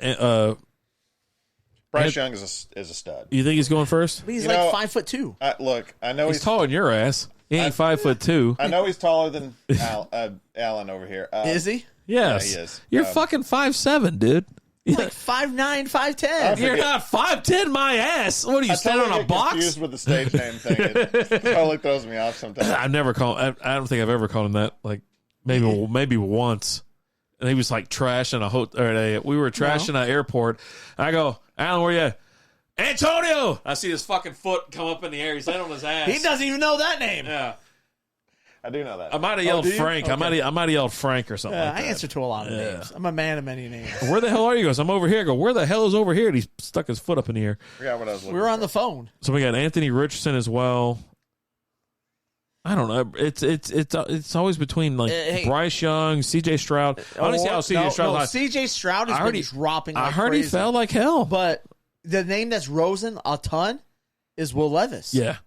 Bryce Young is a stud. You think he's going first? He's like 5'2". Look, I know He's taller than your ass. He ain't 5'2". I know he's taller than Alan over here. Is he? Yes. Yeah, he is. You're fucking 5'7", dude. Like 5'9", 5'10". You're not 5'10", my ass. What are you, standing on a box? Confused with the stage name thing. It totally throws me off sometimes. I don't think I've ever called him that. Like maybe once. And he was like trashing a hotel. We were trashing an airport. I go, Alan, where you at? Antonio! I see his fucking foot come up in the air. He's laying on his ass. He doesn't even know that name. Yeah. I do know that. I might have yelled Frank. Okay. I might have yelled Frank or something like I that. answer to a lot of names. I'm a man of many names. Where the hell are you? He goes, I'm over here. I go, where the hell is over here? And he stuck his foot up in the air. I forgot what I was looking We were on the phone. So we got Anthony Richardson as well. I don't know. It's always between Bryce Young, C.J. Stroud. I don't see how C.J. Stroud. C.J. Stroud has been dropping. Like I heard crazy. he fell like hell. But the name that's risen a ton is Will Levis. Yeah.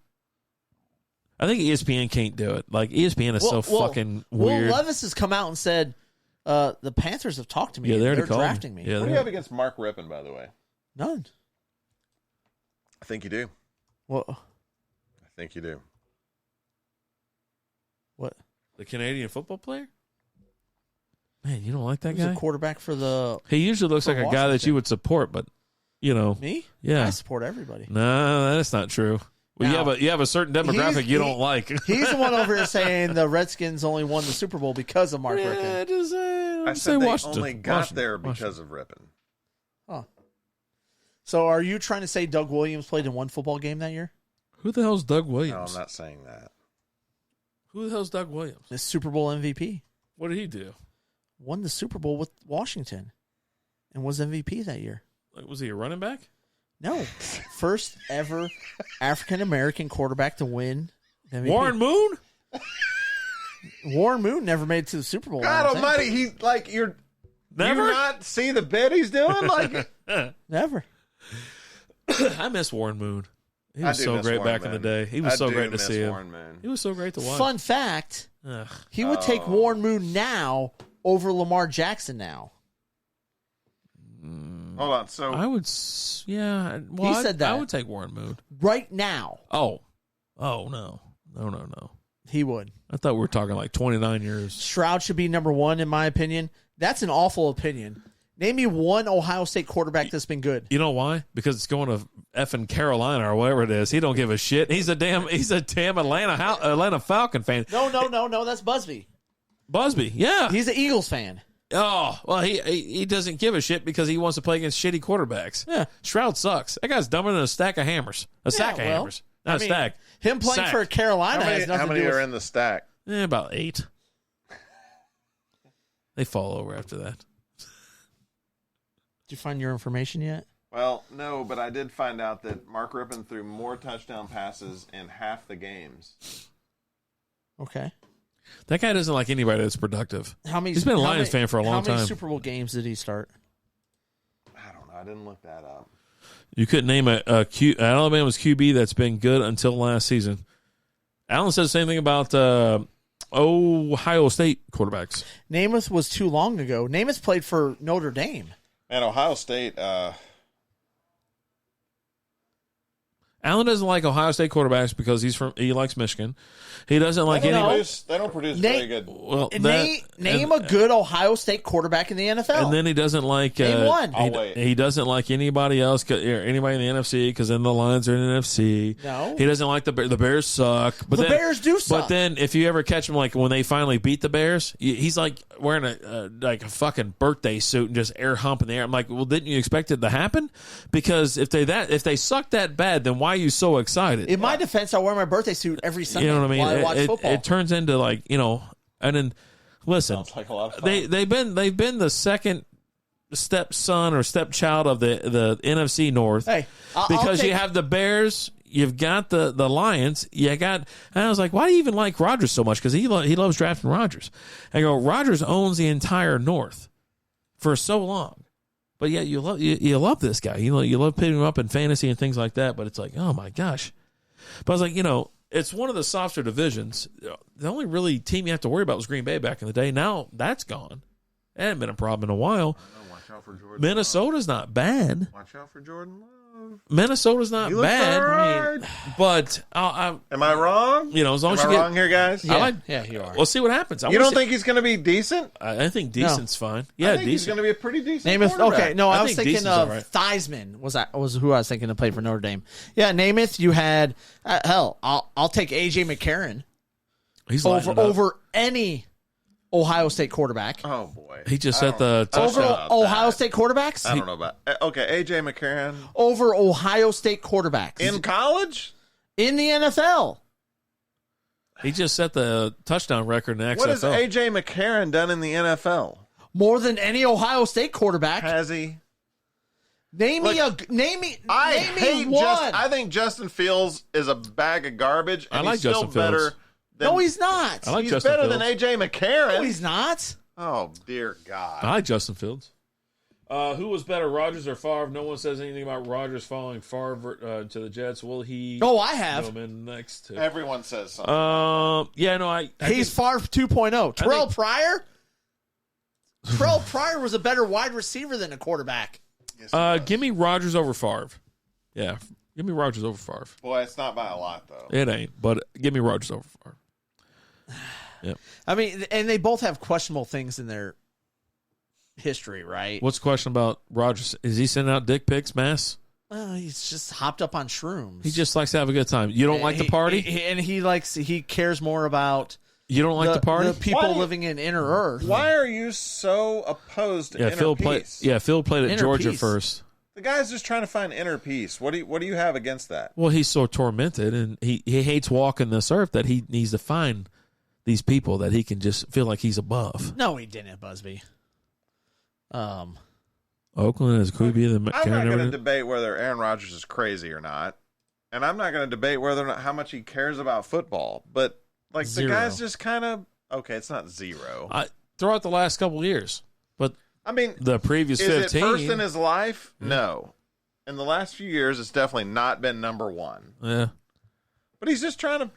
I think ESPN can't do it. Like, ESPN is fucking weird. Will Levis has come out and said, the Panthers have talked to me. Yeah, they're drafting me. What do you have against Mark Rippon, by the way? None. I think you do. What? I think you do. What? The Canadian football player? Man, you don't like that He's guy? a quarterback for the... He usually looks like a guy that you would support, but, you know. Me? Yeah. I support everybody. No, that's not true. Well, Now, you have a certain demographic you don't like. He's the one over here saying the Redskins only won the Super Bowl because of Mark Rippon. I said they only got there because of Rippon. Huh. So are you trying to say Doug Williams played in one football game that year? Who the hell's Doug No, Williams? I'm not saying that. Who the hell's Doug Williams? The Super Bowl MVP. What did he do? Won the Super Bowl with Washington and was MVP that year. Like, was he a running back? No. First ever African-American quarterback to win MVP. Warren Moon? Warren Moon never made it to the Super Bowl. God almighty, he's like, you're... Never? You not see the bit he's doing? Like, Never. I miss Warren Moon. He I was do so miss great Warren back in the Moon. day. He was I so do great to miss see him. Warren Moon. He was so great to watch. Fun fact, Ugh. he would take Warren Moon now over Lamar Jackson now. Hold on. So I would, yeah. Well, He said that. I would take Warren Moon. Right now, Oh, no. he would. I thought we were talking like 29 years. Stroud should be number one, in my opinion. That's an awful opinion. Name me one Ohio State quarterback that's been good. You know why? Because it's going to effing Carolina or whatever it is. He don't give a shit. He's a damn Atlanta Falcon fan. No. That's Busby. Busby, yeah. He's an Eagles fan. Oh, well, he doesn't give a shit because he wants to play against shitty quarterbacks. Yeah. Stroud sucks. That guy's dumber than a stack of hammers. A stack of hammers. Not a stack. Him playing Sack. for Carolina has nothing how many to do with... are in the stack? About 8. They fall over after that. Did you find your information yet? Well, no, but I did find out that Mark Rippon threw more touchdown passes in half the games. Okay. That guy doesn't like anybody that's productive. How many? He's been a Lions fan for a long How many time. Super Bowl games did he start? I don't know. I didn't look that up. You couldn't name Alabama's QB that's been good until last season. Allen said the same thing about Ohio State quarterbacks. Namath was too long ago. Namath played for Notre Dame. And Ohio State, Allen doesn't like Ohio State quarterbacks because he likes Michigan. He doesn't like they anybody. don't produce very good. Well, Name a good Ohio State quarterback in the NFL. And then he doesn't like Name one. He doesn't like anybody else or anybody in the NFC because then the Lions are in the NFC. No. He doesn't like the Bears suck. But The Bears do suck. But then if you ever catch him like when they finally beat the Bears, he's like wearing a fucking birthday suit and just air hump in the air. I'm like, well, didn't you expect it to happen? Because if they suck that bad, then why are you so excited? In my defense, I wear my birthday suit every Sunday You know what I mean? while I watch football. It turns into like, and then listen, Sounds like a lot of fun. they've been the second stepson or stepchild of the NFC North. Hey, because you have the Bears, you've got the Lions, and I was like, why do you even like Rodgers so much? Because he loves drafting Rodgers. I go, Rodgers owns the entire North for so long. But yeah, you love this guy. You love picking him up in fantasy and things like that. But it's like, oh my gosh. But I was like, it's one of the softer divisions. The only really team you have to worry about was Green Bay back in the day. Now that's gone. It hadn't been a problem in a while. Watch out for Jordan. Minnesota's not bad. Watch out for Jordan Love. Minnesota's not bad. Right. But am I wrong? As long as am you I wrong here, guys? Yeah, you are. We'll see what happens. You don't think he's going to be decent? I think decent's fine. Yeah, I think he's decent. going to be a pretty decent Namath. quarterback. Okay, no, I was think thinking decent's of all right. Theismann was who I was thinking to play for Notre Dame. Yeah, Namath. You had hell. I'll take AJ McCarron He's over any Ohio State quarterback. Oh, boy. He just set the touchdown. Over Ohio State quarterbacks? I don't know about okay, A.J. McCarron. Over Ohio State quarterbacks. In college? In the NFL. He just set the touchdown record in the XFL. What has A.J. McCarron done in the NFL? More than any Ohio State quarterback. Has he? Name me one. I think Justin Fields is a bag of garbage, and I like he's still Justin Fields. better. No, he's not. I like He's Justin better Fields. than A.J. McCarron. No, he's not. Oh, dear God. I like Justin Fields. Who was better, Rodgers or Favre? No one says anything about Rodgers following Favre to the Jets. Will he? Oh, I have. Come in next to. Everyone says something. He's Favre 2.0. Terrell Pryor? Terrell Pryor was a better wide receiver than a quarterback. Give me Rodgers over Favre. Yeah, give me Rodgers over Favre. Boy, it's not by a lot, though. It ain't, but give me Rodgers over Favre. Yeah. I mean, and they both have questionable things in their history, right? What's the question about Rodgers? Is he sending out dick pics, mass? Well, he's just hopped up on shrooms. He just likes to have a good time. You don't like the party? He cares more about You don't like the party? The people living in Inner Earth. Why are you so opposed to inner peace? Phil played at Inner Georgia peace. first. The guy's just trying to find inner peace. What do you have against that? Well, he's so tormented, and he hates walking this earth that he needs to find these people that he can just feel like he's above. No, he didn't, Busby. Oakland is could be the. I'm not going to debate whether Aaron Rodgers is crazy or not, and I'm not going to debate whether or not how much he cares about football. But like Zero. the guy's just kind of okay. It's not zero. Throughout the last couple of years, but I mean, the previous is 15. it first in his life? No. In the last few years, it's definitely not been number one. Yeah, but he's just trying to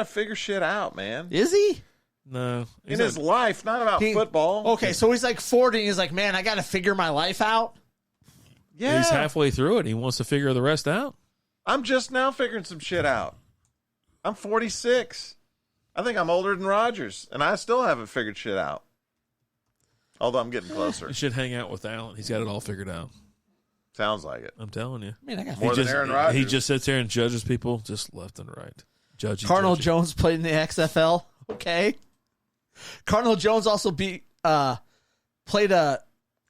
figure shit out, man. Is he? No, in his life, not about football. Okay, so he's like 40 and he's like, man, I got to figure my life out. Yeah, he's halfway through it. He wants to figure the rest out. I'm just now figuring some shit out. I'm 46. I think I'm older than Rodgers, and I still haven't figured shit out. Although I'm getting closer. You should hang out with Allen. He's got it all figured out. Sounds like it. I'm telling you. I mean, I got more than Aaron Rodgers. He just sits there and judges people just left and right. Cardinal Jones played in the XFL. Okay. Cardinal Jones also played a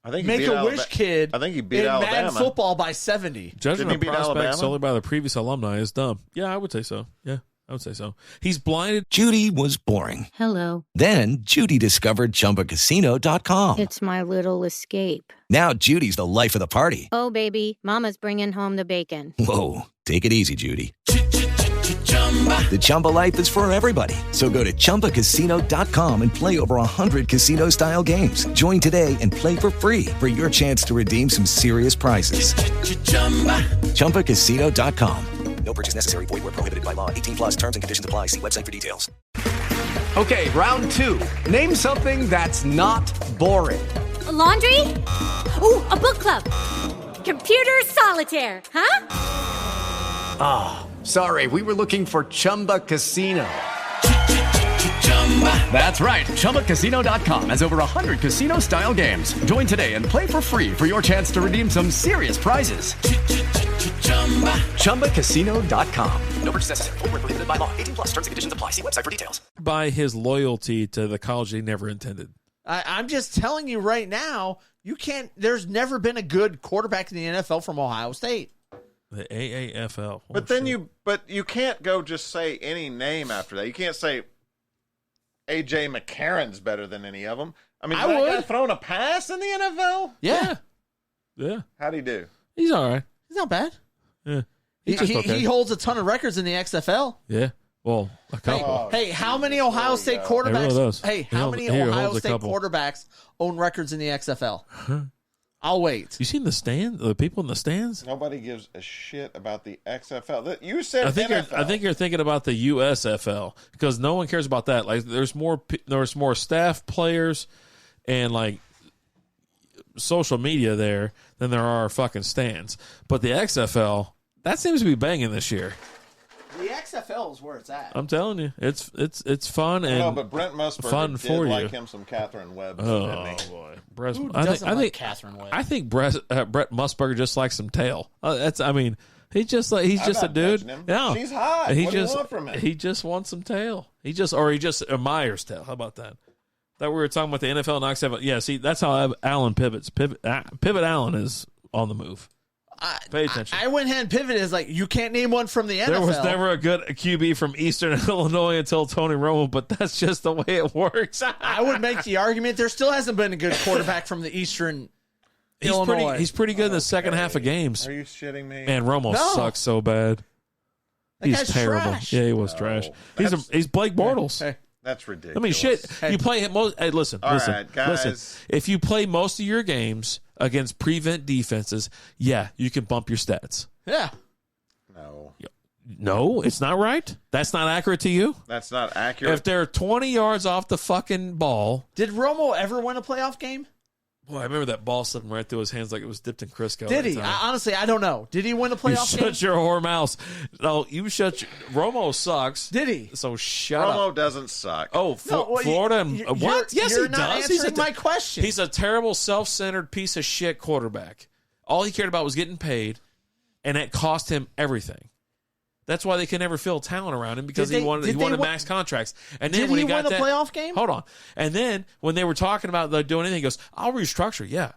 Make-A-Wish kid. I think he beat in Alabama. Madden football by 70. Judging Didn't he a beat prospect Alabama? solely by the previous alumni is dumb. Yeah, I would say so. Yeah, I would say so. He's blinded. Judy was boring. Hello. Then Judy discovered ChumbaCasino.com. It's my little escape. Now Judy's the life of the party. Oh, baby, mama's bringing home the bacon. Whoa, take it easy, Judy. The Chumba life is for everybody. So go to ChumbaCasino.com and play over 100 casino-style games. Join today and play for free for your chance to redeem some serious prizes. ChumbaCasino.com. No purchase necessary. Void where prohibited by law. 18 plus terms and conditions apply. See website for details. Okay, round two. Name something that's not boring. A laundry? Ooh, a book club. Computer solitaire, huh? Ah, sorry, we were looking for Chumba Casino. That's right, ChumbaCasino.com has over 100 casino-style games. Join today and play for free for your chance to redeem some serious prizes. ChumbaCasino.com. No purchase necessary. Void where prohibited by law. 18 plus terms and conditions apply. See website for details. By his loyalty to the college he never intended. I'm just telling you right now, you can't. There's never been a good quarterback in the NFL from Ohio State. The AAFL. But then you can't go just say any name after that. You can't say A.J. McCarron's better than any of them. I mean, that guy throwing a pass in the NFL? Yeah. How'd he do? He's all right. He's not bad. Yeah. He holds a ton of records in the XFL. Yeah. Well, a couple. Hey, how many Ohio State quarterbacks? Hey, how many Ohio State quarterbacks own records in the XFL? I'll wait. You seen the stand? The people in the stands? Nobody gives a shit about the XFL. You said I think you're thinking about the USFL because no one cares about that. Like there's more staff, players, and like social media there than there are fucking stands. But the XFL that seems to be banging this year. The XFL is where it's at. I'm telling you, it's fun and no, but Brent Musburger fun did for like you. him some Catherine Webb. Oh boy, Who doesn't like Catherine Webb? I think Brett Musburger just likes some tail. He's just a dude. Yeah, she's hot. What do you want from him? He just wants some tail. He just admires tail. How about that? that we were talking about the NFL knocks out. Yeah, see, that's how Allen pivots. Pivot Allen is on the move. Pay attention. I went ahead and pivoted as like, you can't name one from the NFL. There was never a good QB from Eastern Illinois until Tony Romo, but that's just the way it works. I would make the argument there still hasn't been a good quarterback from the Eastern Illinois. He's pretty good in the second half of games. Are you shitting me? Man, Romo sucks so bad. He's terrible. Trash. Yeah, he was trash. He's Blake Bortles. Hey. That's ridiculous. I mean, shit. You play him most. Hey, listen. All right, guys. Listen. If you play most of your games against prevent defenses, yeah, you can bump your stats. Yeah. No, it's not right. That's not accurate to you. That's not accurate. If they're 20 yards off the fucking ball. Did Romo ever win a playoff game? Boy, I remember that ball slipping right through his hands like it was dipped in Crisco. Did he? Honestly, I don't know. Did he win a playoff game? Shut your whore mouth. No, you shut your... Romo sucks. Did he? So shut up. Romo doesn't suck. Oh, Florida and... What? Yes, you're he not does. answering my question. He's a terrible, self-centered piece of shit quarterback. All he cared about was getting paid, and it cost him everything. That's why they can never fill talent around him, because he wanted max contracts. And then did when he got win a playoff game? Hold on. And then when they were talking about doing anything, he goes, "I'll restructure." Yeah,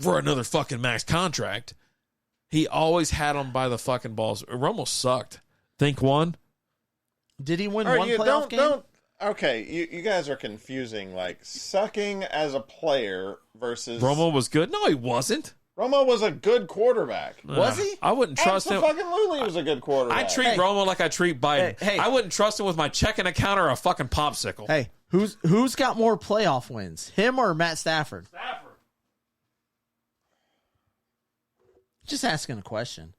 for another fucking max contract. He always had them by the fucking balls. Romo sucked. Think one. Did he win one playoff game? Okay, you guys are confusing like sucking as a player versus Romo was good. No, he wasn't. Romo was a good quarterback. Was he? I wouldn't trust him. Absolutely, he was a good quarterback. I treat Romo like I treat Biden. Hey. I wouldn't trust him with my checking account or a fucking popsicle. Hey, who's got more playoff wins, him or Matt Stafford? Stafford. Just asking a question.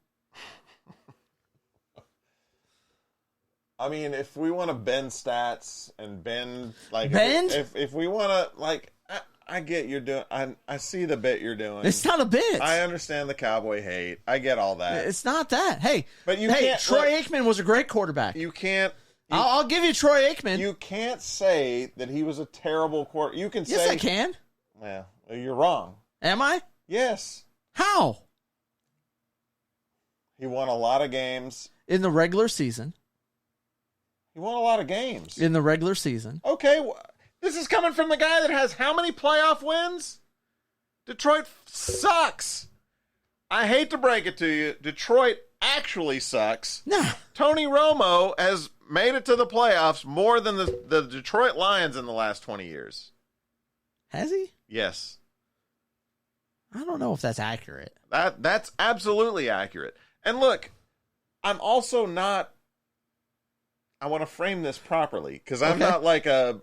I mean, if we want to bend stats and bend like bend, if we want to like. I get you're doing. I see the bit you're doing. It's not a bit. I understand the Cowboy hate. I get all that. It's not that. Hey, but you can't. Troy Aikman was a great quarterback. You can't. I'll give you Troy Aikman. You can't say that he was a terrible quarterback. You can say. Yes, I can. Well, you're wrong. Am I? Yes. How? He won a lot of games in the regular season. He won a lot of games in the regular season. Okay. This is coming from the guy that has how many playoff wins? Detroit sucks. I hate to break it to you. Detroit actually sucks. Nah. Tony Romo has made it to the playoffs more than the Detroit Lions in the last 20 years. Has he? Yes. I don't know if that's accurate. That's absolutely accurate. And look, I'm also not... I want to frame this properly, because I'm not like a...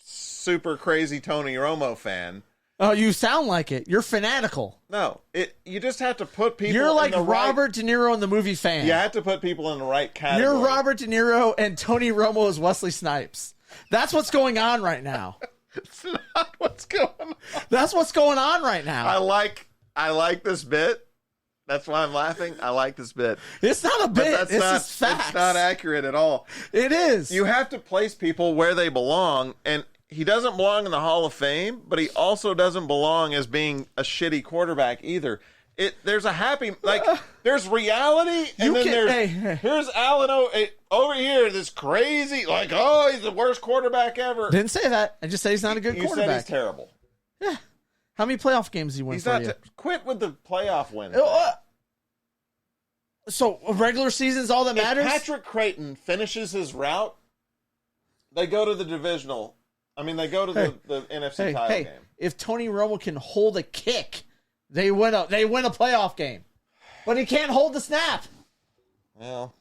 super crazy Tony Romo fan. Oh, you sound like it. You're fanatical. No, you just have to put people. You're like in the Robert De Niro in the movie fan. You have to put people in the right category. You're Robert De Niro and Tony Romo is Wesley Snipes. That's what's going on right now. It's not what's going on. That's what's going on right now. I like this bit. That's why I'm laughing. I like this bit. It's not a bit. It's just facts. It's not accurate at all. It is. You have to place people where they belong, and he doesn't belong in the Hall of Fame, but he also doesn't belong as being a shitty quarterback either. There's a happy, there's reality, and then here's Allen over here, this crazy, he's the worst quarterback ever. Didn't say that. I just said he's not a good quarterback. You said he's terrible. Yeah. How many playoff games did he win for you? Quit with the playoff win. So regular season's all that matters? If Patrick Creighton finishes his route, they go to the divisional. They go to the NFC title game. If Tony Romo can hold a kick, they win a playoff game. But he can't hold the snap. Well,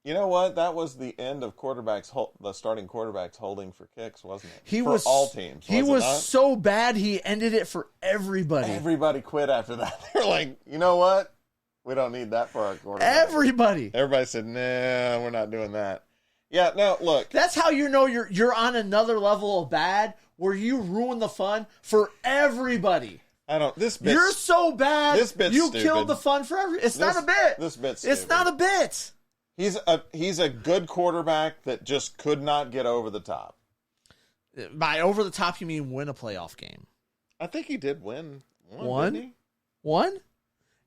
you know what? That was the end of the starting quarterbacks holding for kicks, wasn't it? For all teams. He was so bad, he ended it for everybody. Everybody quit after that. They're like, you know what? We don't need that for our quarterback. Everybody said, nah, we're not doing that. Yeah, no, look. That's how you know you're on another level of bad, where you ruin the fun for everybody. You're so bad. This bit's you stupid. Killed the fun for everybody. It's not a bit. This bit's It's stupid. not a bit. He's a good quarterback that just could not get over the top. By over the top, you mean win a playoff game? I think he did win one. Didn't he? One?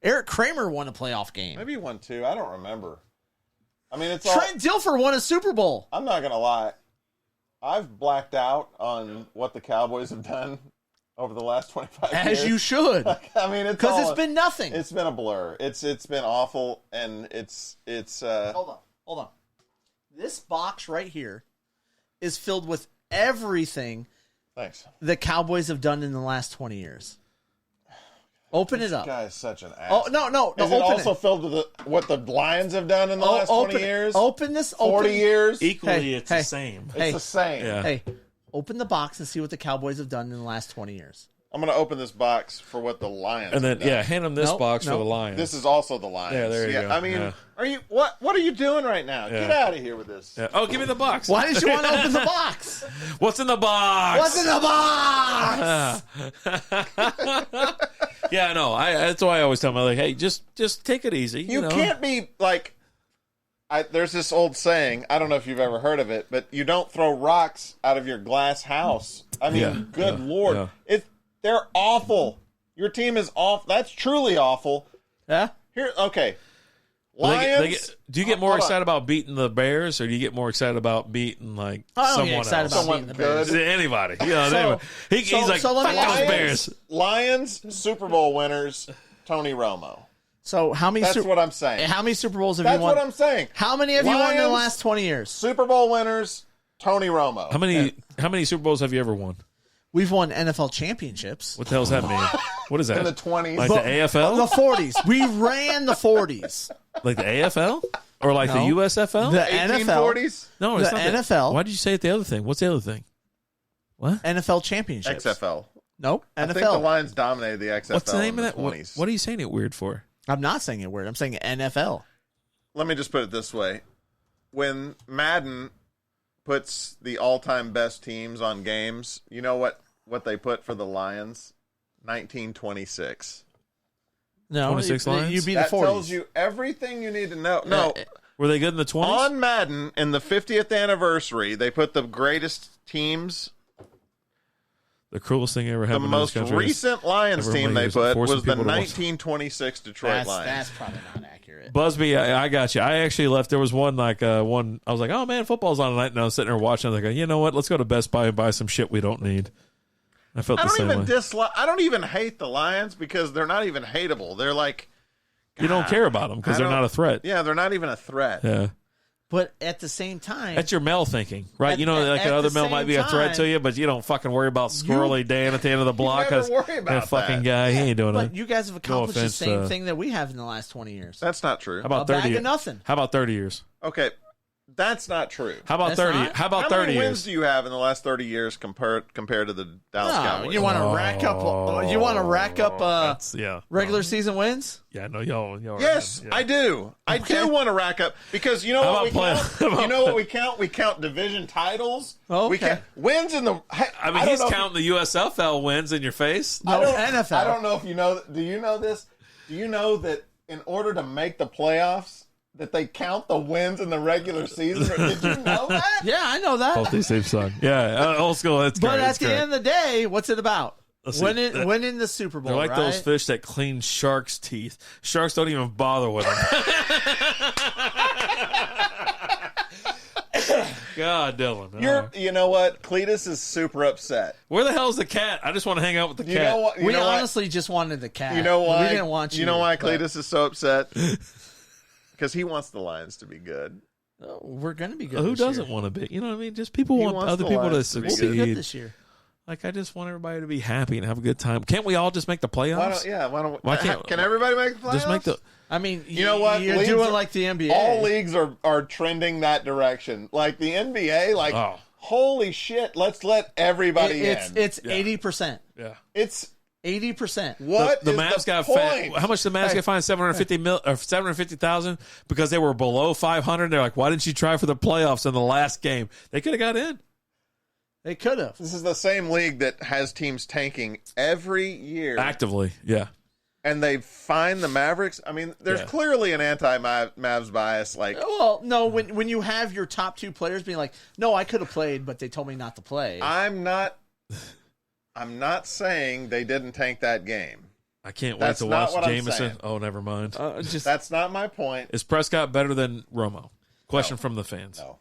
Eric Kramer won a playoff game. Maybe he won two. I don't remember. It's Trent Dilfer won a Super Bowl. I'm not gonna lie. I've blacked out on what the Cowboys have done over the last 25 years. As you should. I mean, because it's been nothing. It's been a blur. It's been awful, and it's. Hold on. This box right here is filled with everything. Thanks. The Cowboys have done in the last 20 years. Open it up. This guy is such an ass. Oh no! Is it also filled with what the Lions have done in the last 20 years? Open this. 40 years. Equally, it's the same. It's the same. Yeah. Hey, open the box and see what the Cowboys have done in the last 20 years. I'm going to open this box for what the Lions And then, have done. hand them this box for the Lions. This is also the Lions. Yeah, there you go. I mean, Yeah. are you what are you doing right now? Yeah. Get out of here with this. Yeah. Oh, give me the box. Why did you want to open the box? What's in the box? What's in the box? Yeah, no. That's why I always tell them, like, hey, just take it easy. You know? can't be like. There's this old saying. I don't know if you've ever heard of it, but you don't throw rocks out of your glass house. I mean, good Lord, they're awful. Your team is awful. That's truly awful. Yeah. Here, okay. Well, Lions. do you get more excited about beating the Bears, or do you get more excited about beating like someone else? About beating the Bears. Anybody? You know, anybody. He's like, so let me fuck ask those you Bears. Lions Super Bowl winners, Tony Romo. So how many? That's what I'm saying. How many Super Bowls have That's you won? what I'm saying. How many have you won in the Lions, last 20 years? Super Bowl winners, Tony Romo. How many Super Bowls have you ever won? We've won NFL championships. What the hell does that mean? What is that? In the 20s. Like the AFL? The 40s. We ran the 40s. Like the AFL? Or like the USFL? The NFL. 1840s? No, it's the not NFL. Why did you say it the other thing? What's the other thing? What? NFL championships. XFL. Nope. I NFL. think the Lions dominated the XFL. What's the name in of that? the 20s. What are you saying it weird for? I'm not saying it weird. I'm saying NFL. Let me just put it this way. When Madden puts the all-time best teams on games, you know what they put for the Lions? 1926. No, 26 Lions? You'd be the That 40s. tells you everything you need to know. No. Were they good in the 20s? On Madden, in the 50th anniversary, they put the greatest teams. The coolest thing ever The happened most in this country. recent Lions team they put was the 1926 Detroit Lions. That's probably not accurate. Busby, I got you. I actually left. There was one I was like, oh man, football's on tonight, and I was sitting there watching. I was like, you know what? Let's go to Best Buy and buy some shit we don't need. I felt the same way. I don't even hate the Lions because they're not even hateable. They're like, You don't care about them because they're not a threat. Yeah, they're not even a threat. Yeah. But at the same time, That's your male thinking, right? Like another male might be a threat to you, but you don't fucking worry about Squirrely Dan at the end of the block. never worry about that fucking that. guy, he ain't doing it. but you guys have accomplished the offense, same thing that we have in the last 20 years. That's not true. How about A bag 30? of nothing. How about 30 years? Okay, that's not true. How about That's 30? not? How about How 30 many wins years? do you have in the last 30 years compared to the Dallas No, Cowboys? you want to rack up? You want to rack up yeah. regular season wins? Yeah, no, y'all. Yes, yeah. I do. I do want to rack up because you know How what we about count. play- You know what we count? We count division titles. Oh, We okay. count wins in the. I mean, he's counting the USFL wins in your face. No, NFL. I don't know if you know. Do you know this? Do you know that in order to make the playoffs, that they count the wins in the regular season? Did you know that? Yeah, I know that. Both these teams suck. Yeah, old school. That's But great. at That's the great. end of the day, what's it about? Let's see. Winning the Super Bowl. They're like right? those fish that clean sharks' teeth. Sharks don't even bother with them. God, Dylan. You know what? Cletus is super upset. Where the hell's the cat? I just want to hang out with the You cat. know what? We honestly just wanted the cat. You know why? We didn't want you. You know why but- Cletus is so upset? Because he wants the Lions to be good. Oh, we're going to be good. Who this doesn't year. want to be? You know what I mean? Just people He want wants other the people to Lions to be succeed. We'll be good this year. Like, I just want everybody to be happy and have a good time. Can't we all just make the playoffs? Why don't? Why can't- Can everybody make the playoffs? Just make the. I mean, You know what? You're Leagues doing are- like the NBA. All leagues are trending that direction. Like the NBA, like Oh. holy shit, let's let everybody It's in. it's 80%. Yeah. It's 80%. what The is Mavs the got point? How much the Mavs get fined? 750,000 because they were below 500. They're like, why didn't you try for the playoffs in the last game? They could have got in. They could have. This is the same league that has teams tanking every year, Actively, yeah. and they find the Mavericks. I mean, there's Yeah. clearly an anti-Mavs bias. Like, Well, no, when you have your top two players being like, no, I could have played, but they told me not to play. I'm not saying they didn't tank that game. I can't That's wait to not watch what I'm Jameson. saying. Oh, never mind. Just That's not my point. Is Prescott better than Romo? Question from the fans. No.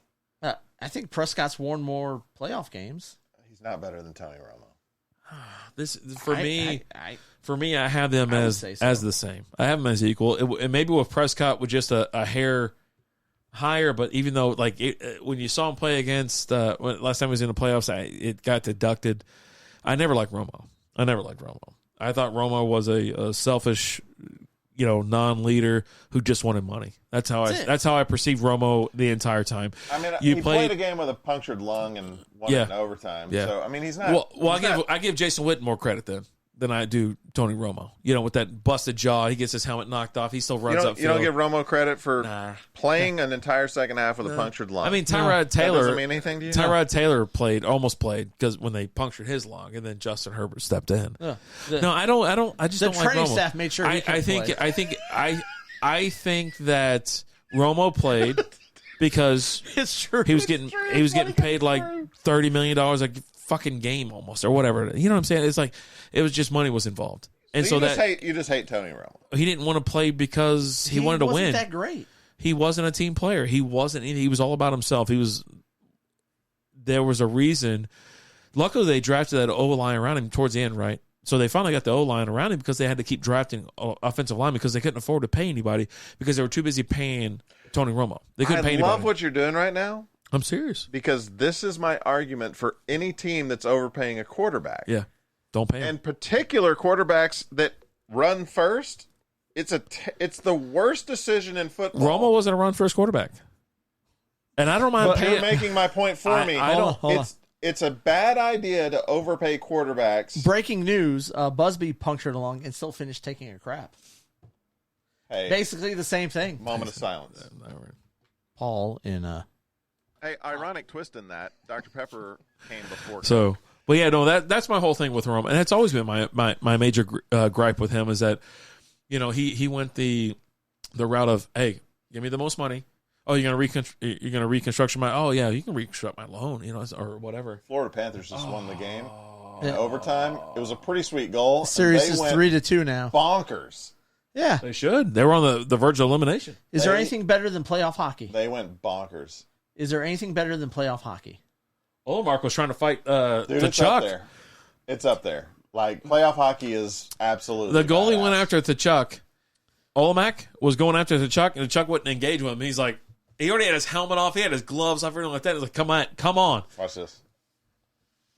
I think Prescott's won more playoff games. He's not better than Tony Romo. For me, I have them as the same. I have them as equal. And maybe with Prescott with just a hair higher, but even though when you saw him play against last time he was in the playoffs, it got deducted. I never liked Romo. I thought Romo was a selfish, non-leader who just wanted money. That's how I perceived Romo the entire time. I mean, he played a game with a punctured lung and won it in overtime. Yeah. So I mean, he's not. Well, I give Jason Witten more credit than I do Tony Romo. With that busted jaw, he gets his helmet knocked off. He still runs upfield. You don't give Romo credit for playing an entire second half with a punctured lung. I mean, Tyrod Taylor. That doesn't mean anything to you? Tyrod Taylor almost played because when they punctured his lung, and then Justin Herbert stepped in. I just don't like Romo. The training staff made sure he could play. I think that Romo played because he was getting paid like $30 million a fucking game almost or whatever. You know what I'm saying? It's like it was just money was involved. And so you just hate Tony Romo. He didn't want to play because he wanted to win. He wasn't that great. He wasn't a team player. He wasn't. He was all about himself. There was a reason. Luckily, they drafted that O-line around him towards the end, right? So they finally got the O-line around him because they had to keep drafting offensive linemen because they couldn't afford to pay anybody because they were too busy paying Tony Romo. They couldn't pay anybody. I love what you're doing right now. I'm serious. Because this is my argument for any team that's overpaying a quarterback. Yeah. Don't pay him. And particular quarterbacks that run first, it's the worst decision in football. Romo wasn't a run-first quarterback. And I don't mind paying. You're making my point for me. It's a bad idea to overpay quarterbacks. Breaking news, Busby punctured a lung and still finished taking a crap. Hey. Basically the same thing. Moment of silence. Paul in Hey, ironic twist in that Dr. Pepper came before. So, but yeah, no, that's my whole thing with Romo, and that's always been my major gripe with him is that, he went the route of, hey, give me the most money. Oh, you're gonna reconstruct my. Oh yeah, you can reconstruct my loan, or whatever. Florida Panthers just won the game in overtime. It was a pretty sweet goal. Series is 3-2 now. Bonkers. Yeah, they should. They were on the verge of elimination. Is there anything better than playoff hockey? They went bonkers. Is there anything better than playoff hockey? Mark was trying to fight it's Chuck. Up there. It's up there. Like, playoff hockey is absolutely the goalie badass. went after Chuck. Olemac was going after Chuck, and Chuck wouldn't engage with him. He's like, he already had his helmet off. He had his gloves off, everything like that. He's like, come on. Watch this.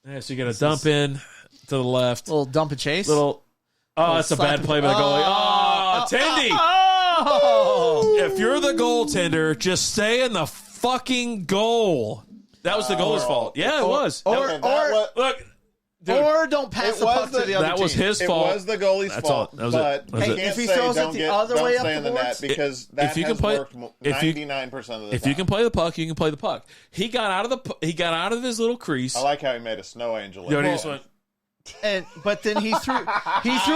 Yeah, so you got a dump in to the left. Little dump and chase. That's a bad play by the goalie. Tendy. If you're the goaltender, just stay in the fucking goal. That was the goalie's fault. Yeah, it was. Look. Dude, or don't pass the puck to the other team. That was his fault. It was the goalie's fault. But if he throws it the other way up the boards, because that has worked 99% of the time. If you can play the puck, you can play the puck. He got out of his little crease. I like how he made a snow angel. But then he threw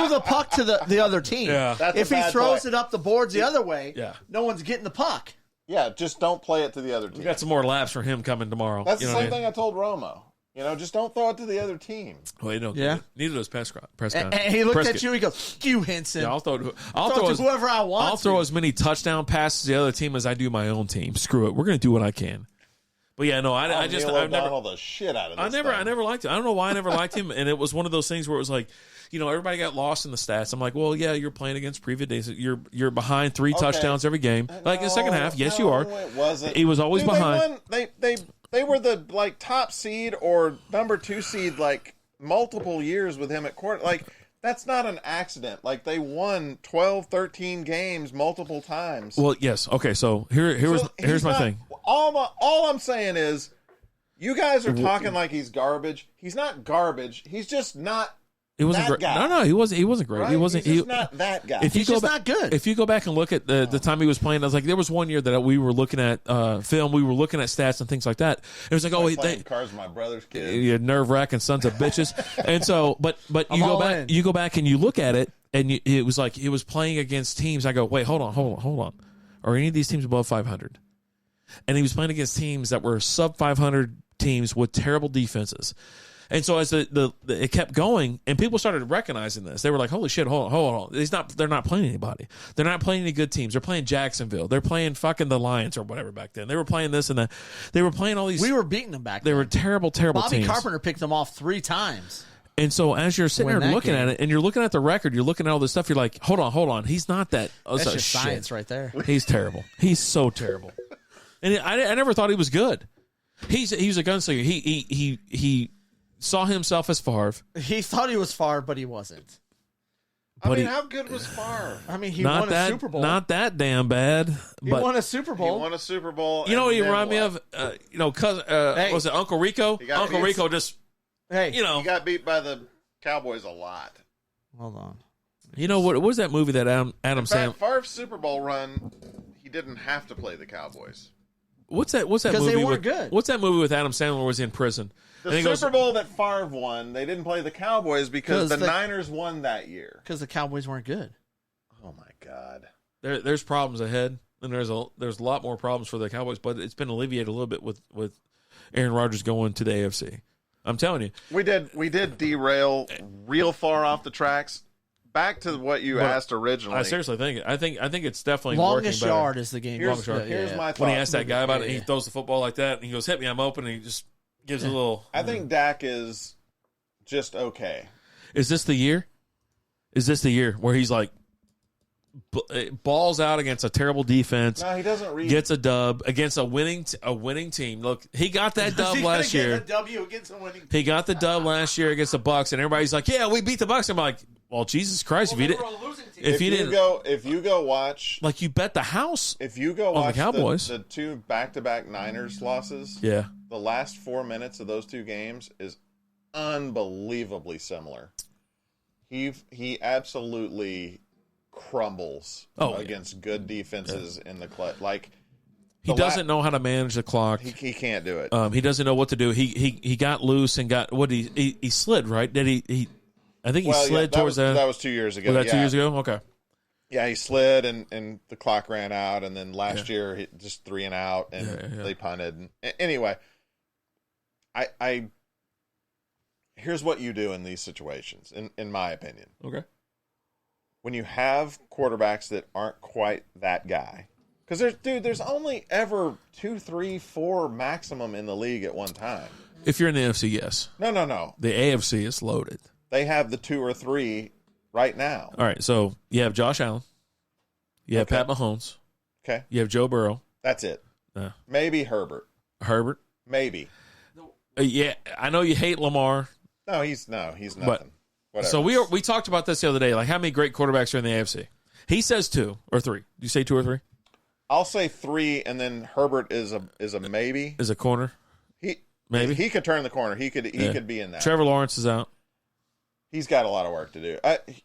the puck to the other team. Yeah. If he throws it up the boards the other way, yeah. No one's getting the puck. Yeah, just don't play it to the other team. We got some more laps for him coming tomorrow. That's the same thing I told Romo. Just don't throw it to the other team. Well, neither does Prescott. And he looked at you. He goes, "You Hinson." Yeah, I'll throw to whoever I want. I'll throw as many touchdown passes to the other team as I do my own team. Screw it. We're going to do what I can. But yeah, no, I've never the shit out of this. I never liked him. I don't know why I never liked him. And it was one of those things where it was like, everybody got lost in the stats. I'm like, well, yeah, you're playing against previous days. You're behind 3 touchdowns every game. Like in the second half, yes, you are. It wasn't. He was always behind. They were the top seed or number 2 seed multiple years with him at court. That's not an accident. They won 12, 13 games multiple times. Well, yes. Okay, so here's my thing. All I'm saying is, you guys are talking like he's garbage. He's not garbage. He's just not. He wasn't great. No, he wasn't great. Right? He wasn't. He's just not that guy. He's just not good. If you go back and look at the time he was playing, I was like, there was one year that we were looking at film, we were looking at stats and things like that. It was like, cars with my brother's kids. You nerve wracking sons of bitches. And so, but you go back and you look at it, and it was like he was playing against teams. I go, wait, hold on. Are any of these teams above 500? And he was playing against teams that were sub 500 teams with terrible defenses. And so as it kept going, and people started recognizing this, they were like, "Holy shit! Hold on! They're not playing anybody. They're not playing any good teams. They're playing Jacksonville. They're playing fucking the Lions or whatever back then. They were playing this and that. They were playing all these. We were beating them back then. They were terrible teams. Bobby Carpenter picked them off 3 times. And so as you're sitting there looking at it, and you're looking at the record, you're looking at all this stuff, you're like, hold on. He's not that. That's just science right there. He's terrible. He's so terrible. And I never thought he was good. He's a gunslinger. He saw himself as Favre. He thought he was Favre, but he wasn't. How good was Favre? He won a Super Bowl. Not that damn bad. He won a Super Bowl. He won a Super Bowl. You know what he reminded me of? Was it Uncle Rico? Uncle Rico just... Hey, he got beat by the Cowboys a lot. Hold on. You know what was that movie that Adam Sandler? Favre's Super Bowl run, he didn't have to play the Cowboys. What's that movie? Because they weren't good. What's that movie with Adam Sandler where was he in prison? The Super Bowl that Favre won, they didn't play the Cowboys because the Niners won that year. Because the Cowboys weren't good. Oh my God. There's problems ahead, and there's a lot more problems for the Cowboys, but it's been alleviated a little bit with Aaron Rodgers going to the AFC. I'm telling you, we did derail real far off the tracks. Back to what you asked originally. I seriously think it's definitely longest working yard is the game. Here's my thought. When he asked that guy about it, he throws the football like that, and he goes, "Hit me, I'm open," and he just gives a little. I think Dak is just okay. Is this the year? Is this the year where he's like balls out against a terrible defense? No, he doesn't read. Gets a dub against a winning team. Look, he got that dub last year. He got the dub last year against the Bucs, and everybody's like, "Yeah, we beat the Bucs." I'm like, "Well, Jesus Christ! If you go watch, like you bet the house. If you go on watch the Cowboys, the 2 back-to-back Niners losses, yeah, the last 4 minutes of those 2 games is unbelievably similar. He absolutely crumbles against good defenses in the clutch. Like he doesn't know how to manage the clock. He can't do it. He doesn't know what to do. He got loose and got he slid, right? Did he I think he slid towards that. That was 2 years ago. Was that 2 years ago? Okay. Yeah, he slid and the clock ran out, and then last year he just 3 and out, and they punted. Anyway, I here's what you do in these situations, in my opinion. Okay. When you have quarterbacks that aren't quite that guy, because there's only ever 2, 3, 4 maximum in the league at one time. If you're in the NFC, yes. No. The AFC is loaded. They have the 2 or 3 right now. All right, so you have Josh Allen. You have Pat Mahomes. Okay. You have Joe Burrow. That's it. Maybe Herbert. Maybe. Yeah, I know you hate Lamar. No, he's nothing. But, so we talked about this the other day. Like, how many great quarterbacks are in the AFC? He says 2 or 3. Do you say 2 or 3? I'll say 3, and then Herbert is a maybe. Is a corner. Maybe he could turn the corner. He could be in that. Trevor Lawrence is out. He's got a lot of work to do.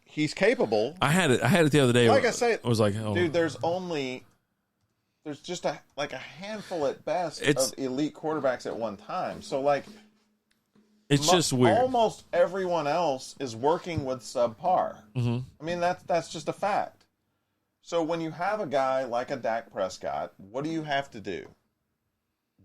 He's capable. I had it the other day. Like I say, I was like, dude, there's just a handful at best of elite quarterbacks at one time. So like, it's just weird. Almost everyone else is working with subpar. Mm-hmm. I mean, that's just a fact. So when you have a guy like a Dak Prescott, what do you have to do?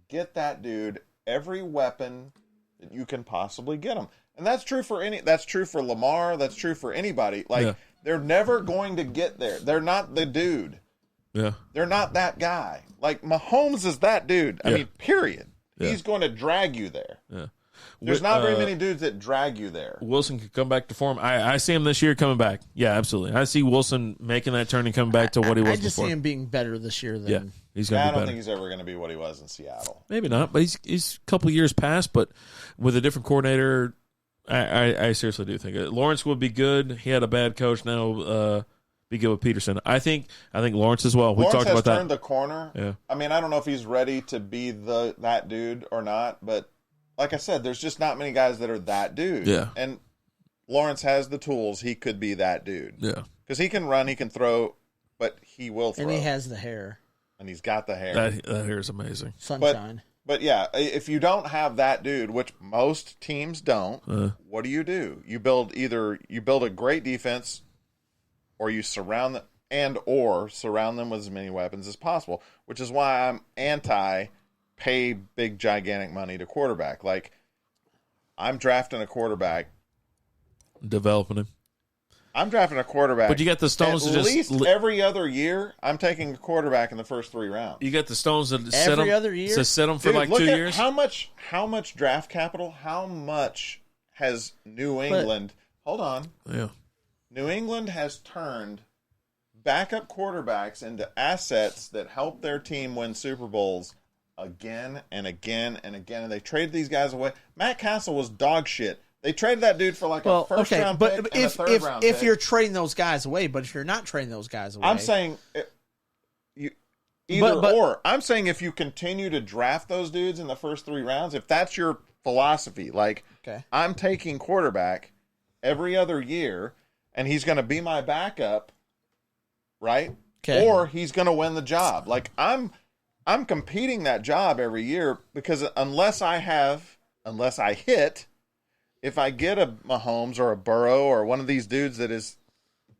Get that dude every weapon that you can possibly get him. And that's true for Lamar, that's true for anybody. Like, they're never going to get there. They're not the dude. Yeah. They're not that guy. Like, Mahomes is that dude. I mean, period. Yeah. He's going to drag you there. Yeah. There's not very many dudes that drag you there. Wilson could come back to form. I see him this year coming back. Yeah, absolutely. I see Wilson making that turn and coming back to what he was before. I just see him being better this year than he's going to be better. I don't think he's ever going to be what he was in Seattle. Maybe not, but he's a couple years past, but with a different coordinator, I seriously do think it. Lawrence would be good. He had a bad coach. Now be good with Peterson. I think Lawrence as well. We talked about that. Lawrence has turned the corner. Yeah. I mean, I don't know if he's ready to be that dude or not, but like I said, there's just not many guys that are that dude. Yeah. And Lawrence has the tools. He could be that dude. Yeah. Because he can run, he can throw, but he will throw. And he has the hair. And he's got the hair. That hair is amazing. Sunshine. But yeah, if you don't have that dude, which most teams don't, what do? You build a great defense, or you surround them with as many weapons as possible. Which is why I'm anti pay big gigantic money to quarterback. Like, I'm drafting a quarterback. Developing him. I'm drafting a quarterback. But you got the stones at to just least every other year. I'm taking a quarterback in the first 3 rounds. You got the stones to every other year to set them for Dude, like look 2 at years. How much draft capital? How much has New England? Hold on. Yeah. New England has turned backup quarterbacks into assets that help their team win Super Bowls again and again and again. And they traded these guys away. Matt Castle was dog shit. They traded that dude for like a first round pick and a third round pick. If you're trading those guys away, but if you're not trading those guys away, I'm saying or. I'm saying if you continue to draft those dudes in the first 3 rounds, if that's your philosophy, like I'm taking quarterback every other year, and he's going to be my backup, right? Okay. Or he's going to win the job. Like I'm competing that job every year because unless I hit. If I get a Mahomes or a Burrow or one of these dudes this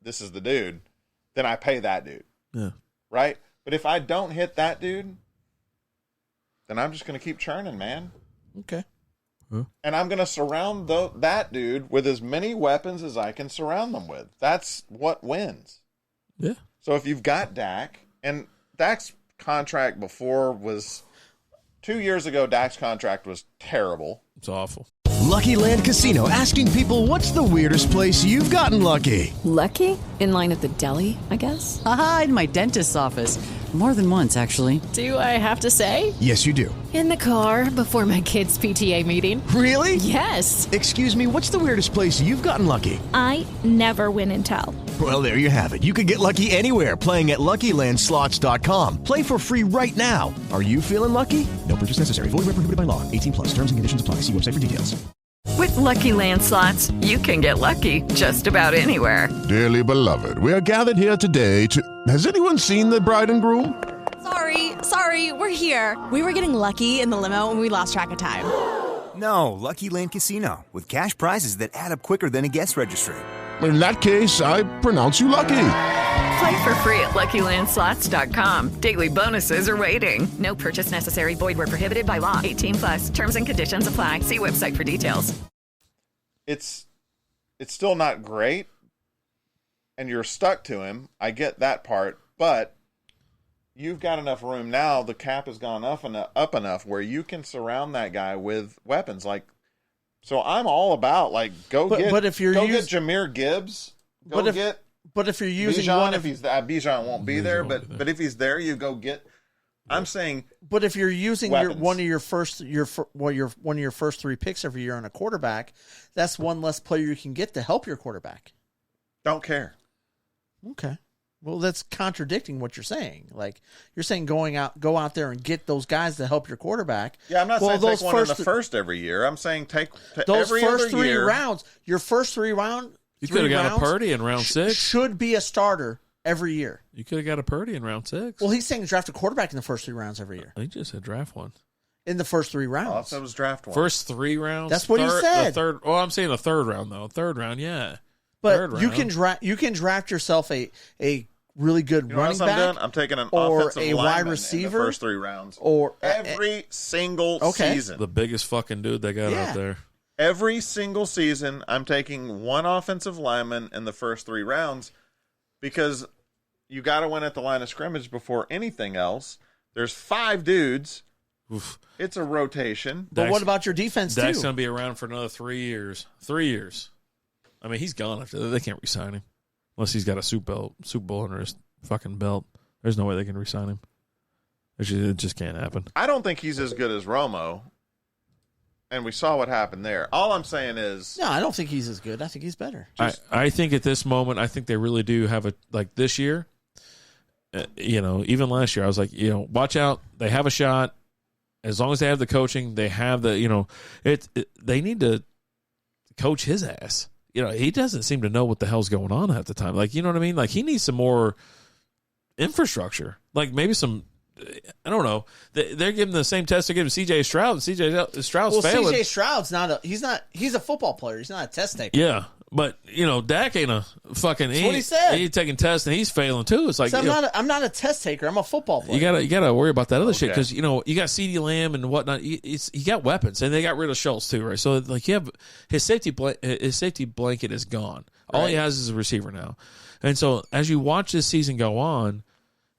is the dude, then I pay that dude. Yeah. Right? But if I don't hit that dude, then I'm just going to keep churning, man. Okay. And I'm going to surround that dude with as many weapons as I can surround them with. That's what wins. Yeah. So if you've got Dak, and Dak's contract before was 2 years ago, Dak's contract was terrible. It's awful. Lucky Land Casino, asking people, what's the weirdest place you've gotten lucky? Lucky? In line at the deli, I guess? Aha, in my dentist's office. More than once, actually. Do I have to say? Yes, you do. In the car before my kids' PTA meeting. Really? Yes. Excuse me, what's the weirdest place you've gotten lucky? I never win and tell. Well, there you have it. You can get lucky anywhere, playing at LuckyLandSlots.com. Play for free right now. Are you feeling lucky? No purchase necessary. Void where prohibited by law. 18+. Terms and conditions apply. See website for details. With Lucky Land Slots, you can get lucky just about anywhere. Dearly beloved, we are gathered here today to... Has anyone seen the bride and groom? Sorry, we're here. We were getting lucky in the limo and we lost track of time. No, Lucky Land Casino, with cash prizes that add up quicker than a guest registry. In that case, I pronounce you lucky. Play for free at LuckyLandSlots.com. Daily bonuses are waiting. No purchase necessary. Void where prohibited by law. 18+. Terms and conditions apply. See website for details. It's still not great, and you're stuck to him. I get that part, but you've got enough room now. The cap has gone up enough where you can surround that guy with weapons. Like, so I'm all about get Jahmyr Gibbs. But if you're using Bijan, Bijan won't be there, but if he's there, you go get. I'm saying, but if you're using one of your first 3 picks every year on a quarterback, that's one less player you can get to help your quarterback. Don't care. Okay. Well, that's contradicting what you're saying. Like, you're saying go out there and get those guys to help your quarterback. Yeah, I'm not saying take one in the first every year. I'm saying take those every first other 3 year. rounds. Your first 3 rounds. You could have got a Purdy in round 6. Should be a starter every year. You could have got a Purdy in round 6. Well, he's saying draft a quarterback in the first 3 rounds every year. He just said draft one. In the first 3 rounds. Oh, I thought it was draft one. First 3 rounds? That's what he said. I'm saying a third round, though. Third round, yeah. But you can draft yourself a really good running back. I'm taking an or offensive a wide receiver in the first 3 rounds. Or every single season. The biggest fucking dude they got out there. Every single season, I'm taking one offensive lineman in the first 3 rounds because you got to win at the line of scrimmage before anything else. There's 5 dudes. Oof. It's a rotation. But what about your defense, Dak's too? going to be around for another 3 years. 3 years. I mean, he's gone after that. They can't re-sign him. Unless he's got a Super Bowl under his fucking belt. There's no way they can re-sign him. It just can't happen. I don't think he's as good as Romo. And we saw what happened there. All I'm saying is... No, I don't think he's as good. I think he's better. I think at this moment, I think they really do have this year, even last year, I was like, watch out. They have a shot. As long as they have the coaching, they have the, they need to coach his ass. He doesn't seem to know what the hell's going on at the time. Like, you know what I mean? Like, he needs some more infrastructure. Like, maybe some... I don't know. They're giving the same test they're giving C.J. Stroud. C.J. Stroud's failing. C.J. Stroud's he's a football player. He's not a test taker. Yeah, But Dak ain't a fucking. That's what he said. He's taking tests and he's failing too. It's like So I'm not a test taker. I'm a football player. you gotta worry about that other shit because you got CeeDee Lamb and whatnot. He got weapons and they got rid of Schultz too, right? So like you have his safety blanket is gone. All he has is a receiver now, and so as you watch this season go on,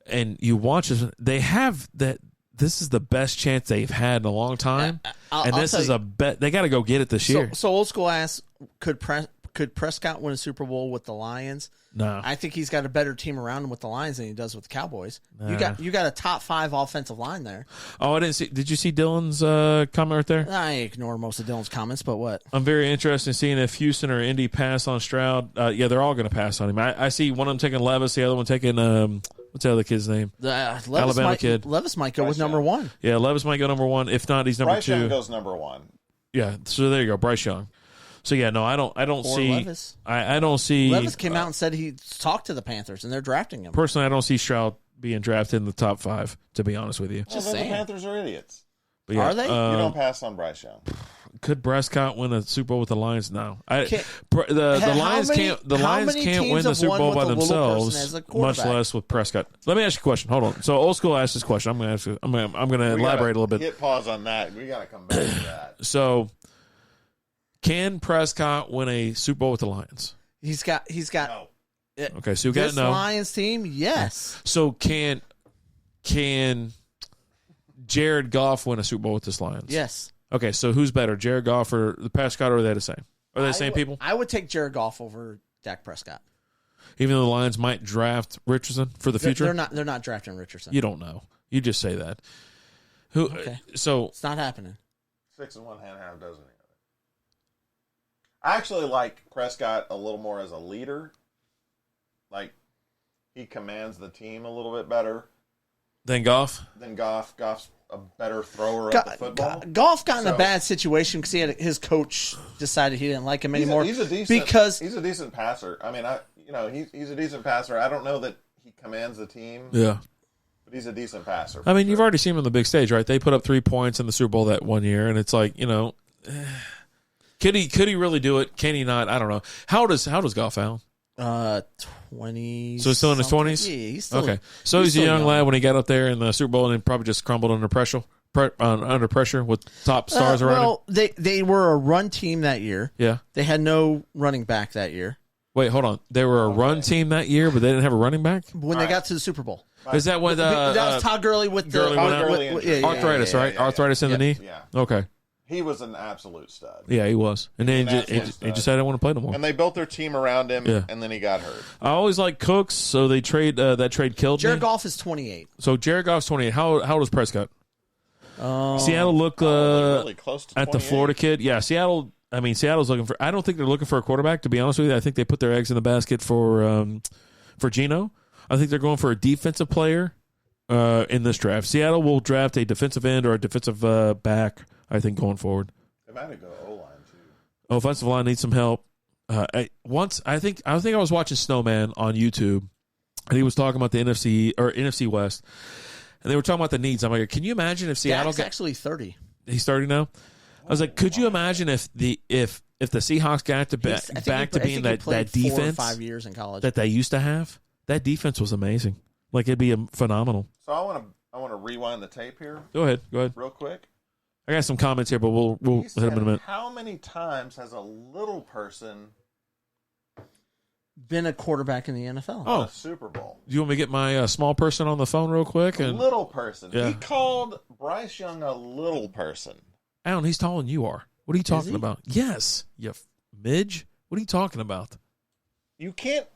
and you watch this, they have that. This is the best chance they've had in a long time, and this is a bet. They got to go get it this year. So old school ass could Prescott win a Super Bowl with the Lions? No. I think he's got a better team around him with the Lions than he does with the Cowboys. Nah. You got a top 5 offensive line there. Oh, I didn't see. Did you see Dylan's comment right there? I ignore most of Dylan's comments, but what? I'm very interested in seeing if Houston or Indy pass on Stroud. Yeah, they're all going to pass on him. I see one of them taking Levis, the other one taking what's the other kid's name? Alabama kid. Levis might go with number 1. Yeah, Levis might go number 1. If not, he's number 2. Bryce Young goes number 1. Yeah, so there you go, Bryce Young. So yeah, no, I don't see. Levis. I don't see. Levis came out and said he talked to the Panthers and they're drafting him. Personally, I don't see Stroud being drafted in the top 5. To be honest with you, Just saying. The Panthers are idiots. But yeah, are they? You don't pass on Bryce Young. Could Prescott win a Super Bowl with the Lions? No, the Lions can't. The Lions can't win the Super Bowl by themselves, much less with Prescott. Let me ask you a question. Hold on. So old school asked this question. I'm going to ask. I'm going to elaborate a little bit. Hit pause on that. We got to come back to that. So, can Prescott win a Super Bowl with the Lions? He's got. No. Okay, so you got this Lions team. Yes. So can Jared Goff win a Super Bowl with this Lions? Yes. Okay, so who's better, Jared Goff or the Prescott, or are they the same? Are they the same people? I would take Jared Goff over Dak Prescott. Even though the Lions might draft Richardson for the future? They're not drafting Richardson. You don't know. You just say that. Okay. So it's not happening. 6 and 1 hand half doesn't. I actually like Prescott a little more as a leader. Like, he commands the team a little bit better. Than Goff? Goff's a better thrower of the football. Goff got in a bad situation because his coach decided he didn't like him anymore. He's a decent passer. I mean, he's a decent passer. I don't know that he commands the team. Yeah. But he's a decent passer. I mean, you've already seen him on the big stage, right? They put up 3 points in the Super Bowl that one year, and it's like, could he really do it? Can he not? I don't know. How does Goff foul? 20. So he's still in his 20s? Yeah, he's still okay. So he's a young lad when he got up there in the Super Bowl and then probably just crumbled under pressure with top stars around him. They were a run team that year. Yeah. They had no running back that year. Wait, hold on. They were a run team that year, but they didn't have a running back? When they got to the Super Bowl. Is that when that was Todd Gurley with the arthritis, right? Arthritis in the knee? Yeah. Okay. He was an absolute stud. Yeah, he was. And then he just said, I didn't want to play no more. And they built their team around him, and then he got hurt. I always like Cooks, so they trade that trade killed Jared me. Goff is 28. So Jared Goff's 28. How old is Prescott? Seattle look really close to 28. At the Florida kid. Yeah, Seattle's looking for. I don't think they're looking for a quarterback. To be honest with you, I think they put their eggs in the basket for Geno. I think they're going for a defensive player in this draft. Seattle will draft a defensive end or a defensive back. I think going forward. They might go O-line too. Offensive line needs some help. I think I was watching Snowman on YouTube, and he was talking about the NFC West, and they were talking about the needs. I'm like, can you imagine if Seattle got actually 30? He's 30 now. I was like, could you imagine if the Seahawks got back to being that defense 4 or 5 years in college that they used to have? That defense was amazing. Like it'd be phenomenal. So I want to rewind the tape here. Go ahead, real quick. I got some comments here, but we'll hit them in a minute. How many times has a little person been a quarterback in the NFL? Oh, Super Bowl. Do you want me to get my small person on the phone real quick? Little person. Yeah. He called Bryce Young a little person. Alan, he's taller than you are. What are you talking about? Yes, you midge. What are you talking about? You can't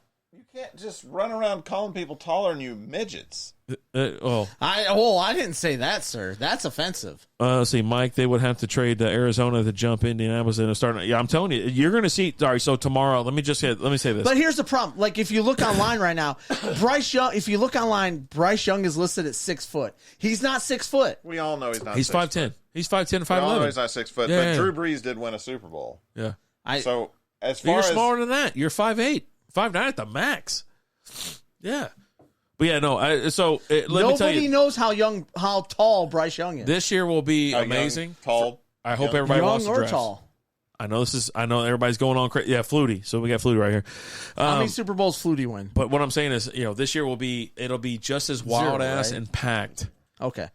just run around calling people taller than you midgets. I didn't say that, sir. That's offensive. See, Mike, they would have to trade Arizona to jump Indianapolis in a start. Yeah, I'm telling you, you're going to see. Sorry, so tomorrow, let me say this. But here's the problem. Like, if you look online right now, Bryce Young. If you look online, Bryce Young is listed at 6 foot. He's not 6 foot. We all know he's not. He's 5'10". He's 5'10" and 5'11". We all know he's not 6 foot. Yeah, but Drew Brees did win a Super Bowl. Yeah. So as far you're as smaller than that, you're 5'8", 5'9" at the max. Yeah. But yeah, no. Let me tell you, nobody knows how tall Bryce Young is. This year will be amazing. Young, tall. I hope everybody wants to draft. Tall. I know everybody's going on crazy. Yeah, Flutie. So we got Flutie right here. How many Super Bowls Flutie win? But what I'm saying is, this year it'll be just as wild ass right? and packed. Okay.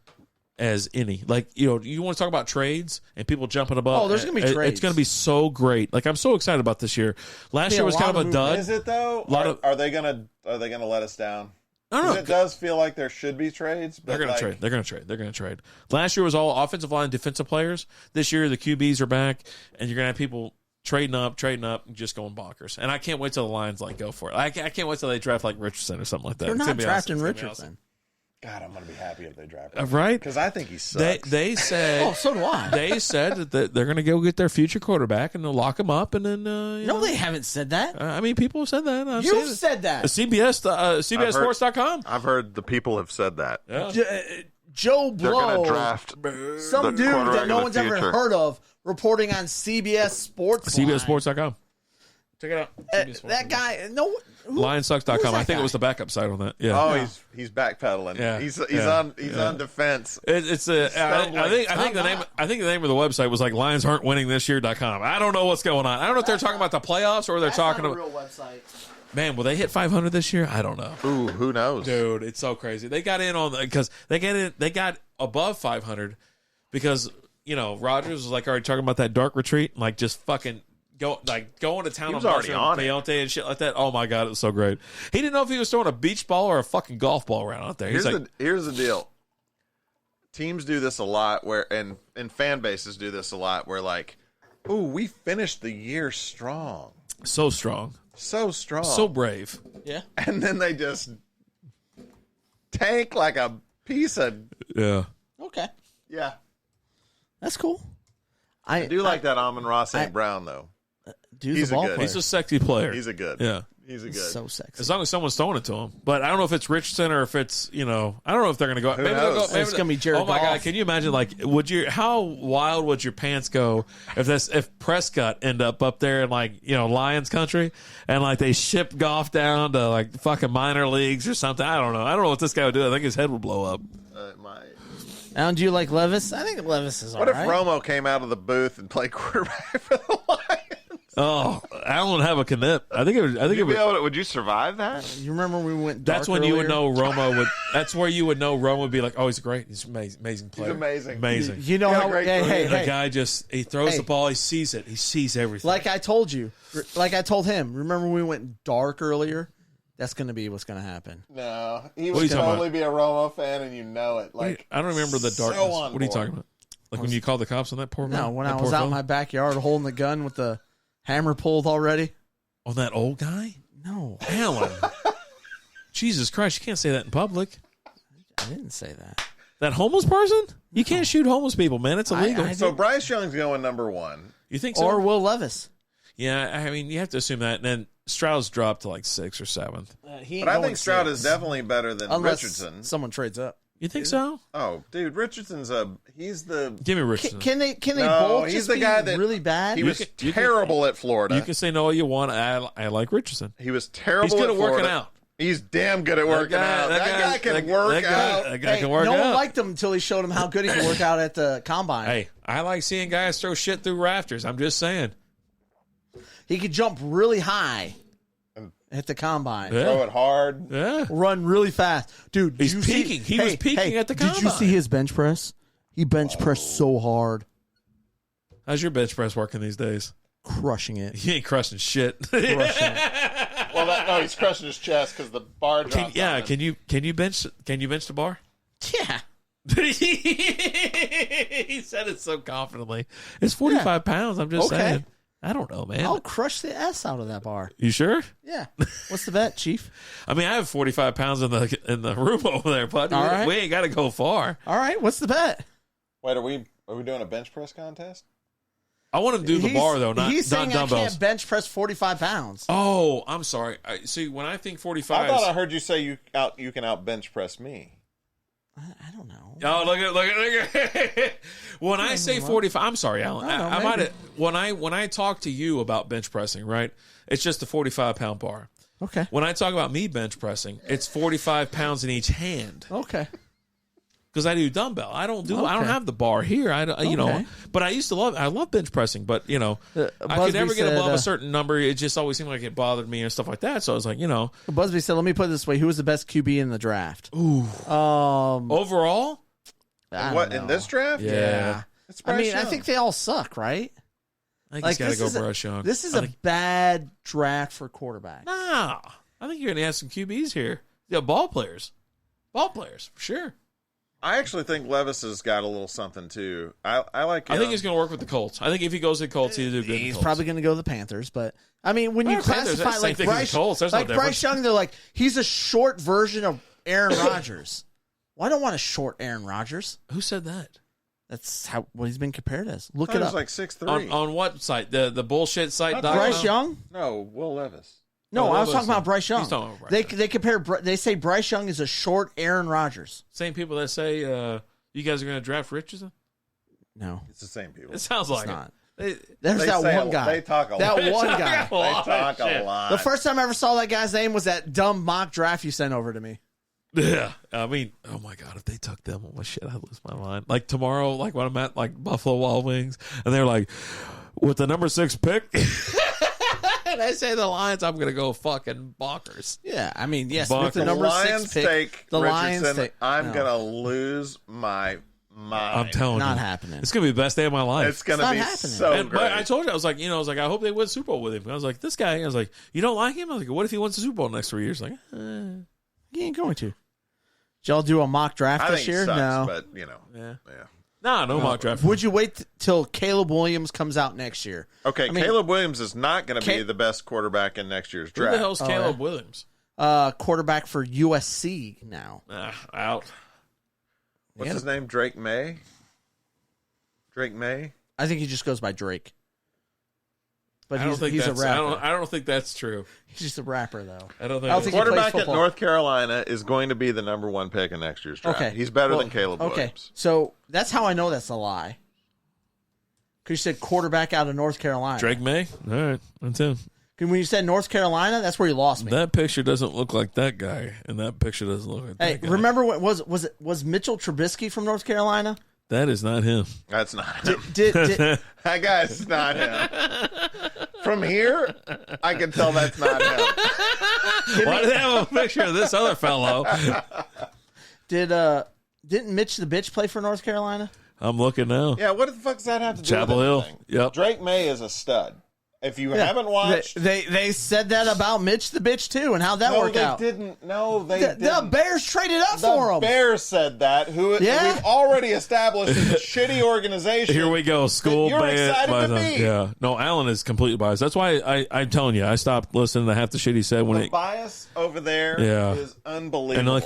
As any. Like, you want to talk about trades and people jumping above. Oh, there's going to be trades. It's going to be so great. Like, I'm so excited about this year. Last year was kind of a dud. Is it though? Are they gonna let us down? I don't know. It does feel like there should be trades. But They're going to trade. Last year was all offensive line, defensive players. This year the QBs are back, and you're going to have people trading up, and just going bonkers. And I can't wait till the Lions go for it. I can't wait till they draft like Richardson or something like that. They're not drafting awesome. Richardson. God, I'm going to be happy if they draft him. Right? Because I think he sucks. They said... Oh, so do I. They said that they're going to go get their future quarterback and they'll lock him up and then... No, they haven't said that. I mean, people have said that. You've said that. CBSSports.com. I've heard the people have said that. Yeah. Joe Blow, they're going to draft some dude that no one's ever heard of, reporting on CBS Sports. CBSSports.com. Check it out. That guy, Lionsucks.com. I think it was the backup site on that. Yeah. Oh, he's backpedaling. Yeah. He's on defense. I think the name of the website was like Lions aren't winning this year.com. I don't know what's going on. I don't know if they're talking about the playoffs or they're talking about a real website. Man, will they hit 500 this year? I don't know. Ooh, who knows? Dude, it's so crazy. They got in on because they got above 500 because, Rodgers was already talking about that dark retreat, just fucking going to town. He was already on Peyote and shit like that. Oh my God, it was so great. He didn't know if he was throwing a beach ball or a fucking golf ball around out there. Here's the deal. Teams do this a lot and fan bases do this a lot where we finished the year strong. So strong. So strong. So brave. Yeah. And then they just tank like a piece of... Yeah. Okay. Yeah. That's cool. I do like that Amon-Ra St. Brown, though. He's a ball player. He's a sexy player. He's a good. Yeah. He's a good. So sexy. As long as someone's throwing it to him. But I don't know if it's Richardson or if it's, I don't know if they're going to go. Who knows? It's going to be Jared Oh my Goff. God! Can you imagine? How wild would your pants go if Prescott end up there in Lions country and they ship Goff down to fucking minor leagues or something? I don't know. I don't know what this guy would do. I think his head would blow up. It might. And do you like Levis? I think Levis is all right. What if Romo came out of the booth and played quarterback for the Lions? Oh, Allen would have a connip. Would you survive that? You remember we went dark That's when earlier? you would know Romo would. That's where you would know Romo would be like, oh, he's great. He's amazing player. He's amazing. Amazing. You know how the guy he throws the ball. He sees it. He sees everything. Like I told you. Like I told him. Remember we went dark earlier? That's going to be what's going to happen. No, he would totally be a Romo fan, and you know it. I don't remember the darkness. What are you talking about? When you called the cops on that poor man? No, when I was out in my backyard holding the gun with the hammer pulled already. On that old guy? No. Alan. Jesus Christ, you can't say that in public. I didn't say that. That homeless person? You can't shoot homeless people, man. It's illegal. So Bryce Young's going number 1. You think so? Or Will Levis. Yeah, I mean, you have to assume that. And then Stroud's dropped to 6th or 7th. But I think Stroud is definitely better than Richardson. Someone trades up. You think so? Oh, dude, Richardson's he's the... Give me Richardson. Can they both he's just the be guy that really bad? He was terrible at Florida. You can say no all you want. I like Richardson. He was terrible He's good at Florida. working out. He's damn good at working out. That guy can work out. That guy can work no out. one liked him until he showed him how good he could work out at the combine. Hey, I like seeing guys throw shit through rafters. I'm just saying. He could jump really high at the combine. Yeah. Throw it hard. Yeah. Run really fast. Dude, he's peaking. He was peaking at the combine. Did you see his bench press? He bench pressed so hard. How's your bench press working these days? Crushing it. He ain't crushing shit. Crushing it. Well, he's crushing his chest because the bar drops. Can you bench the bar? Yeah. He said it so confidently. It's 45 pounds. I'm just saying. I don't know, man. I'll crush the S out of that bar. You sure? Yeah. What's the bet, Chief? I mean, I have 45 pounds in the room over there, bud. All We ain't got to go far. All right. What's the bet? Wait, are we doing a bench press contest? I want to do the bar though, not he's saying dumbbells. I can't bench press 45 pounds. Oh, I'm sorry. See, when I think 45, I thought I heard you say you can out bench press me. I don't know. Oh, look at when I say 45, I'm sorry, Alan. I might have when I talk to you about bench pressing, right? It's just a 45-pound bar. Okay. When I talk about me bench pressing, it's 45 pounds in each hand. Okay. because I do dumbbell. I don't have the bar here. But I love bench pressing. But I could never get above a certain number. It just always seemed like it bothered me and stuff like that. So I was like, Busby said, let me put it this way: who was the best QB in the draft? Ooh, overall, in this draft? Yeah. I think they all suck, right? I think he's got to go Bryce Young. This is a bad draft for quarterback. Nah, I think you're going to have some QBs here. Yeah, ball players, for sure. I actually think Levis has got a little something too. I think he's going to work with the Colts. I think if he goes to the Colts, he'll do good. He's probably going to go to the Panthers, but when you classify like Bryce, Bryce Young, they're like he's a short version of Aaron Rodgers. Well, I don't want a short Aaron Rodgers. Who said that? That's what he's been compared as. Look it up. Like 6'3". On what site? The bullshit site? Bryce Young? No, Will Levis. No, I was talking about Bryce Young. He's talking about Bryce Young. They say Bryce Young is a short Aaron Rodgers. Same people that say you guys are going to draft Richardson? No. It's the same people. It sounds like not. It. There's that one guy. They talk a lot. That one guy. They talk a lot. The first time I ever saw that guy's name was that dumb mock draft you sent over to me. Yeah, I mean, oh my God, if they took them, oh my shit, I'd lose my mind. Like tomorrow, like when I'm at like Buffalo Wild Wings, and they're like, with the number 6 pick, and I say the Lions, I'm gonna go fucking bonkers. Yeah, I mean, yes, Bonkers. with the number Lions 6 pick, take the Richardson, Lions take. I'm gonna lose my mind. I'm telling you, not happening. It's gonna be the best day of my life. It's gonna be happening. so great. But I told you, I was like, I hope they win Super Bowl with him. I was like, this guy, I was like, you don't like him? I was like, what if he wins the Super Bowl in the next 3 years? Like, he ain't going to. Did y'all do a mock draft I this think year? It sucks, no. But, yeah. No mock draft. Would you wait till Caleb Williams comes out next year? Okay, Caleb Williams is not going to be the best quarterback in next year's draft. Who the hell's Caleb Williams? Quarterback for USC now. Out. What's his name? Drake May? Drake May? I think he just goes by Drake. But I don't think he's a rapper. I don't think that's true. He's just a rapper, though. I don't think quarterback at North Carolina is going to be the number 1 pick in next year's draft. Okay. He's better than Caleb Williams. So that's how I know that's a lie. Because you said quarterback out of North Carolina. Drake May? All right, that's him. When you said North Carolina, that's where you lost me. That picture doesn't look like that guy, and that picture doesn't look like that guy. Remember what was Mitchell Trubisky from North Carolina? That is not him. That's not him. That guy's not him. From here, I can tell that's not him. Why do they have a picture of this other fellow? Didn't Mitch the Bitch play for North Carolina? I'm looking now. Yeah, what the fuck does that have to do Chapel with Hill. anything? Yep. Drake May is a stud. If you haven't watched... They said that about Mitch the Bitch, too, and how'd that work out? They didn't. The Bears traded up for him. The Bears said that. We've already established is a shitty organization. Here we go. School you're band. excited to be. Yeah. No, Allen is completely biased. That's why I'm telling you, I stopped listening to half the shit he said. The bias over there is unbelievable. And like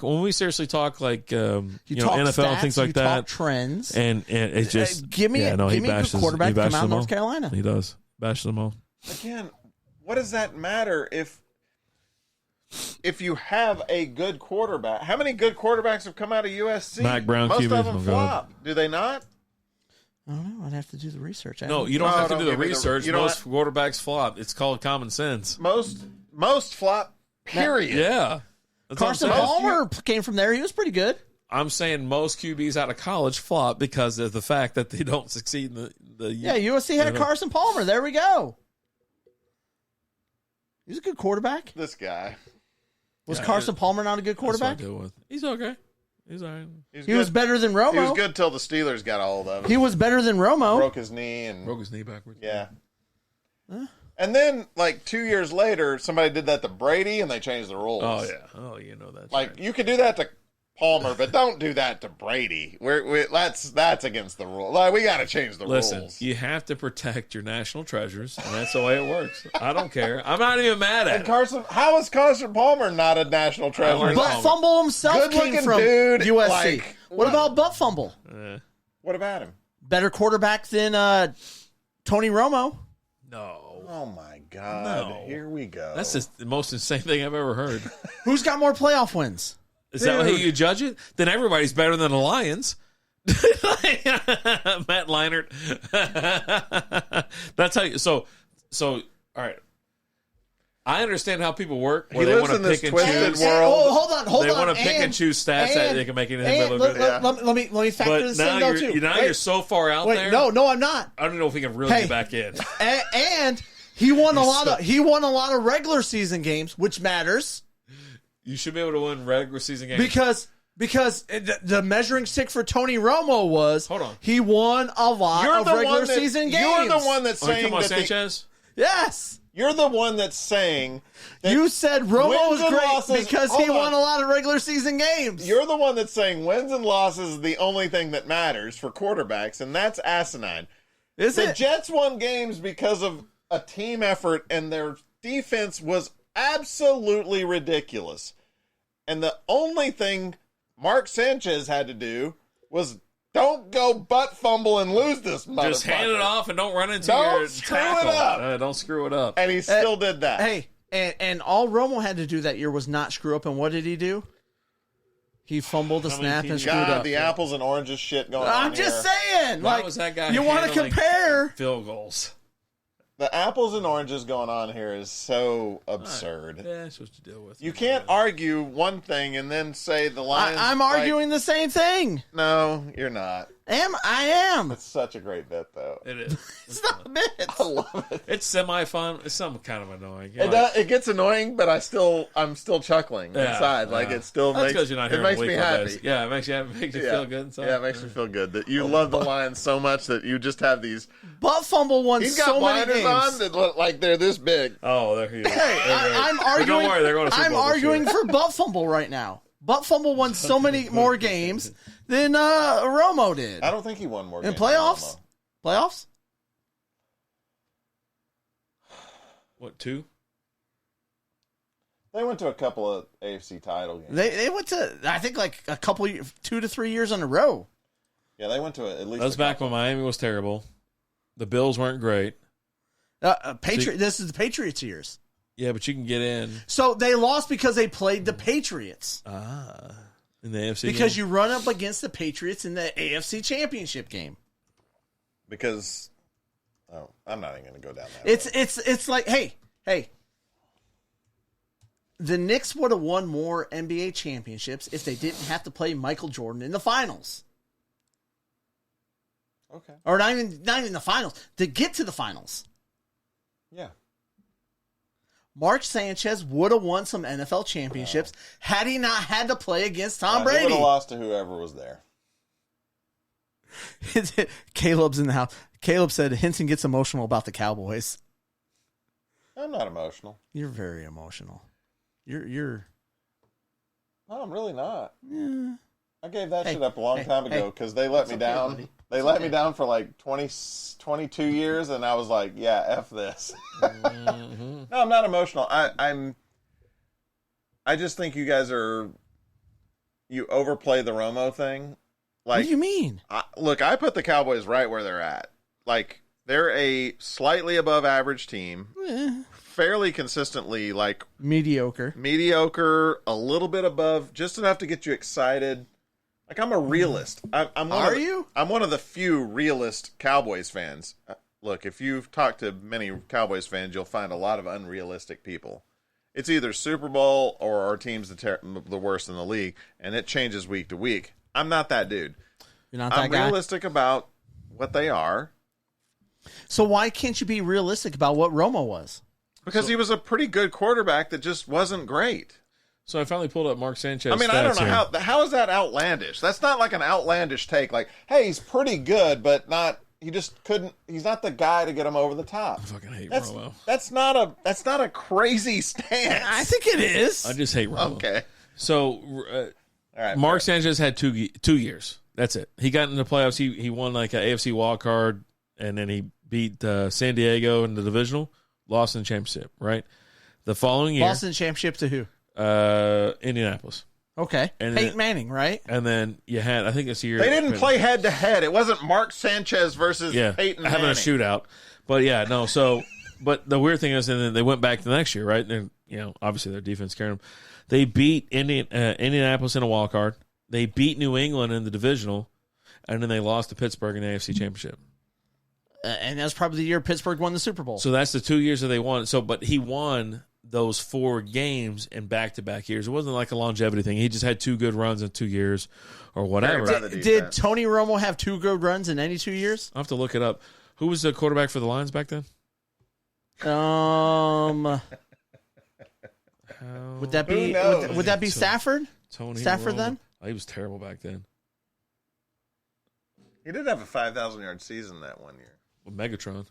when we seriously talk like NFL stats, and things like you that. Talk trends. And it's just... give me a good quarterback come out of North Carolina. He does. Bash them all. Again, what does that matter if you have a good quarterback? How many good quarterbacks have come out of USC? Mac Brown, most QB, of them flop. Do they not? I don't know. I'd have to do the research. No, you don't have to do the research. Most quarterbacks flop. It's called common sense. Most flop. Period. Yeah. Carson Palmer came from there. He was pretty good. I'm saying most QBs out of college flop because of the fact that they don't succeed in the USC had Carson Palmer. There we go. He's a good quarterback. This guy. Was Carson Palmer not a good quarterback? That's what I deal with. He's okay. He's all right. He was better than Romo. He was good till the Steelers got a hold of him. He was better than Romo. Broke his knee backwards. Yeah. Huh? And then, like 2 years later, somebody did that to Brady, and they changed the rules. Oh yeah. Oh, you know that. Like you could do that to Palmer, but don't do that to Brady. That's against the rule. Like, we got to change the rules. Listen, you have to protect your national treasures, and that's the way it works. I don't care. I'm not even mad at it. How is Carson Palmer not a national treasure? Butt Fumble himself came from dude, USC. like, what about Butt Fumble? What about him? Better quarterback than Tony Romo. No. Oh my God! No. Here we go. That's just the most insane thing I've ever heard. Who's got more playoff wins? Is that how you judge it? Then everybody's better than the Lions. Matt Leinart. That's how you... So, all right. I understand how people work. He lives in this twisted world. Hold on. They want to pick and choose stats that they can make anything look good. Let me factor this in, though, too. Now you're so far out there. No, I'm not. I don't know if we can really get back in. And he won a lot of regular season games, which matters. You should be able to win regular season games. Because the measuring stick for Tony Romo was he won a lot of regular season games. You're the one that's saying that Sanchez? Yes. You're the one that's saying that you said Romo was great because he won a lot of regular season games. You're the one that's saying wins and losses is the only thing that matters for quarterbacks, and that's asinine. The Jets won games because of a team effort, and their defense was absolutely ridiculous. And the only thing Mark Sanchez had to do was don't go butt fumble and lose this motherfucker. Just hand it off and don't run into don't screw tackle. It up. Don't screw it up. And he still did that. Hey, and all Romo had to do that year was not screw up. And what did he do? He fumbled the snap and screwed up. The apples and oranges shit going on. I'm just saying. Why was that guy you want to compare field goals? The apples and oranges going on here is so absurd. Yeah, it's supposed to deal with. You can't argue one thing and then say the Lions. I'm arguing the same thing. No, you're not. I am. It's such a great bit, though. It is. It's not a bit. I love it. It's semi-fun. It's some kind of annoying. It gets annoying, but I'm still chuckling inside. Like it still That's makes. Because you're not it makes me happy. Days. Yeah, it makes you feel good inside. Yeah, it makes me feel good that you love the Lions so much that you just have these. Butt fumble won so many games. On that look like they're this big. Oh, they're huge. Hey, I'm arguing. Don't worry, they're going to Super Bowl arguing for butt fumble right now. Butt fumble won so many more games than Romo did. I don't think he won more games. In playoffs? Playoffs? What, 2? They went to a couple of AFC title games. They went to, I think, like a couple, 2 to 3 years in a row. Yeah, they went to at least. That was back when Miami was terrible. The Bills weren't great. This is the Patriots years. Yeah, but you can get in. So they lost because they played the Patriots. In the AFC because game? You run up against the Patriots in the AFC Championship game. Because, I'm not even going to go down that. It's like, hey, the Knicks would have won more NBA championships if they didn't have to play Michael Jordan in the finals. Okay. Or not even the finals, to get to the finals. Yeah. Mark Sanchez would have won some NFL championships had he not had to play against Tom Brady. He would have lost to whoever was there. Caleb's in the house. Caleb said Hinson gets emotional about the Cowboys. I'm not emotional. You're very emotional. You're. No, I'm really not. Yeah. I gave that shit up a long time ago because they let me down. Buddy. They let me down for like 22 years, and I was like, yeah, F this. No, I'm not emotional. I just think you guys you overplay the Romo thing. Like, what do you mean? Look, I put the Cowboys right where they're at. Like, they're a slightly above average team. Fairly consistently, like... Mediocre, a little bit above, just enough to get you excited. Like, I'm a realist. I'm one of the few realist Cowboys fans. Look, if you've talked to many Cowboys fans, you'll find a lot of unrealistic people. It's either Super Bowl or our team's the worst in the league, and it changes week to week. I'm not that dude. You're not that guy? I'm realistic about what they are. So why can't you be realistic about what Romo was? Because he was a pretty good quarterback that just wasn't great. So I finally pulled up Mark Sanchez. I mean, I don't know how is that outlandish? That's not like an outlandish take. Like, hey, he's pretty good, but not. He just couldn't. He's not the guy to get him over the top. I fucking hate Romo. That's not a crazy stance. I think it is. I just hate Romo. Okay. So, all right, Mark Sanchez had 2 years. That's it. He got into the playoffs. He won like an AFC wild card, and then he beat San Diego in the divisional. Lost in the championship. Right. The following year, lost in the championship to who? Indianapolis. Okay. And Peyton Manning, right? And then you had, I think this year. They didn't play head to head. It wasn't Mark Sanchez versus Peyton Manning. Having a shootout. But yeah, no. So, but the weird thing is, and then they went back the next year, right? And, obviously their defense carried them. They beat Indianapolis in a wild card. They beat New England in the divisional. And then they lost to Pittsburgh in the AFC Championship. And that's probably the year Pittsburgh won the Super Bowl. So that's the 2 years that they won. So, but he won those 4 games in back-to-back years. It wasn't like a longevity thing. He just had 2 good runs in 2 years or whatever. Did Tony Romo have 2 good runs in any 2 years? I'll have to look it up. Who was the quarterback for the Lions back then? Would that be would that be Stafford? Tony Stafford Romo. then? Oh, he was terrible back then. He did have a 5,000-yard season that one year. Well, Megatron.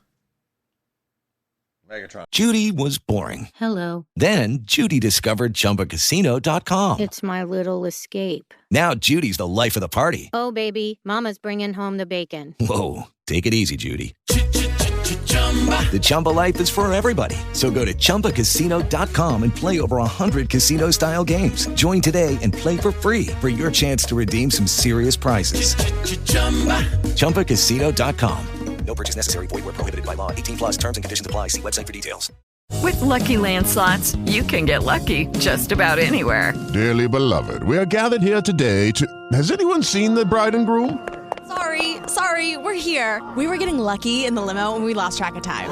Judy was boring. Hello. Then Judy discovered ChumbaCasino.com. It's my little escape. Now Judy's the life of the party. Oh, baby, mama's bringing home the bacon. Whoa, take it easy, Judy. The Chumba life is for everybody. So go to ChumbaCasino.com and play over 100 casino-style games. Join today and play for free for your chance to redeem some serious prizes. ChumbaCasino.com. No purchase necessary. Void where prohibited by law. 18 plus terms and conditions apply. See website for details. With Lucky Land Slots, you can get lucky just about anywhere. Dearly beloved, we are gathered here today to... Has anyone seen the bride and groom? Sorry, we're here. We were getting lucky in the limo and we lost track of time.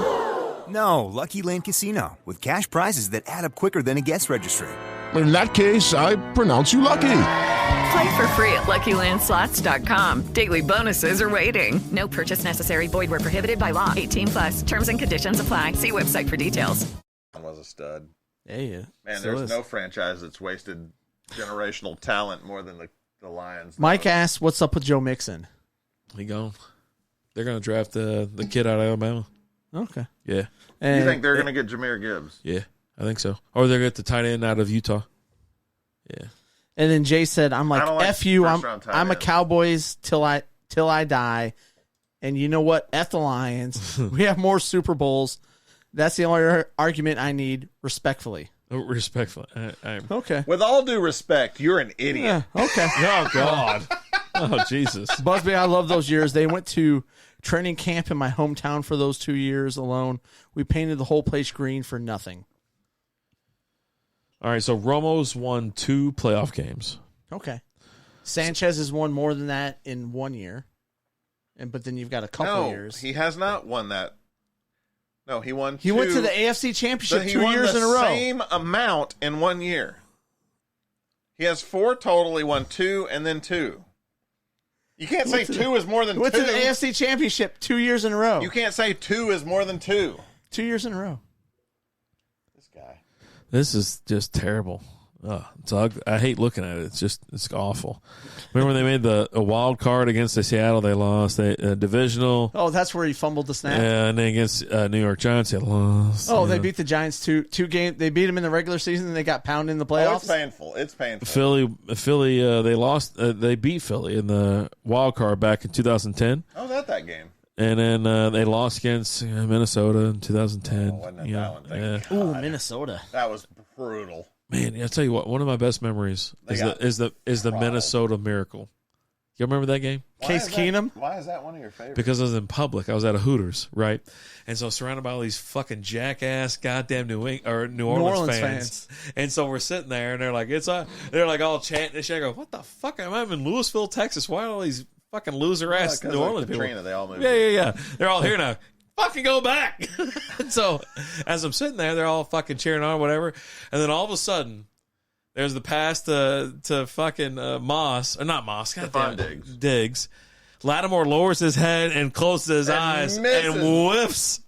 No, Lucky Land Casino, with cash prizes that add up quicker than a guest registry. In that case, I pronounce you lucky. Play for free at LuckyLandSlots.com. Daily bonuses are waiting. No purchase necessary. Void where prohibited by law. 18 plus. Terms and conditions apply. See website for details. Was a stud. Yeah. Man, there's no franchise that's wasted generational talent more than the Lions. Mike asks, "What's up with Joe Mixon?" He gone. They're going to draft the kid out of Alabama. Okay. Yeah. You think they're going to get Jahmyr Gibbs? Yeah, I think so. Or they're going to get the tight end out of Utah. Yeah. And then Jay said, "I'm like, F you. I'm a Cowboys till I die. And you know what? F the Lions. We have more Super Bowls. That's the only argument I need, respectfully." Respectfully. Okay. With all due respect, you're an idiot. Yeah, okay. Oh, God. Oh, Jesus. Busby, I love those years. They went to training camp in my hometown for those 2 years alone. We painted the whole place green for nothing. All right, so Romo's won 2 playoff games. Okay. Sanchez has won more than that in 1 year. But then you've got a couple years. He has not won that. No, he won 2. He went to the AFC Championship 2 years in a He won row. the same amount in 1 year. He has 4 total. He won 2 and then 2. You can't say 2 is more than 2. He went to the AFC Championship 2 years in a row. You can't say 2 is more than 2. 2 years in a row. This guy. This is just terrible. It's ugly. I hate looking at it. It's awful. Remember when they made a wild card against the Seattle? They lost. Divisional. Oh, that's where he fumbled the snap. Yeah, and then against New York Giants, they lost. Oh, they beat the Giants two games. They beat them in the regular season, and they got pounded in the playoffs. Oh, it's painful. It's painful. Philly. They lost. They beat Philly in the wild card back in 2010. I was at that game. And then they lost against Minnesota in 2010. Wasn't it that one? Yeah. Ooh, Minnesota. That was brutal. Man, I'll tell you what. One of my best memories is the Minnesota Miracle. You remember that game? Case Keenum. Why is that one of your favorites? Because I was in public. I was at a Hooters, right? And so surrounded by all these fucking jackass goddamn New Orleans fans. And so we're sitting there, and they're like, they're like all chanting and shit. I go, what the fuck? I'm in Louisville, Texas. Why are all these fucking loser ass New Orleans people? Katrina, they all moved. Yeah. They're all here now. Fucking go back. So as I'm sitting there, they're all fucking cheering on, whatever. And then all of a sudden, there's the pass to fucking Moss, or not Moss, goddamn Diggs. Lattimore lowers his head and closes his eyes and whiffs.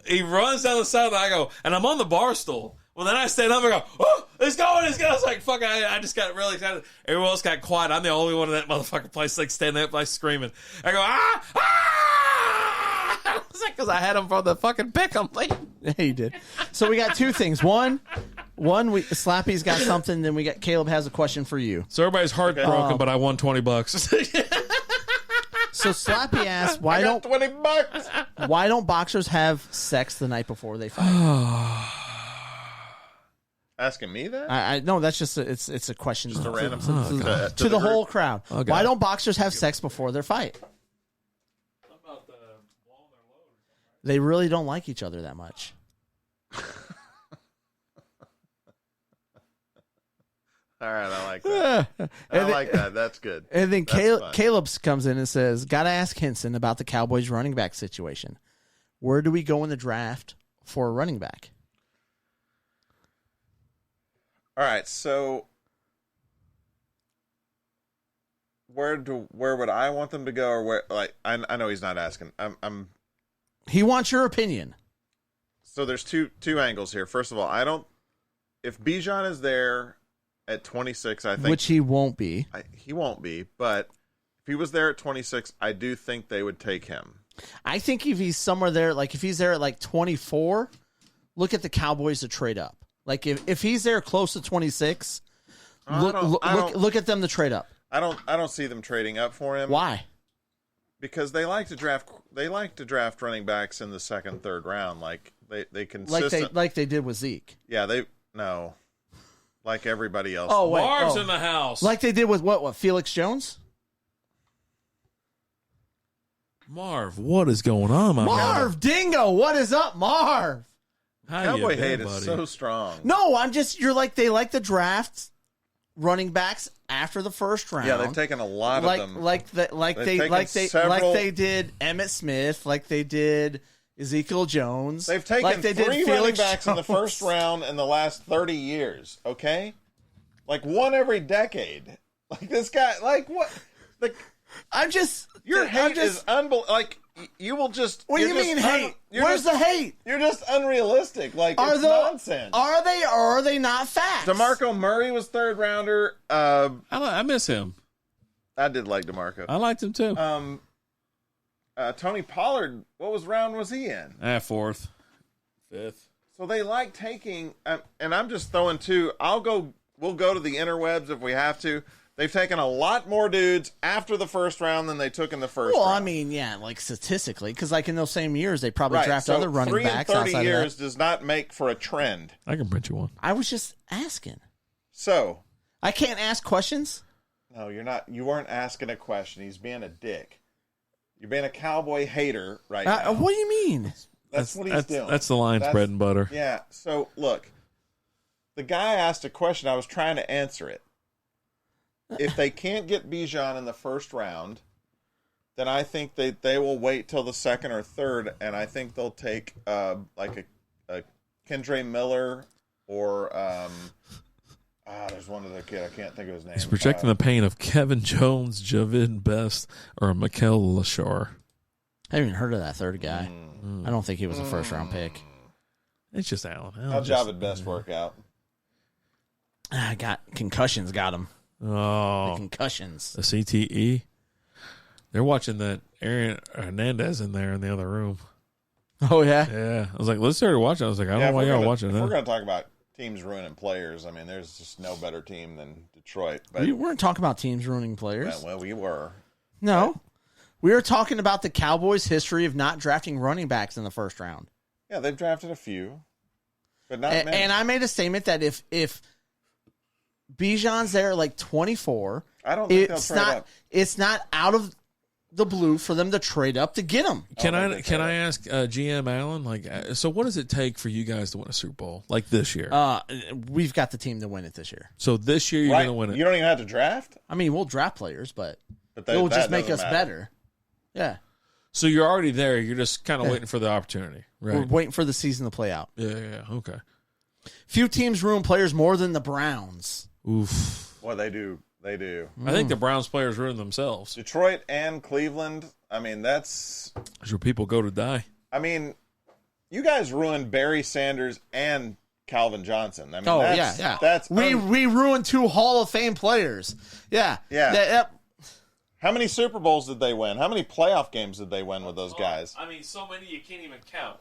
He runs down the sideline. I go, and I'm on the bar stool. Well, then I stand up and go, oh, it's going. I was like, fuck, I just got really excited. Everyone else got quiet. I'm the only one in that motherfucking place, like, standing up, like, screaming. I go, because I had him for the fucking pick 'em. Yeah, you did. So we got 2 things. One, Slappy's got something. Then we got Caleb has a question for you. So everybody's heartbroken, but I won $20. So Slappy asked, why don't boxers have sex the night before they fight? Asking me that? I no, that's just it's a question just a random to the whole crowd. Okay. Why don't boxers have sex before their fight? They really don't like each other that much. All right, I like that. Like that. That's good. And then Caleb comes in and says, got to ask Hinson about the Cowboys running back situation. Where do we go in the draft for a running back? All right, so where would I want them to go, or where? Like, I know he's not asking. He wants your opinion. So there's two angles here. First of all, if Bijan is there at 26, I think, Which he won't be. He won't be, but if he was there at 26, I do think they would take him. I think if he's somewhere there, like if he's there at like 24, look at the Cowboys to trade up. Like if he's there close to 26, look at them to trade up. I don't see them trading up for him. Why? Because they like to draft running backs in the second, third round. Like they consistent like they did with Zeke. Yeah, like everybody else. Oh, wait, Marv's in the house. Like they did with what Felix Jones? Marv, what is going on, my Marv, Dingo, what is up, Marv? Cowboy hate is so strong. No, you're like they like the draft running backs after the first round. Yeah, they've taken a lot of them. Like they did Emmitt Smith, like they did Ezekiel Jones. They've taken like they three did running Felix backs in the Jones. first round in the last 30 years, okay? Like one every decade. Like this guy, like what? Like your hate is unbelievable. Like you will just. What do you mean hate? Where's the hate? You're just unrealistic. Like it's nonsense. Are they or are they not facts? DeMarco Murray was third rounder. I miss him. I did like DeMarco. I liked him too. Tony Pollard, what round was he in? Fourth, fifth. So they like taking, and I'm just throwing two. We'll go to the interwebs if we have to. They've taken a lot more dudes after the first round than they took in the first round. Well, I mean, yeah, like statistically, because like in those same years, they probably draft other running backs. 3 in 30 years of does not make for a trend. I can print you one. I was just asking. So I can't ask questions? No, you're not. You weren't asking a question. He's being a dick. You're being a Cowboy hater right now. What do you mean? That's what he's doing. That's the Lions' bread and butter. Yeah. So, look, the guy asked a question. I was trying to answer it. If they can't get Bijan in the first round, then I think they will wait till the second or third, and I think they'll take like a Kendre Miller or there's one other kid. I can't think of his name. He's projecting the pain of Kevin Jones, Javid Best, or Mikel Lashar. I haven't even heard of that third guy. I don't think he was a first-round pick. It's just Allen. How'd Javid Best work out? I got concussions. Got him. Oh, the concussions. The CTE. They're watching that Aaron Hernandez in there in the other room. Oh yeah, yeah. I was like, let's start watching. I was like, I don't know why y'all watching if that. We're going to talk about teams ruining players. I mean, there's just no better team than Detroit. But we weren't talking about teams ruining players. Well, we were. No, we were talking about the Cowboys' history of not drafting running backs in the first round. Yeah, they've drafted a few, but not many. And I made a statement that if Bijan's there at like 24, I don't think they'll trade up. It's not out of the blue for them to trade up to get him. Can I ask GM Allen, like, so what does it take for you guys to win a Super Bowl like this year? We've got the team to win it this year. So this year you're going to win it. You don't even have to draft. I mean, we'll draft players, but it'll just make us better. Yeah. So you're already there. You're just kind of waiting for the opportunity, right? We're waiting for the season to play out. Yeah. Okay. Few teams ruin players more than the Browns. Oof. Well, they do. They do. I think the Browns players ruin themselves. Detroit and Cleveland. I mean, that's where people go to die. I mean, you guys ruined Barry Sanders and Calvin Johnson. I mean, yeah. That's we ruined 2 Hall of Fame players. Yeah. How many Super Bowls did they win? How many playoff games did they win with those guys? I mean, so many you can't even count.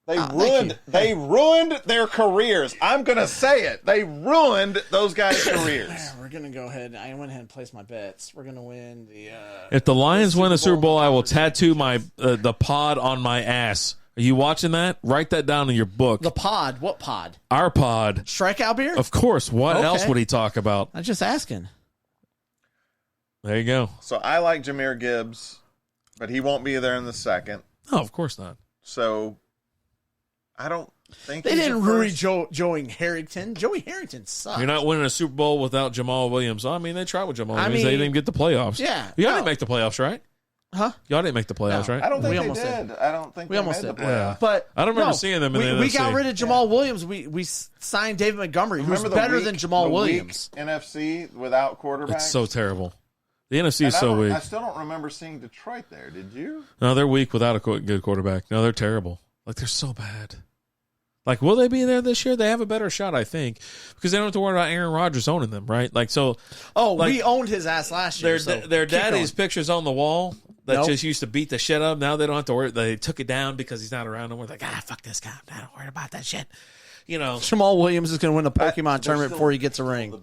They ruined their careers. I'm going to say it. They ruined those guys' careers. We're going to go ahead. I went ahead and placed my bets. We're going to win the if the Lions win the Super Bowl, I will tattoo my the pod on my ass. Are you watching that? Write that down in your book. The pod? What pod? Our pod. Strikeout beer? Of course. What else would he talk about? I'm just asking. There you go. So I like Jahmyr Gibbs, but he won't be there in the second. Oh, of course not. So I don't think they didn't ruin Joey Harrington. Joey Harrington sucks. You're not winning a Super Bowl without Jamal Williams. I mean, they tried with Jamal Williams. They didn't get the playoffs. Yeah. You didn't make the playoffs, right? Huh? Y'all didn't make the playoffs, right? I don't think We they almost did. I don't think we they almost made the did. playoffs. But I don't remember seeing them in the we NFC. got rid of Jamal Williams. We signed David Montgomery, who's Remember the better weak- than Jamal the Williams. weak NFC without quarterbacks. It's so terrible. The NFC is And so weak. I still don't remember seeing Detroit there. Did you? No, they're weak without a good quarterback. No, they're terrible. Like, they're so bad. Like, will they be there this year? They have a better shot, I think, because they don't have to worry about Aaron Rodgers owning them, right? Like, so. Oh, like, we owned his ass last year. Their daddy's pictures on the wall that Nope. just used to beat the shit up. Now they don't have to worry. They took it down because he's not around anymore. Like, fuck this guy. I'm not worried about that shit. You know, Jamal Williams is going to win a Pokemon tournament before he gets a ring.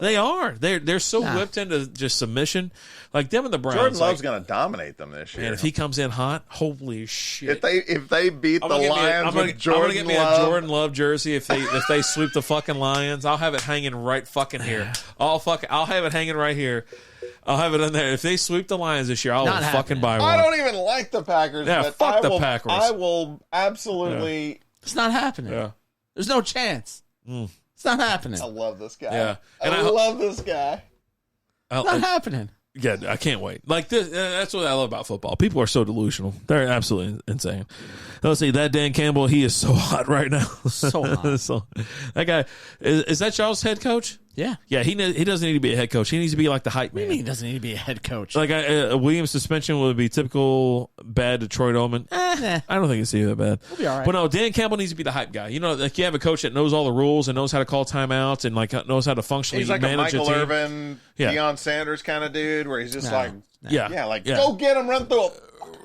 They are. They're so whipped into just submission. Like them and the Browns. Jordan Love's going to dominate them this year. And if he comes in hot, holy shit! If they beat the Lions with I'm gonna Jordan get me Love, a Jordan Love jersey if they sweep the fucking Lions. I'll have it hanging right fucking here. I'll have it hanging right here. I'll have it in there. If they sweep the Lions this year, I'll fucking buy one. I don't even like the Packers. Yeah, but fuck the Packers. I will absolutely. Yeah. It's not happening. Yeah. There's no chance. It's not happening. I love this guy. Yeah. And I love this guy. It's not happening. Yeah, I can't wait. Like this, that's what I love about football. People are so delusional. They're absolutely insane. Let's see, that Dan Campbell, he is so hot right now. So hot. So, that guy, is that y'all's head coach? Yeah. Yeah, he doesn't need to be a head coach. He needs to be like the hype What do man. you mean he doesn't need to be a head coach? Like Williams' suspension would be typical bad Detroit omen. I don't think it's even that bad. We'll be all right. But no, Dan Campbell needs to be the hype guy. You know, like you have a coach that knows all the rules and knows how to call timeouts and like knows how to functionally He's like a manage Michael a team. Irvin, Yeah. Deion Sanders kind of dude, where he's just No. like, Yeah. go get him, run through a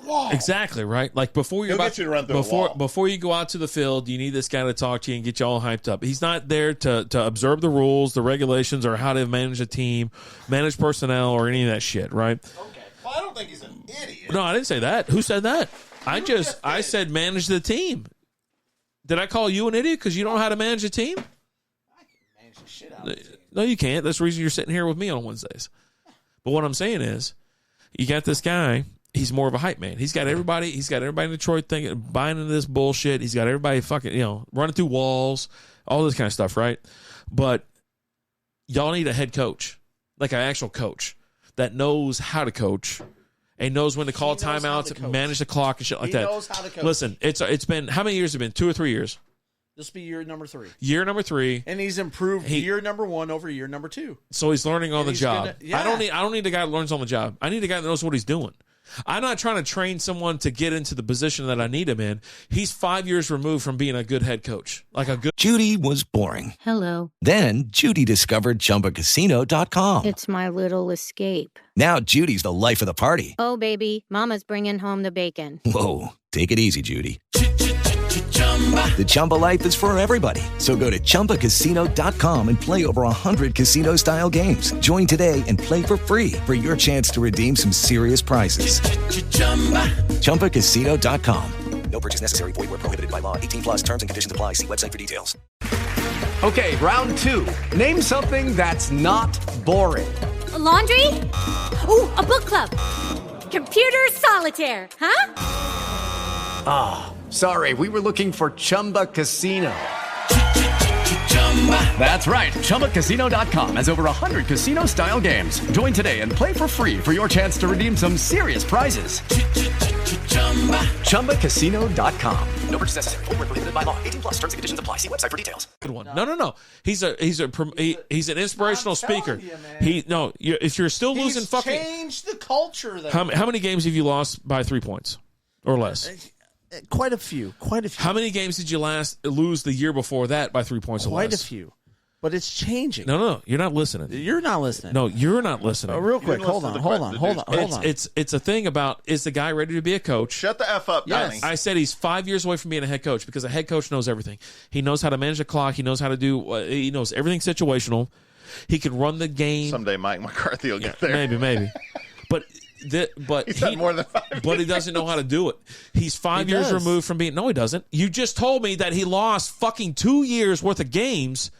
wall. Exactly right. Like before you're He'll about get you to run through a wall. before you go out to the field, you need this guy to talk to you and get you all hyped up. He's not there to observe the rules, the regulations, or how to manage a team, manage personnel, or any of that shit. Right? Okay. Well, I don't think he's an idiot. No, I didn't say that. Who said that? I said manage the team. Did I call you an idiot because you don't know how to manage a team? I can manage the shit out of the team. No, you can't. That's the reason you're sitting here with me on Wednesdays. But what I'm saying is, you got this guy. He's more of a hype man. He's got everybody in Detroit thinking, buying into this bullshit. He's got everybody fucking, running through walls, all this kind of stuff, right? But y'all need a head coach, like an actual coach that knows how to coach and knows when to call timeouts, manage the clock and shit like that. He knows how to coach. Listen, it's been, how many years has it been? 2 or 3 years? This will be year number 3. Year number 3. And he's improved year number 1 over year number 2. So he's learning on the he's job. gonna- yeah. I don't need a guy that learns on the job. I need a guy that knows what he's doing. I'm not trying to train someone to get into the position that I need him in. He's 5 years removed from being a good head coach. Like a good. Judy was boring. Hello. Then Judy discovered ChumbaCasino.com. It's my little escape. Now Judy's the life of the party. Oh, baby, mama's bringing home the bacon. Whoa, take it easy, Judy. The Chumba life is for everybody. So go to ChumbaCasino.com and play over 100 casino-style games. Join today and play for free for your chance to redeem some serious prizes. ChumbaCasino.com. No purchase necessary. Void where prohibited by law. 18 plus terms and conditions apply. See website for details. Okay, round 2. Name something that's not boring. A laundry? Ooh, a book club. Computer solitaire, huh? Ah, sorry, we were looking for Chumba Casino. That's right, ChumbaCasino.com has over 100 casino-style games. Join today and play for free for your chance to redeem some serious prizes. ChumbaCasino.com. No purchase necessary. Void where prohibited by law. 18 plus terms and conditions apply. See website for details. Good one. No. He's an inspirational speaker. If you're still losing He's fucking. changed the culture. How many games have you lost by 3 points or less? Quite a few. How many games did you lose the year before that by 3 points or less? Quite a few. But it's changing. No, you're not listening. You're not listening. No, you're not listening. Real quick, hold on. It's a thing about, is the guy ready to be a coach? Shut the F up, Donnie. I said he's 5 years away from being a head coach because a head coach knows everything. He knows how to manage the clock. He knows how to do, he knows everything situational. He can run the game. Someday Mike McCarthy will get there. Maybe. But He's had more than 5 years. But he doesn't know how to do it. He's 5 years removed from being. No, he doesn't. You just told me that he lost fucking 2 years worth of games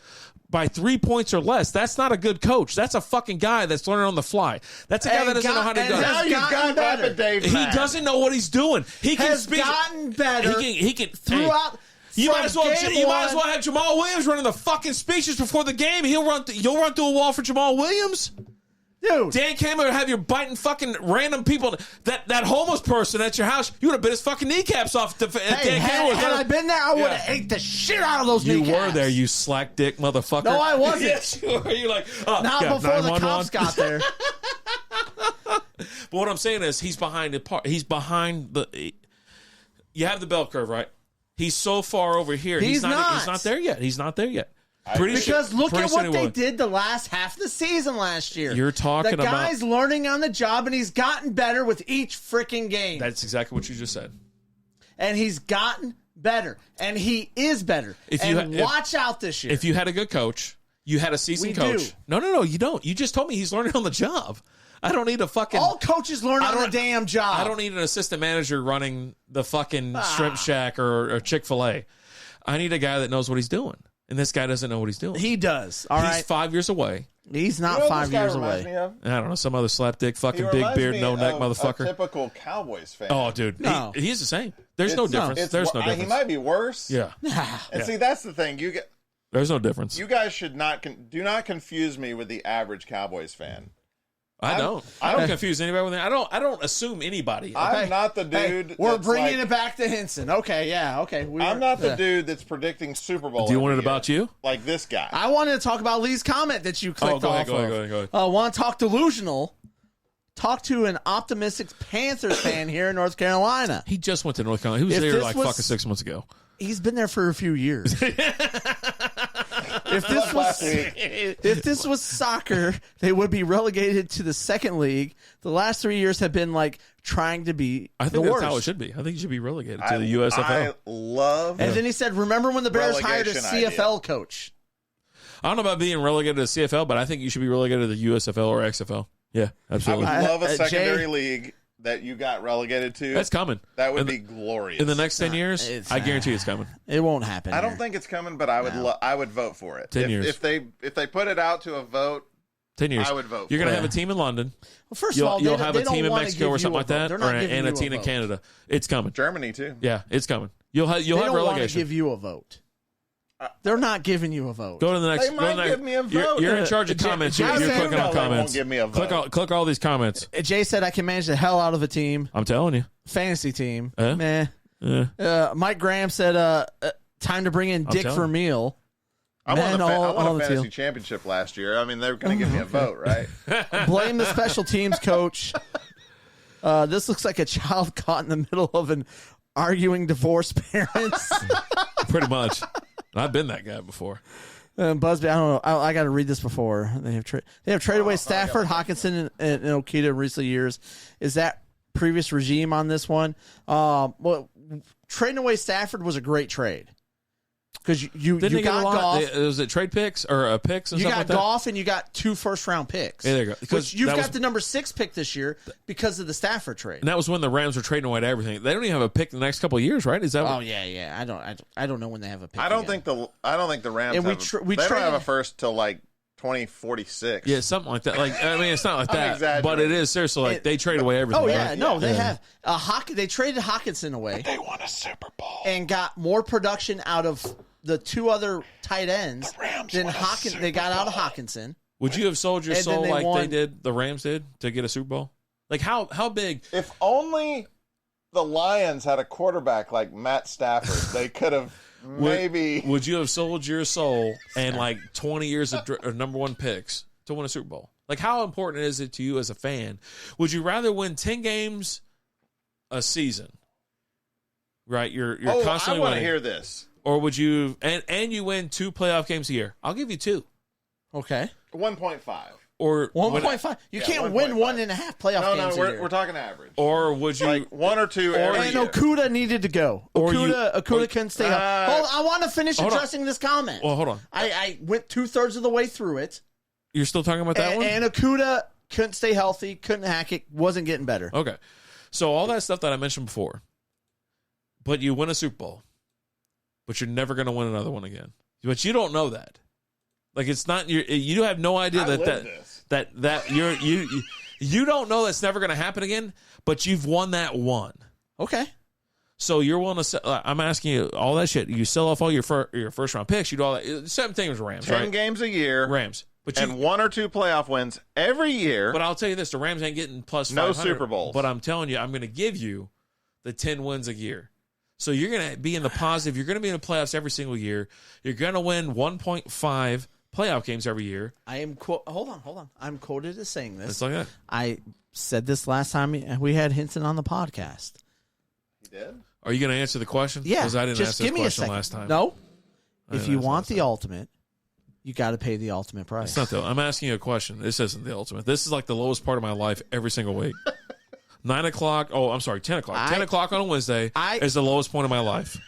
by 3 points or less. That's not a good coach. That's a fucking guy that's learning on the fly. That's a guy that doesn't know how to do it. Now you've got Rapid Dave He back. doesn't know what he's doing. He can has speak. gotten better. He can throughout. You might as well have Jamal Williams running the fucking speeches before the game. You'll run through a wall for Jamal Williams. Dude. Dan Campbell would have you biting fucking random people. That homeless person at your house, you would have bit his fucking kneecaps off. Dan Campbell had I been there, I would have ate the shit out of those You kneecaps. were there, you slack dick motherfucker. No, I wasn't. Yes, you were. You're like, not before the cops got there. But what I'm saying is, he's behind He's behind the. You have the bell curve, right? He's so far over here. He's not there yet. He's not there yet. Because look at what they did the last half of the season last year. You're talking about... The guy's learning on the job, and he's gotten better with each freaking game. That's exactly what you just said. And he's gotten better. And he is better. Watch out this year. If you had a good coach, you had a seasoned coach. Do. No, you don't. You just told me he's learning on the job. I don't need a fucking... All coaches learn on the damn job. I don't need an assistant manager running the fucking Shrimp Shack or Chick-fil-A. I need a guy that knows what he's doing. And this guy doesn't know what he's doing. He does. He's 5 years away. He's not 5 years away. I don't know. Some other slapdick, fucking big beard, no neck motherfucker. A typical Cowboys fan. Oh, dude. No. He's the same. There's no difference. There's no difference. He might be worse. Yeah. And see, that's the thing. There's no difference. You guys should do not confuse me with the average Cowboys fan. I don't confuse anybody with that. I don't assume anybody. I'm not the dude. We're bringing it back to Hinson. Okay, yeah, okay. I'm not the dude that's predicting Super Bowl. Do you want it every about year, you? Like this guy. I wanted to talk about Lee's comment that you clicked off Go ahead. Want to talk delusional? Talk to an optimistic Panthers fan here in North Carolina. He just went to North Carolina. He was there like fucking 6 months ago. He's been there for a few years. If this was soccer, they would be relegated to the second league. The last 3 years have been like trying to be I think the that's worst. how it should be. I think you should be relegated to the USFL. And then he said, remember when the Bears hired a CFL coach? I don't know about being relegated to CFL, but I think you should be relegated to the USFL or XFL. Yeah, absolutely. I would love a secondary league that you got relegated to. That's coming. That would be glorious. In the next 10 years, I guarantee it's coming. It won't happen. I don't think it's coming, but I would vote for it. 10 years. If they put it out to a vote, 10 years. I would vote. You're going to for have a team in London. Well, first of all, you'll have a team in Mexico or something like that, and a team in Canada. It's coming. Germany too. Yeah, it's coming. You'll have they don't relegation. want to give you a vote. They're not giving you a vote. Go to the next. They might give me a vote. You're in charge of comments. You're clicking on comments. Won't give me a vote. Click all these comments. Jay said I can manage the hell out of a team. I'm telling you. Fantasy team. Meh. Mike Graham said time to bring in Dick Vermeil. I won a fantasy championship last year. I mean, they're going to give me a vote, right? Blame the special teams coach. This looks like a child caught in the middle of an arguing divorced parents. Pretty much. I've been that guy before. Busby, I don't know. I got to read this before. They have traded away Stafford, Hawkinson, and Okita in recent years. Is that previous regime on this one? Well, trading away Stafford was a great trade because you got Goff. Was it trade picks or picks? And you stuff got like that? Goff and you got 2 first-round picks. Yeah, there you go. Which you've got the number 6 pick this year because of the Stafford trade. And that was when the Rams were trading away to everything. They don't even have a pick the next couple of years, right? Is that? Oh yeah. I don't know when they have a pick. I don't think the Rams. And they don't have a first till like 2046. Yeah, something like that. Like I mean, it's not like that, but it is seriously like they trade away everything. Oh yeah, right? no, they have they traded Hawkinson away. But they won a Super Bowl and got more production out of the 2 other tight ends than Hawkinson. They got out of Hawkinson. Would you have sold your soul like they did, the Rams did, to get a Super Bowl? Like how big? If only the Lions had a quarterback like Matt Stafford, they could have maybe. Would you have sold your soul and like 20 years of number 1 picks to win a Super Bowl? Like how important is it to you as a fan? Would you rather win 10 games a season? Right, you're constantly. I want to hear this. Or would you and you win 2 playoff games a year? I'll give you 2. Okay. 1.5. Or 1.5. You can't win 1.5 playoff games a year. We're talking average. Or would you like 1 or 2 every year? Okudah needed to go. Okudah couldn't stay up. Hold on, I want to finish addressing this comment. Well, hold on. I went 2/3 of the way through it. You're still talking about that one? And Okudah couldn't stay healthy, couldn't hack it, wasn't getting better. Okay. So all that stuff that I mentioned before. But you win a Super Bowl. But you're never going to win another one again. But you don't know that. Like it's not you have no idea that you don't know that's never going to happen again. But you've won that one. Okay. So you're willing to sell, I'm asking you all that shit. You sell off all your first round picks. You do all that. Same thing as Rams. 10 right? games a year. Rams. and 1 or 2 playoff wins every year. But I'll tell you this: the Rams ain't getting plus no 500, Super Bowls. But I'm telling you, I'm going to give you the 10 wins a year. So you're going to be in the positive. You're going to be in the playoffs every single year. You're going to win 1.5 playoff games every year. I am hold on. I'm quoted as saying this. It's like that. I said this last time we had Hinson on the podcast. He did? Are you going to answer the question? Yeah. Because I didn't just ask this give me question a second. last time. No. If you want the ultimate, you got to pay the ultimate price. It's not though. I'm asking you a question. This isn't the ultimate. This is like the lowest part of my life every single week. 9 o'clock. Oh, I'm sorry. 10 o'clock. 10 o'clock on a Wednesday is the lowest point of my life.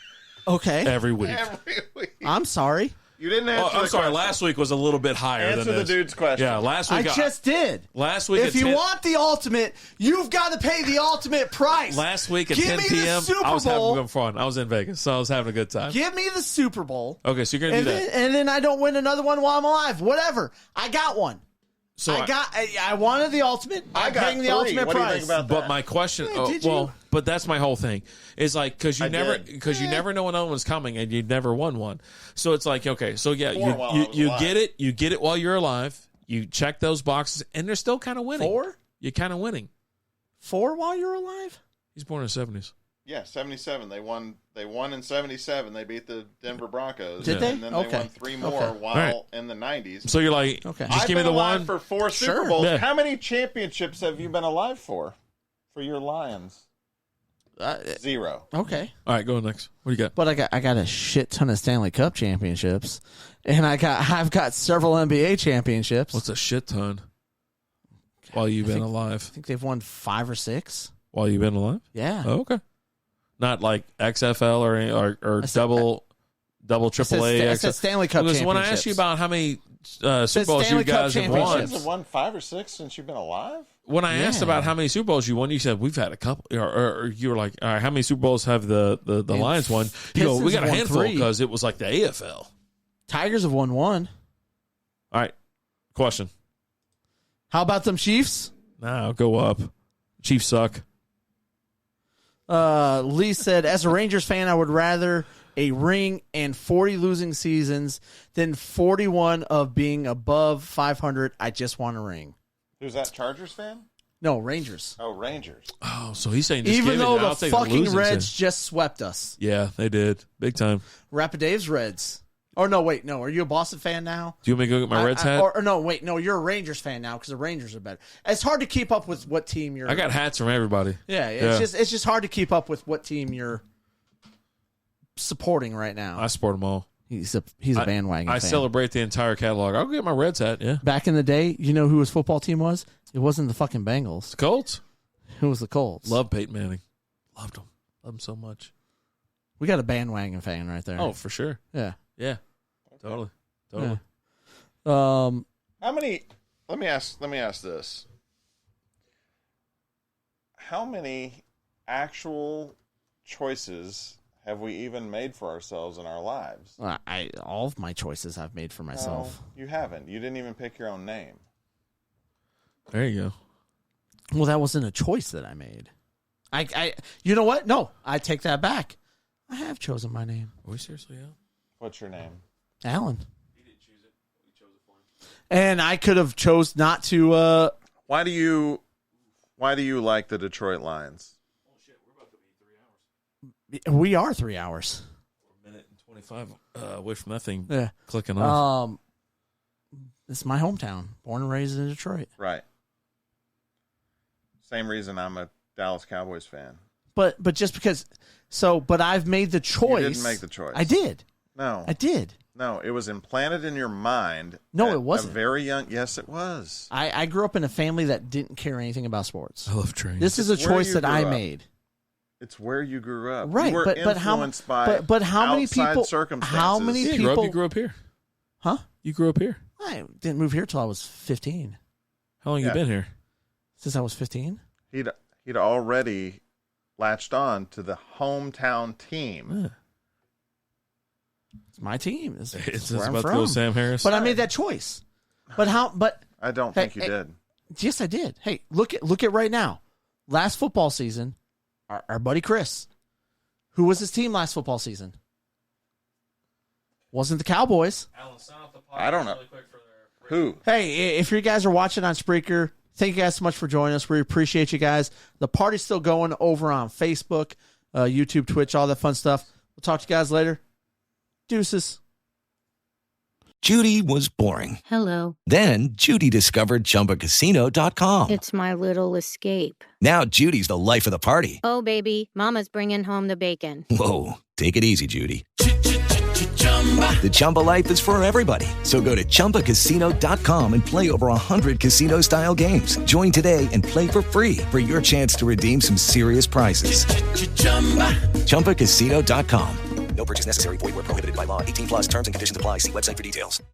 Okay. Every week. I'm sorry. You didn't answer I'm sorry. Last week was a little bit higher Answer than the this. dude's question. Yeah, last week. I just did. Last week if you want the ultimate, you've got to pay the ultimate price. Last week at Give 10 me p.m., the Super I was Bowl. having fun. I was in Vegas, so I was having a good time. Give me the Super Bowl. Okay, so you're going to do that. And then I don't win another one while I'm alive. Whatever. I got one. So I wanted the ultimate. I'm paying the ultimate What price. do you think about that? But my question, did you? but that's my whole thing. Is like because you I never know when another one's coming, and you never won one. So it's like okay, so yeah, you alive. get it while you're alive. You check those boxes, and they're still kind of winning. 4? You're kind of winning. 4 while you're alive? He's born in the 70s. Yeah, 77. They won in 77. They beat the Denver Broncos. Did they? And then Okay. they won 3 more while in the 90s. So you're like, Okay. just I've give me been the alive one for 4 Super Sure. Bowls. Yeah. How many championships have you been alive for your Lions? 0. Okay. All right, go next. What do you got? But I got a shit ton of Stanley Cup championships, and I've got several NBA championships. What's a shit ton? While you've been alive. I think they've won 5 or 6. While you've been alive? Yeah. Oh, okay. Not like XFL or double AAA. I said Stanley Cup Because championships. when I asked you about how many Super Bowls Stanley you guys Cup have won, You guys have won 5 or 6 since you've been alive? when I asked about how many Super Bowls you won, you said we've had a couple. Or you were like, all right, how many Super Bowls have the Lions won? You go, we got a won handful 3. because it was like the AFL. Tigers have won 1. All right, question. How about them Chiefs? Now go up. Chiefs suck. Lee said, as a Rangers fan, I would rather a ring and 40 losing seasons than 41 of being above 500. I just want a ring. Who's that, Chargers fan? No, Rangers. Oh, Rangers. Oh, so he's saying just Even give though it. I'll the take fucking losing Reds season. just swept us. Yeah, they did. Big time. Dave's Reds. Oh, no, wait. No, are you a Boston fan now? Do you want me to go get my Reds hat? Or no, wait. No, you're a Rangers fan now because the Rangers are better. It's hard to keep up with what team you're. I got hats from everybody. Yeah, it's just hard to keep up with what team you're supporting right now. I support them all. He's a bandwagon I fan. celebrate the entire catalog. I'll get my Reds hat, yeah. Back in the day, you know who his football team was? It wasn't the fucking Bengals. The Colts? It was the Colts. Love Peyton Manning. Loved him. Love him so much. We got a bandwagon fan right there. Oh, for sure. Yeah. Yeah. Totally. Yeah. How many? Let me ask this. How many actual choices have we even made for ourselves in our lives? All of my choices I've made for myself. No, you haven't. You didn't even pick your own name. There you go. Well, that wasn't a choice that I made. You know what? No, I take that back. I have chosen my name. Are we seriously out? What's your name? Alan. He didn't choose it. We chose it for him. And I could have chose not to. Why do you like the Detroit Lions? Oh shit, we're about to be 3 hours. We are 3 hours. We're a minute and 25 away from that thing Yeah. clicking off. It's my hometown. Born and raised in Detroit. Right. Same reason I'm a Dallas Cowboys fan. But just because, but I've made the choice. You didn't make the choice. I did. No. I did. No, it was implanted in your mind. No, at it wasn't. A very young. Yes, it was. I grew up in a family that didn't care anything about sports. I love trains. This is a choice that I made. It's where you grew up. Right, you were but how many outside people? Circumstances. How many Yeah, people? you grew up here. Huh? You grew up here. I didn't move here till I was 15. How long you been here? Since I was 15. He'd already latched on to the hometown team. Yeah. It's my team. It's It's where I'm about to from. go Sam Harris. But I made that choice. But how? But I don't think you did. Yes, I did. Hey, look at right now. Last football season, our buddy Chris, who was his team last football season? Wasn't the Cowboys? I don't know. Who? Hey, if you guys are watching on Spreaker, thank you guys so much for joining us. We appreciate you guys. The party's still going over on Facebook, YouTube, Twitch, all that fun stuff. We'll talk to you guys later. Deuces. Judy was boring. Hello. Then Judy discovered ChumbaCasino.com. It's my little escape. Now Judy's the life of the party. Oh, baby, mama's bringing home the bacon. Whoa, take it easy, Judy. The Chumba life is for everybody. So go to ChumbaCasino.com and play over 100 casino-style games. Join today and play for free for your chance to redeem some serious prizes. ChumbaCasino.com. No purchase necessary. Void where prohibited by law. 18 plus terms and conditions apply. See website for details.